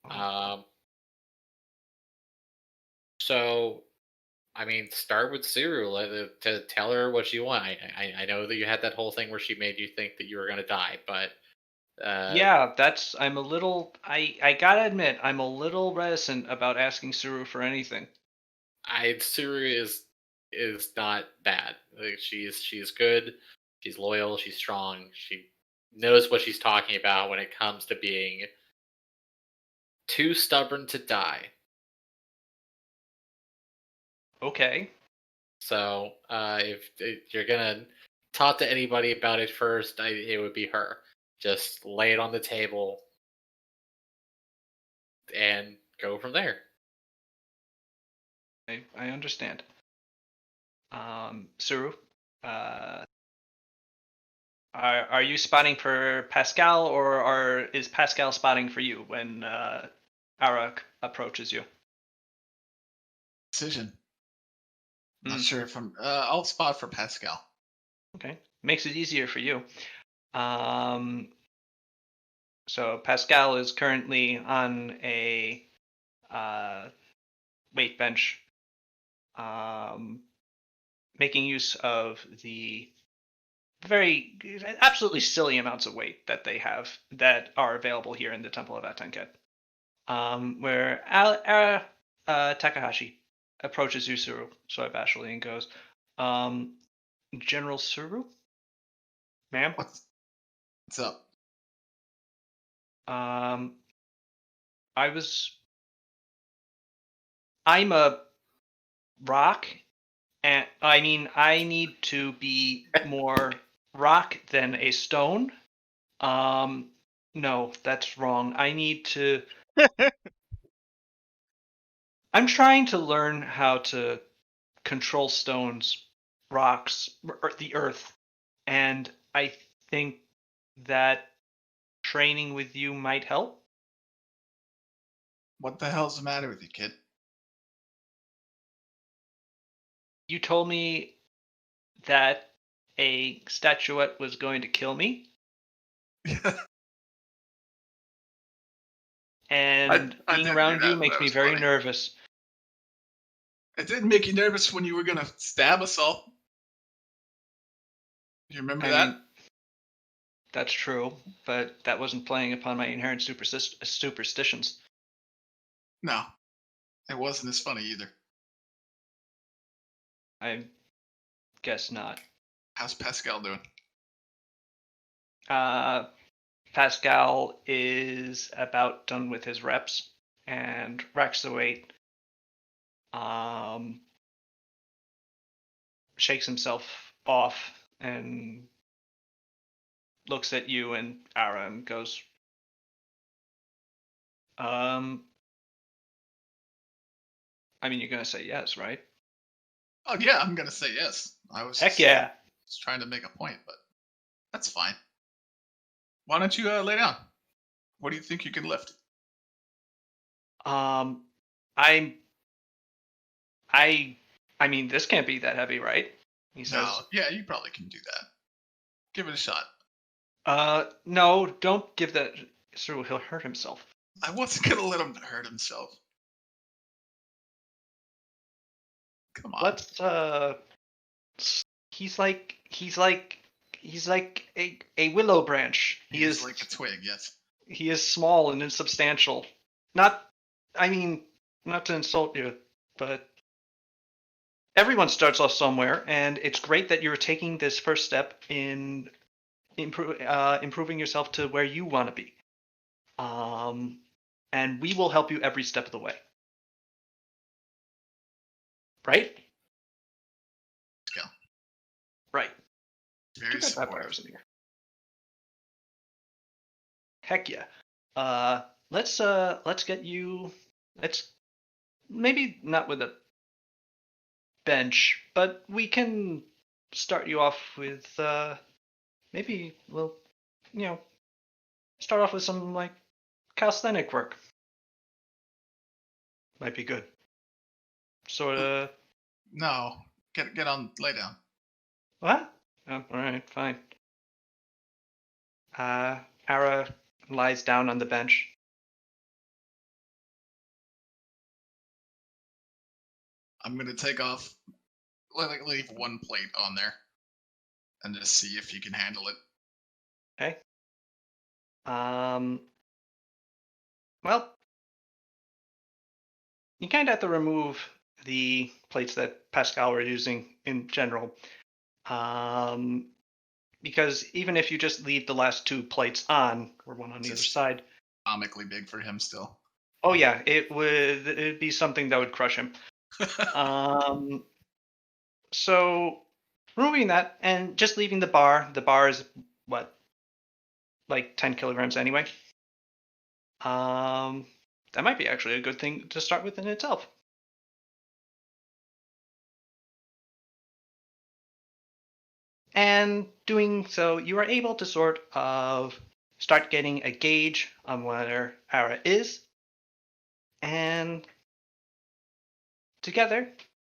Speaker 1: Oh.
Speaker 4: So I mean, start with Suru. To tell her what you want. I know that you had that whole thing where she made you think that you were gonna die, but
Speaker 1: Yeah, I'm a little. I gotta admit, I'm a little reticent about asking Suru for anything.
Speaker 4: Suru is not bad. Like, she's good. She's loyal. She's strong. She knows what she's talking about when it comes to being too stubborn to die.
Speaker 1: Okay.
Speaker 4: So if you're gonna talk to anybody about it first, it would be her. Just lay it on the table and go from there.
Speaker 1: I understand. Suru, are you spotting for Pascal, or is Pascal spotting for you when Ara approaches you?
Speaker 6: Decision. Not
Speaker 1: Mm.
Speaker 6: sure if I'm. I'll spot for Pascal.
Speaker 1: Okay, makes it easier for you. So Pascal is currently on a weight bench, making use of the very absolutely silly amounts of weight that they have that are available here in the Temple of Atenket. Where Takahashi approaches Usuru sort of bashfully and goes, General Suru, ma'am,
Speaker 6: What's up?
Speaker 1: I'm a rock, and I mean I need to be more rock than a stone. No, that's wrong. I'm trying to learn how to control stones, rocks, or the earth, and I think that training with you might help.
Speaker 6: What the hell's the matter with you, kid?
Speaker 1: You told me that a statuette was going to kill me, and
Speaker 6: I
Speaker 1: being
Speaker 6: did
Speaker 1: around
Speaker 6: do
Speaker 1: you
Speaker 6: that,
Speaker 1: makes
Speaker 6: that
Speaker 1: me
Speaker 6: was
Speaker 1: very
Speaker 6: funny.
Speaker 1: nervous.
Speaker 6: It didn't make you nervous when you were gonna stab us all. You remember
Speaker 1: I
Speaker 6: that?
Speaker 1: mean, that's true, but that wasn't playing upon my inherent superstitions.
Speaker 6: No, it wasn't as funny either.
Speaker 1: I guess not.
Speaker 6: How's Pascal doing?
Speaker 1: Pascal is about done with his reps and racks the weight. Shakes himself off and looks at you and Ara and goes, I mean, you're gonna say yes, right?
Speaker 6: Oh yeah, I'm gonna say yes. I was
Speaker 1: Heck yeah.
Speaker 6: just trying to make a point, but that's fine. Why don't you lay down? What do you think you can lift?
Speaker 1: I'm I mean, this can't be that heavy, right? He says.
Speaker 6: No, yeah, you probably can do that. Give it a shot.
Speaker 1: No, don't give that. So he'll hurt himself.
Speaker 6: I wasn't gonna let him hurt himself. Come on.
Speaker 1: Let's he's like a willow branch.
Speaker 6: He is like a twig, yes.
Speaker 1: He is small and insubstantial. Not to insult you, but everyone starts off somewhere, and it's great that you're taking this first step in improving yourself to where you want to be. And we will help you every step of the way. Right?
Speaker 6: Let's go.
Speaker 1: Right.
Speaker 6: Very
Speaker 1: Too bad
Speaker 6: supportive.
Speaker 1: vampires in here. Heck yeah. Let's get you. Let's maybe not with a bench, but we can start you off with maybe we'll start off with some like calisthenic work. Might be good. Sort of
Speaker 6: No. Get on. Lay down.
Speaker 1: What? Oh, all right, fine. Ara lies down on the bench.
Speaker 5: I'm gonna take off. Leave one plate on there, and just see if you can handle it.
Speaker 1: Okay. Well, you kind of have to remove the plates that Pascal were using in general. Because even if you just leave the last 2 plates on, or one on either
Speaker 5: Just-
Speaker 1: side,
Speaker 5: Comically big for him still.
Speaker 1: oh yeah, it'd be something that would crush him. So removing that and just leaving the bar is what, like 10 kilograms anyway. That might be actually a good thing to start with in itself. And doing so, you are able to sort of start getting a gauge on where Ara is. And together,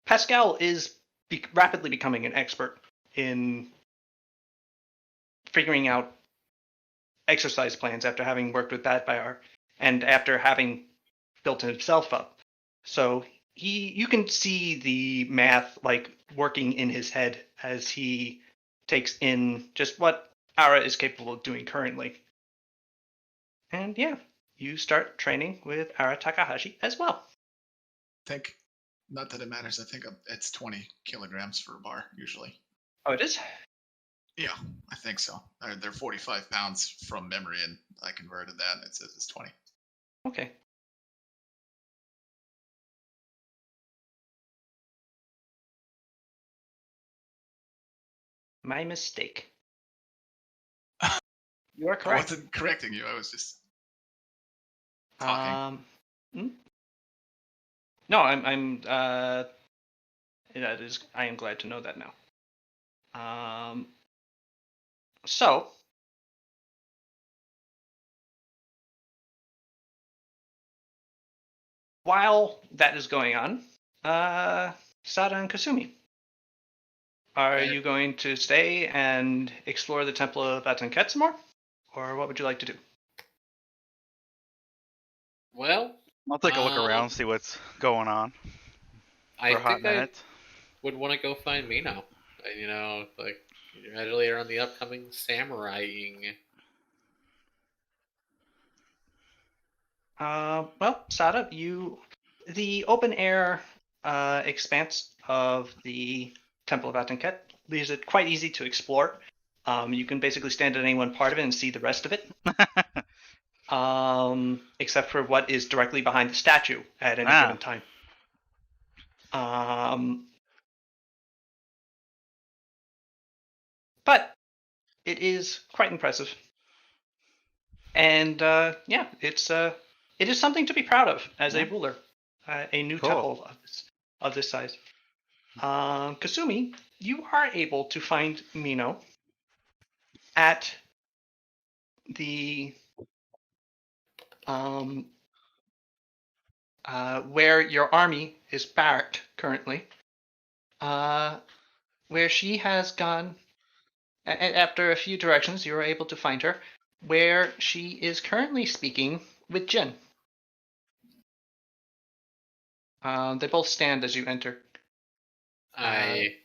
Speaker 1: Pascal is rapidly becoming an expert in figuring out exercise plans after having worked with that bar and after having built himself up. So you can see the math like working in his head as he takes in just what Ara is capable of doing currently. And yeah, you start training with Ara Takahashi as well.
Speaker 5: I think, not that it matters. I think it's 20 kilograms for a bar usually.
Speaker 1: Oh, it is?
Speaker 5: Yeah, I think so. They're 45 pounds from memory, and I converted that. And it says it's 20.
Speaker 1: Okay. My mistake. You are
Speaker 5: I
Speaker 1: correct.
Speaker 5: wasn't correcting you. I was just talking.
Speaker 1: No, that is, I am glad to know that now. So while that is going on, Sada and Kasumi, are you going to stay and explore the Temple of Atenket some more? Or what would you like to do?
Speaker 4: Well,
Speaker 2: I'll take a look around, see what's going on
Speaker 4: I
Speaker 2: for a hot
Speaker 4: think I
Speaker 2: minute.
Speaker 4: would want to go find Mino. You know, like earlier on the upcoming samuraiing.
Speaker 1: Well, Sada, the open air expanse of the Temple of Atenket leaves it quite easy to explore. You can basically stand at any one part of it and see the rest of it. Except for what is directly behind the statue at any given time. But it is quite impressive, and yeah, it is something to be proud of as a ruler. A new
Speaker 2: Cool.
Speaker 1: temple of this size. Kasumi, you are able to find Mino at the where your army is barracked currently, where she has gone. After a few directions, you are able to find her, where she is currently speaking with Jin. They both stand as you enter.
Speaker 4: I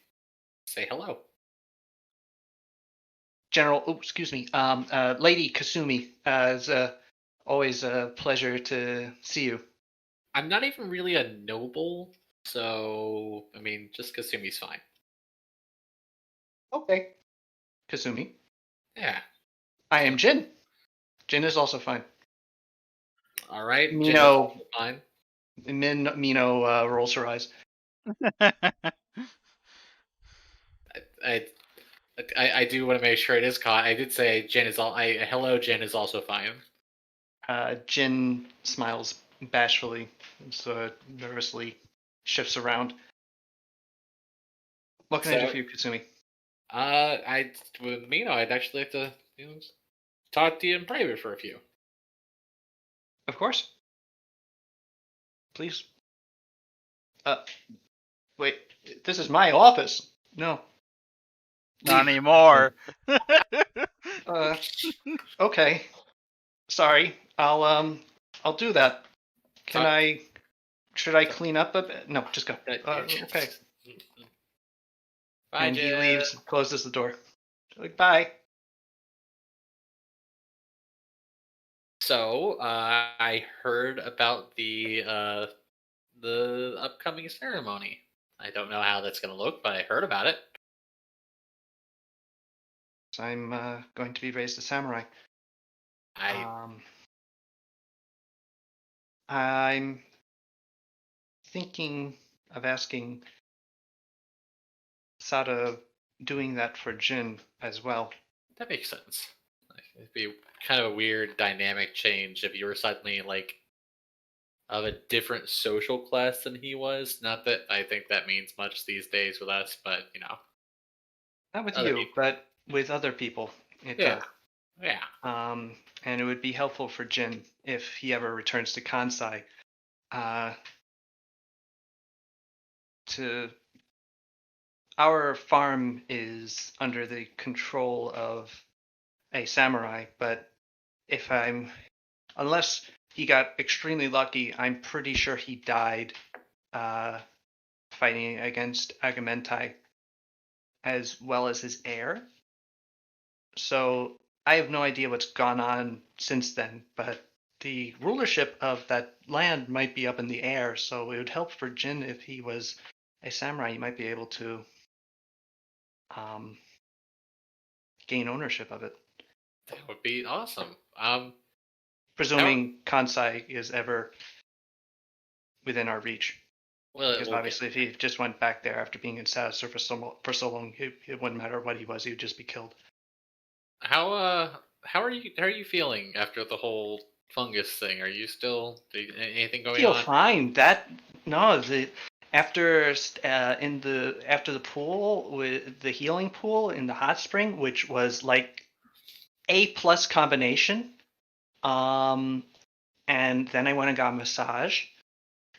Speaker 4: say hello.
Speaker 1: General, excuse me, Lady Kasumi, it's always a pleasure to see you.
Speaker 4: I'm not even really a noble, so I mean, just Kasumi's fine.
Speaker 1: Okay. Kasumi.
Speaker 4: Yeah.
Speaker 1: I am Jin. Jin is also fine.
Speaker 4: All right. Jin is
Speaker 1: Mino,
Speaker 4: also fine.
Speaker 1: Mino rolls her eyes.
Speaker 4: I do want to make sure it is caught. I did say Jin is all. Hello, Jin is also fine.
Speaker 1: Jin smiles bashfully, so nervously shifts around. What can I do for you, Kasumi?
Speaker 4: With Mino, I'd actually like to talk to you in private for a few.
Speaker 1: Of course. Please. Wait. This is my office. No.
Speaker 2: Not
Speaker 1: Leave.
Speaker 2: anymore.
Speaker 1: Okay. Sorry. I'll do that. Can
Speaker 4: Sorry.
Speaker 1: should I clean up a bit? No, just go. Okay.
Speaker 4: Bye,
Speaker 1: And he
Speaker 4: Jim.
Speaker 1: leaves, closes the door. Like, bye.
Speaker 4: So, I heard about the upcoming ceremony. I don't know how that's going to look, but I heard about it.
Speaker 1: So I'm going to be raised a samurai. I'm thinking of asking Sada doing that for Jin as well.
Speaker 4: That makes sense. It'd be kind of a weird dynamic change if you were suddenly like of a different social class than he was. Not that I think that means much these days with us, but you know.
Speaker 1: Not with
Speaker 4: Other
Speaker 1: you,
Speaker 4: people.
Speaker 1: but with other people. It
Speaker 4: Yeah.
Speaker 1: does.
Speaker 4: Yeah.
Speaker 1: And it would be helpful for Jin if he ever returns to Kansai. Our farm is under the control of a samurai, but unless he got extremely lucky, I'm pretty sure he died fighting against Agamentai, as well as his heir. So I have no idea what's gone on since then, but the rulership of that land might be up in the air, so it would help for Jin if he was a samurai. He might be able to gain ownership of it.
Speaker 4: That would be awesome.
Speaker 1: Presuming Kansai is ever within our reach.
Speaker 4: Well,
Speaker 1: Because obviously, if he just went back there after being in status for so long, it wouldn't matter what he was; he would just be killed.
Speaker 4: how are you feeling after the whole fungus thing? Are you still anything going
Speaker 1: Feel
Speaker 4: on?
Speaker 1: fine. After the pool with the healing pool in the hot spring, which was like A+ combination. And then I went and got a massage,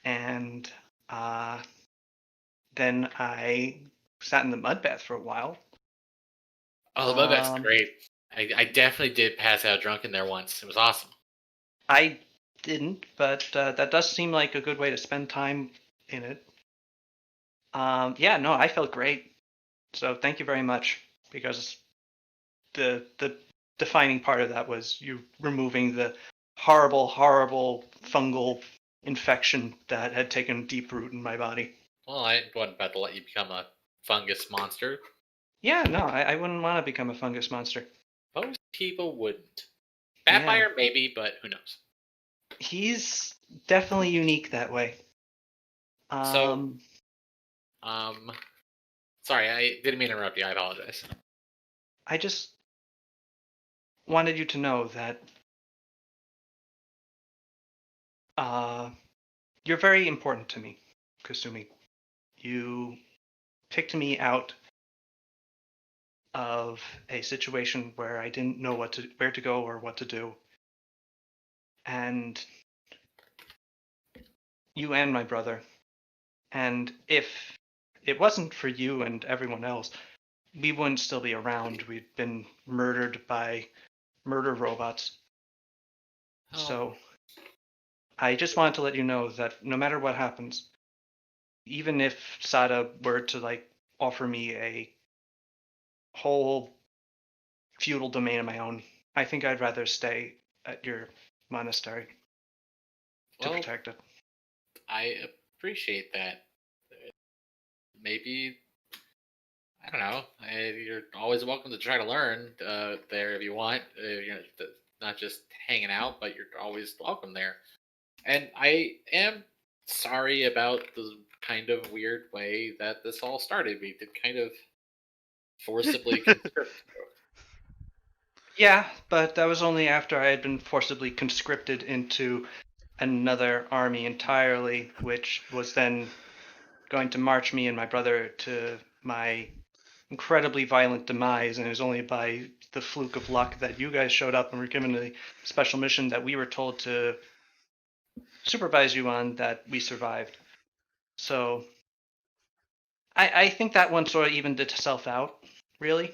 Speaker 1: and then I sat in the mud bath for a while.
Speaker 4: Oh, the mud bath's great. I definitely did pass out drunk in there once. It was awesome.
Speaker 1: I didn't, but that does seem like a good way to spend time in it. Yeah, no, I felt great. So thank you very much, because the defining part of that was you removing the horrible, horrible fungal infection that had taken deep root in my body.
Speaker 4: Well, I wasn't about to let you become a fungus monster.
Speaker 1: Yeah, no, I wouldn't want to become a fungus monster.
Speaker 4: Most people wouldn't. Vampire, maybe, but who knows?
Speaker 1: He's definitely unique that way.
Speaker 4: Sorry, I didn't mean to interrupt you. I apologize.
Speaker 1: I just wanted you to know that you're very important to me, Kasumi. You picked me out of a situation where I didn't know where to go or what to do. And you and my brother. And if it wasn't for you and everyone else, we wouldn't still be around. We'd been murdered by murder robots.
Speaker 4: Oh.
Speaker 1: So I just wanted to let you know that no matter what happens, even if Sada were to offer me a whole feudal domain of my own, I think I'd rather stay at your monastery to protect it.
Speaker 4: I appreciate that. Maybe, I don't know. You're always welcome to try to learn there if you want. Not just hanging out, but you're always welcome there. And I am sorry about the kind of weird way that this all started. We did kind of forcibly conscript you.
Speaker 1: Yeah, but that was only after I had been forcibly conscripted into another army entirely, which was then going to march me and my brother to my incredibly violent demise. And it was only by the fluke of luck that you guys showed up and were given a special mission that we were told to supervise you on that we survived. So I think that one sort of evened itself out, really.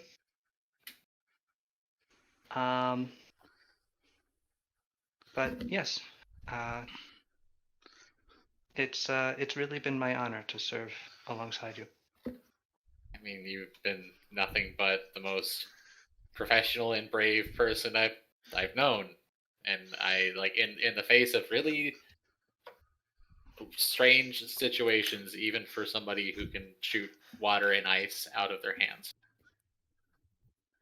Speaker 1: But yes, it's really been my honor to serve alongside you.
Speaker 4: I mean, you've been nothing but the most professional and brave person I've known, and I like in the face of really strange situations, even for somebody who can shoot water and ice out of their hands.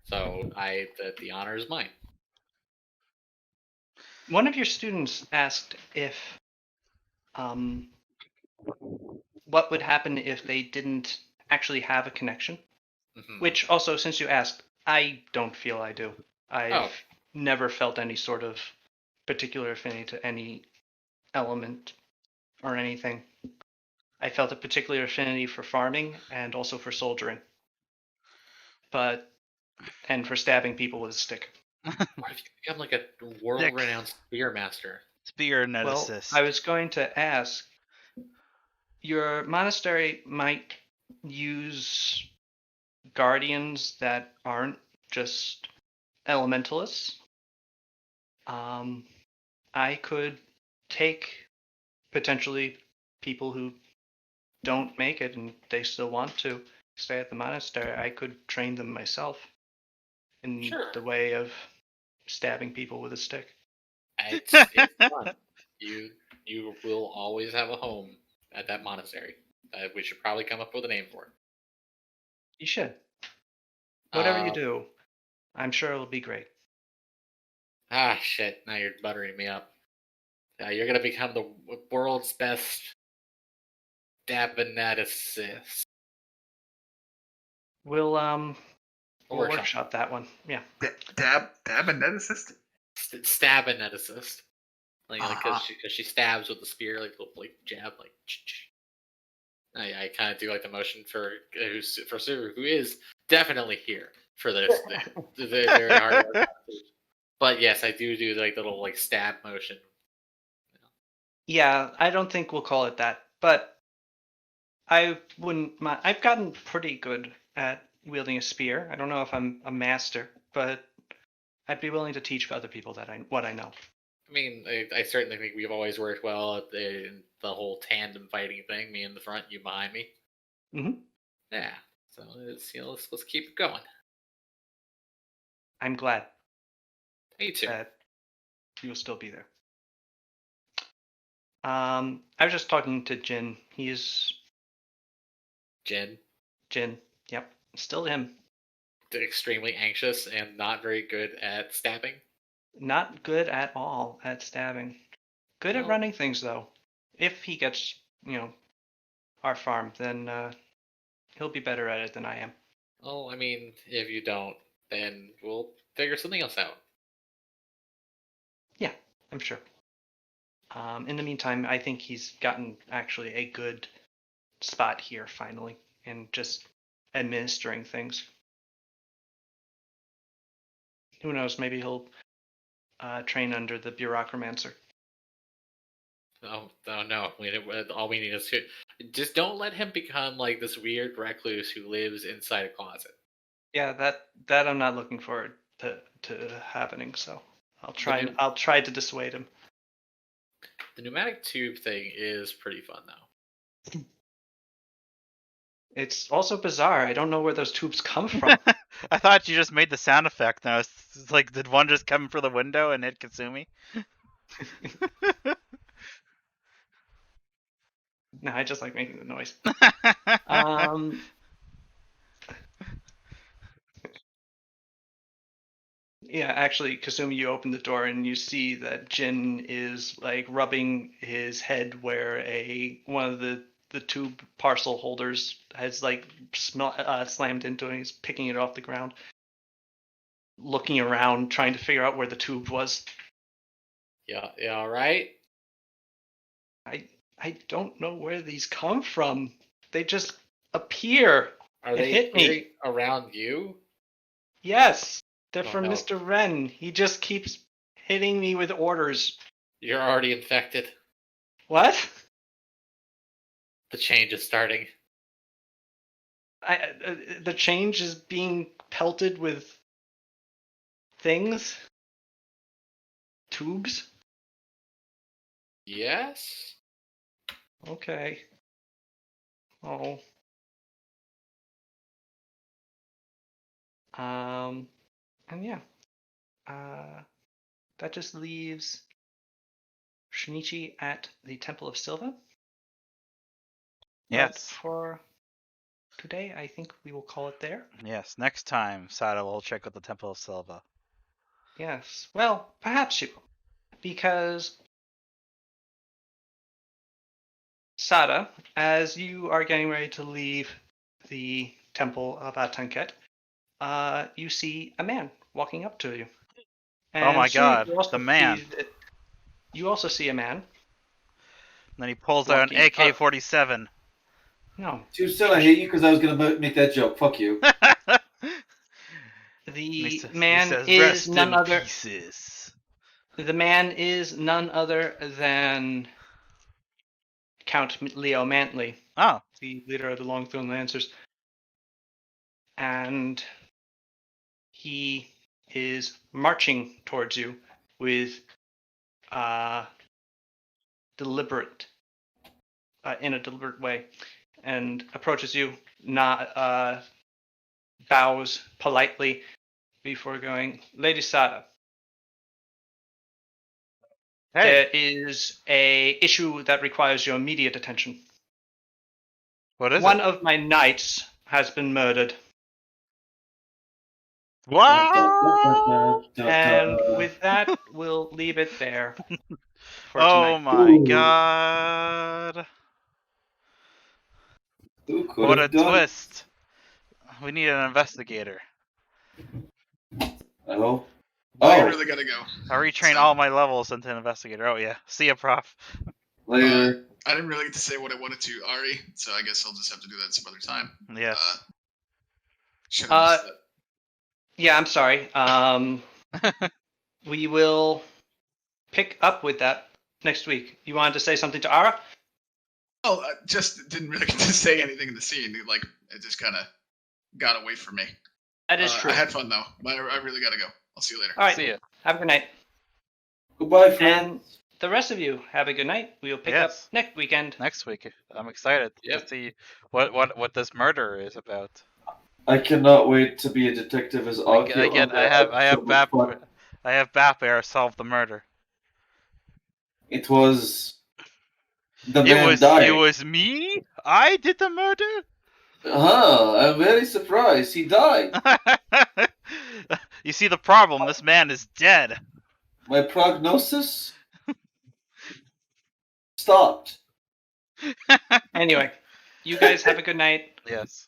Speaker 4: So the honor is mine.
Speaker 1: One of your students asked if what would happen if they didn't actually have a connection.
Speaker 4: Mhm.
Speaker 1: Which also, since you asked, I don't feel I do. I've
Speaker 4: Oh.
Speaker 1: never felt any sort of particular affinity to any element or anything. I felt a particular affinity for farming and also for soldiering, and for stabbing people with a stick.
Speaker 4: What if you become like a world-renowned spear master?
Speaker 2: Spear and net
Speaker 1: Well,
Speaker 2: assist.
Speaker 1: I was going to ask, your monastery might use guardians that aren't just elementalists. I could take potentially people who don't make it and they still want to stay at the monastery. I could train them myself in
Speaker 4: Sure.
Speaker 1: the way of stabbing people with a stick.
Speaker 4: It's fun. You will always have a home at that monastery. We should probably come up with a name for it.
Speaker 1: You should. Whatever you
Speaker 4: Uh,
Speaker 1: do, I'm sure it'll be great.
Speaker 4: Ah, shit. Now you're buttering me up. You're going to become the world's best dabbanaticist.
Speaker 1: We'll
Speaker 4: We'll
Speaker 1: workshop that one. Yeah.
Speaker 6: Dab and net assist.
Speaker 4: Stabanaticist. Like,
Speaker 6: Uh-huh.
Speaker 4: because she stabs with the spear, like, little, like, jab, like, I kind of do, like, the motion for Suru, who is definitely here for this. They're very hard work. But yes, I do like, the little, like, stab motion.
Speaker 1: Yeah, I don't think we'll call it that, but I wouldn't mind. I've gotten pretty good at wielding a spear. I don't know if I'm a master, but I'd be willing to teach other people what I know.
Speaker 4: I mean, I certainly think we've always worked well at the whole tandem fighting thing. Me in the front, you behind me.
Speaker 1: Mhm.
Speaker 4: Yeah. So let's keep it going.
Speaker 1: I'm glad
Speaker 4: Me too.
Speaker 1: that you'll still be there. I was just talking to Jin. He's
Speaker 4: Jin,
Speaker 1: Jin. Yep, still him.
Speaker 4: extremely anxious and not very good at stabbing.
Speaker 1: Not good at all at stabbing. Good at
Speaker 4: Well-
Speaker 1: running things though. If he gets, our farm, then he'll be better at it than I am.
Speaker 4: Well, I mean, if you don't, then we'll figure something else out.
Speaker 1: Yeah, I'm sure. In the meantime, I think he's gotten actually a good spot here finally, and just administering things. Who knows? Maybe he'll train under the bureaucramancer.
Speaker 4: Oh no! All we need is just don't let him become like this weird recluse who lives inside a closet.
Speaker 1: Yeah, that I'm not looking forward to happening. So I'll try.
Speaker 4: new-
Speaker 1: I'll try to dissuade him.
Speaker 4: The pneumatic tube thing is pretty fun though.
Speaker 1: It's also bizarre. I don't know where those tubes come from.
Speaker 2: I thought you just made the sound effect. And I was like, did one just come for the window and hit Kasumi?
Speaker 1: No, I just like making the noise. Yeah, actually, Kasumi, you open the door and you see that Jin is like rubbing his head where one of the tube parcel holders has like slammed into it. And he's picking it off the ground, looking around, trying to figure out where the tube was.
Speaker 4: Yeah, all right.
Speaker 1: I don't know where these come from. They just appear.
Speaker 4: Are
Speaker 1: It
Speaker 4: they
Speaker 1: hit me.
Speaker 4: appearing around you?
Speaker 1: Yes, they're
Speaker 4: Oh,
Speaker 1: from
Speaker 4: no.
Speaker 1: Mr. Wren. He just keeps hitting me with orders.
Speaker 4: You're already infected.
Speaker 1: What?
Speaker 4: The change is starting.
Speaker 1: the change is being pelted with things, tubes.
Speaker 4: Yes.
Speaker 1: Okay. Oh. And yeah. That just leaves Shinichi at the Temple of Silva. But
Speaker 2: Yes.
Speaker 1: for today, I think we will call it there.
Speaker 2: Yes. Next time, Sada will check out the Temple of Silva.
Speaker 1: Yes. Well, perhaps you will. Because Sada, as you are getting ready to leave the Temple of Atunket, you see a man walking up to you.
Speaker 2: Oh my
Speaker 1: soon
Speaker 2: God,
Speaker 1: you also
Speaker 2: the man.
Speaker 1: see that- You also see a man.
Speaker 2: And then he pulls out an
Speaker 1: Walking
Speaker 2: AK-47.
Speaker 1: No.
Speaker 3: Dude, still, I hate you because I was gonna make that joke. Fuck you.
Speaker 1: The
Speaker 2: He
Speaker 1: man
Speaker 2: says,
Speaker 1: is
Speaker 2: "Rest
Speaker 1: none
Speaker 2: in
Speaker 1: other.
Speaker 2: pieces."
Speaker 1: The man is none other than Count Leo Mantley,
Speaker 2: Oh,
Speaker 1: the leader of the Longthorn Lancers, and he is marching towards you with deliberate, in a deliberate way, and approaches you, not bows politely before going, Lady Sada.
Speaker 2: hey,
Speaker 1: There is a issue that requires your immediate attention.
Speaker 2: what is
Speaker 1: One
Speaker 2: it?
Speaker 1: of my knights has been murdered,
Speaker 2: What?
Speaker 1: and with that, we'll leave it there for
Speaker 2: Oh
Speaker 1: tonight.
Speaker 2: my
Speaker 3: Ooh.
Speaker 2: God!
Speaker 3: Who could
Speaker 2: What a
Speaker 3: have done?
Speaker 2: twist! We need an investigator.
Speaker 3: Oh.
Speaker 5: Well, I
Speaker 3: Oh.
Speaker 5: really gotta go.
Speaker 2: I retrain
Speaker 5: So-
Speaker 2: all my levels into an investigator. Oh yeah, see ya, prof.
Speaker 3: Later.
Speaker 5: I didn't really get to say what I wanted to Ari, so I guess I'll just have to do that some other time.
Speaker 2: Yes.
Speaker 5: Should have just
Speaker 1: Yeah, I'm sorry. We will pick up with that next week. You wanted to say something to Ara?
Speaker 5: Oh, I just didn't really get to say anything in the scene. Like, it just kind of got away from me.
Speaker 1: That is true.
Speaker 5: I had fun, though. But I really gotta go. I'll see you later.
Speaker 1: All right.
Speaker 2: See ya.
Speaker 1: Have a good night.
Speaker 3: Goodbye,
Speaker 1: And
Speaker 3: friend.
Speaker 1: the rest of you, have a good night. We will pick up
Speaker 2: Yes.
Speaker 1: next weekend.
Speaker 2: Next week, I'm excited
Speaker 4: Yep.
Speaker 2: to see what this murder is about.
Speaker 3: I cannot wait to be a detective as
Speaker 2: I have Batbear solve the murder.
Speaker 3: It was the
Speaker 2: It
Speaker 3: man
Speaker 2: was
Speaker 3: dying.
Speaker 2: me. I did the murder.
Speaker 3: I'm very surprised. He died.
Speaker 2: You see the problem. This man is dead.
Speaker 3: My prognosis stopped.
Speaker 1: Anyway, you guys have a good night.
Speaker 2: Yes.